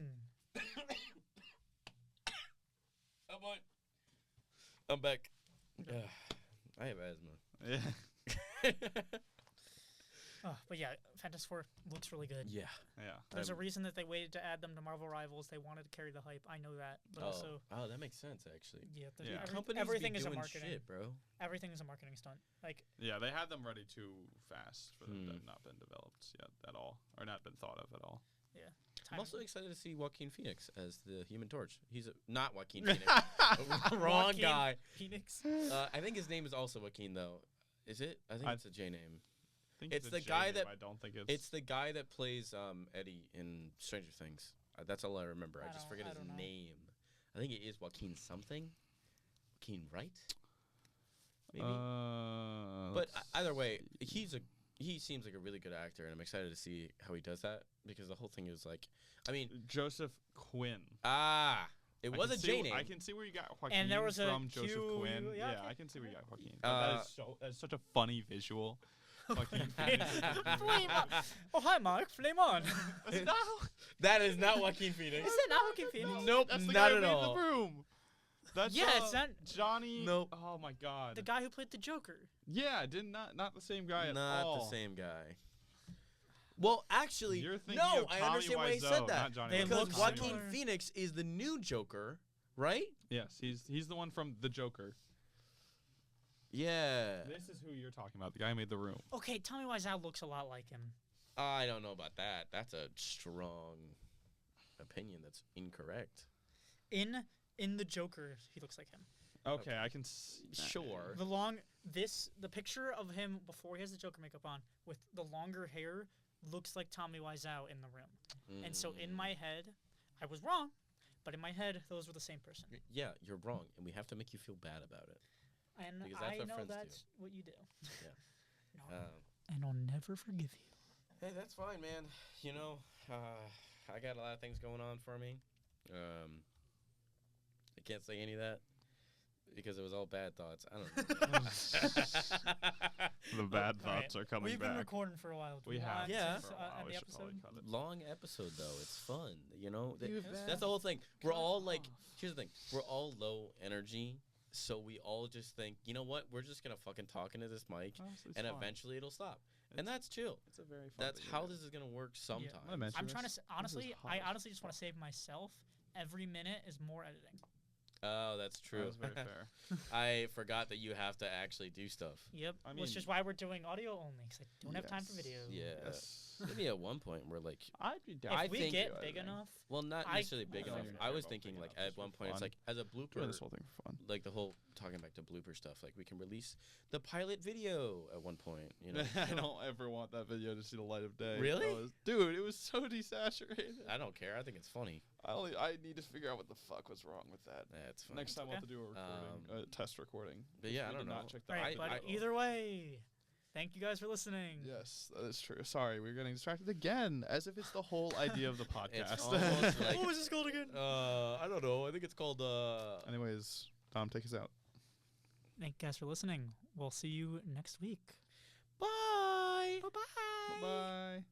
Speaker 1: Oh, boy. I'm back. I have asthma.
Speaker 3: Yeah.
Speaker 2: But yeah, Fantastic Four looks really good.
Speaker 1: Yeah.
Speaker 2: There's a reason that they waited to add them to Marvel Rivals. They wanted to carry the hype. I know that, but also.
Speaker 1: Oh, that makes sense actually.
Speaker 2: Yeah.
Speaker 1: Companies
Speaker 2: everything is a
Speaker 1: doing
Speaker 2: marketing.
Speaker 1: Shit, bro.
Speaker 2: Everything is a marketing stunt. Like.
Speaker 3: Yeah, they had them ready too fast for them to have not been developed yet at all, or not been thought of at all.
Speaker 2: Yeah.
Speaker 1: I'm also excited to see Joaquin Phoenix as the Human Torch. He's not Joaquin Phoenix. Wrong Joaquin guy.
Speaker 2: Phoenix.
Speaker 1: I think his name is also Joaquin though. Is it? I think it's a J name.
Speaker 3: It's the guy that I don't think
Speaker 1: it's the guy that plays Eddie in Stranger Things. That's all I remember. I just forget his name. I think it is Joaquin something. Joaquin Wright. Maybe. But either way, he seems like a really good actor, and I'm excited to see how he does that because the whole thing is like, I mean,
Speaker 3: Joseph Quinn.
Speaker 1: It was a J name.
Speaker 3: I can see where you got Joaquin
Speaker 2: and there was
Speaker 3: from Joseph Quinn. Yeah, I can see where you got Joaquin. That's such a funny visual.
Speaker 2: Flame on. Oh, hi, Mark. Flame on.
Speaker 1: That is not Joaquin Phoenix.
Speaker 2: Is that not Joaquin Phoenix?
Speaker 1: Nope,
Speaker 3: that's the
Speaker 1: not
Speaker 3: guy
Speaker 1: at all.
Speaker 3: The broom. That's
Speaker 2: it's not
Speaker 3: Johnny.
Speaker 1: Nope.
Speaker 3: Oh my God.
Speaker 2: The guy who played the Joker.
Speaker 3: Yeah, not the same guy at all.
Speaker 1: Not the same guy. Well, actually,
Speaker 3: no.
Speaker 1: I understand why he said that. Because Joaquin
Speaker 2: similar.
Speaker 1: Phoenix is the new Joker, right?
Speaker 3: Yes, he's the one from The Joker.
Speaker 1: Yeah.
Speaker 3: This is who you're talking about. The guy who made The Room.
Speaker 2: Okay, Tommy Wiseau looks a lot like him.
Speaker 1: I don't know about that. That's a strong opinion that's incorrect.
Speaker 2: In The Joker, he looks like him.
Speaker 3: Okay, I can
Speaker 1: sure.
Speaker 2: The picture of him before he has the Joker makeup on with the longer hair looks like Tommy Wiseau in The Room. And so in my head, I was wrong, but in my head, those were the same person.
Speaker 1: Yeah, you're wrong, and we have to make you feel bad about it.
Speaker 2: And
Speaker 1: because that's
Speaker 2: I
Speaker 1: what
Speaker 2: know
Speaker 1: friends
Speaker 2: that's
Speaker 1: do.
Speaker 2: what you do.
Speaker 1: Yeah.
Speaker 2: And I'll never forgive you.
Speaker 1: Hey, that's fine, man. You know, I got a lot of things going on for me. I can't say any of that because it was all bad thoughts. I don't know.
Speaker 3: The bad thoughts are coming
Speaker 2: We've
Speaker 3: back.
Speaker 2: been recording for a while.
Speaker 3: We have.
Speaker 1: Yeah.
Speaker 3: For a while.
Speaker 2: The
Speaker 3: We should
Speaker 2: episode.
Speaker 3: probably cut it.
Speaker 1: Long episode though. It's fun. You know.
Speaker 3: You
Speaker 1: That's the whole thing. We're all like.
Speaker 2: off.
Speaker 1: Here's the thing. We're all low energy. So we all just think, you know what? We're just gonna fucking talk into this mic,
Speaker 3: Honestly, it's
Speaker 1: and
Speaker 3: fun.
Speaker 1: eventually it'll stop.
Speaker 3: It's-
Speaker 1: And that's chill.
Speaker 3: It's a very fun.
Speaker 1: That's
Speaker 3: video
Speaker 1: how
Speaker 3: game.
Speaker 1: this is gonna work sometimes.
Speaker 3: I mentioned
Speaker 2: I'm trying to
Speaker 3: this.
Speaker 2: honestly.
Speaker 3: hot
Speaker 2: I
Speaker 3: as
Speaker 2: honestly just want to
Speaker 3: fuck.
Speaker 2: save myself. Every minute is more editing.
Speaker 1: Oh, that's true.
Speaker 3: That was very fair.
Speaker 1: I forgot that you have to actually do stuff.
Speaker 2: Yep.
Speaker 3: I
Speaker 2: Which
Speaker 3: mean-
Speaker 2: is why we're doing audio only, because I don't have time for
Speaker 3: Yes.
Speaker 2: video.
Speaker 1: Yeah.
Speaker 3: Yes.
Speaker 1: Maybe at one point we're like,
Speaker 3: I'd be down.
Speaker 2: If
Speaker 1: I
Speaker 2: we
Speaker 1: think-
Speaker 2: get big enough,
Speaker 1: well, not
Speaker 2: I-
Speaker 1: necessarily big
Speaker 3: I
Speaker 1: enough.
Speaker 3: don't
Speaker 1: I
Speaker 3: care
Speaker 1: was
Speaker 3: about
Speaker 1: thinking
Speaker 3: big
Speaker 1: like
Speaker 3: enough,
Speaker 1: at
Speaker 3: just
Speaker 1: one
Speaker 3: for
Speaker 1: point it's
Speaker 3: fun.
Speaker 1: like as a
Speaker 3: doing
Speaker 1: blooper,
Speaker 3: this whole thing for fun.
Speaker 1: like the whole talking back to blooper stuff. Like we can release the pilot video at one point. You know,
Speaker 3: I don't ever want that video to see the light of day.
Speaker 1: Really?
Speaker 3: Dude, it was so desaturated.
Speaker 1: I don't care. I think it's funny.
Speaker 3: I need to figure out what the fuck was wrong with that.
Speaker 1: That's fun.
Speaker 3: Next time we'll have
Speaker 2: Okay.
Speaker 3: to do a recording, test recording.
Speaker 1: But yeah, I
Speaker 3: We
Speaker 1: don't
Speaker 3: did
Speaker 1: know.
Speaker 3: not check the
Speaker 2: right?
Speaker 3: audio
Speaker 2: But
Speaker 3: well.
Speaker 2: either way, thank you guys for listening.
Speaker 3: Yes, that is true. Sorry, we're getting distracted again, as if it's the whole idea of the podcast.
Speaker 1: It's almost like
Speaker 2: What was this called again?
Speaker 1: I don't know. I think it's called
Speaker 3: Anyways, Dom, take us out.
Speaker 2: Thank you guys for listening. We'll see you next week.
Speaker 1: Bye.
Speaker 2: Bye-bye.
Speaker 3: Bye-bye.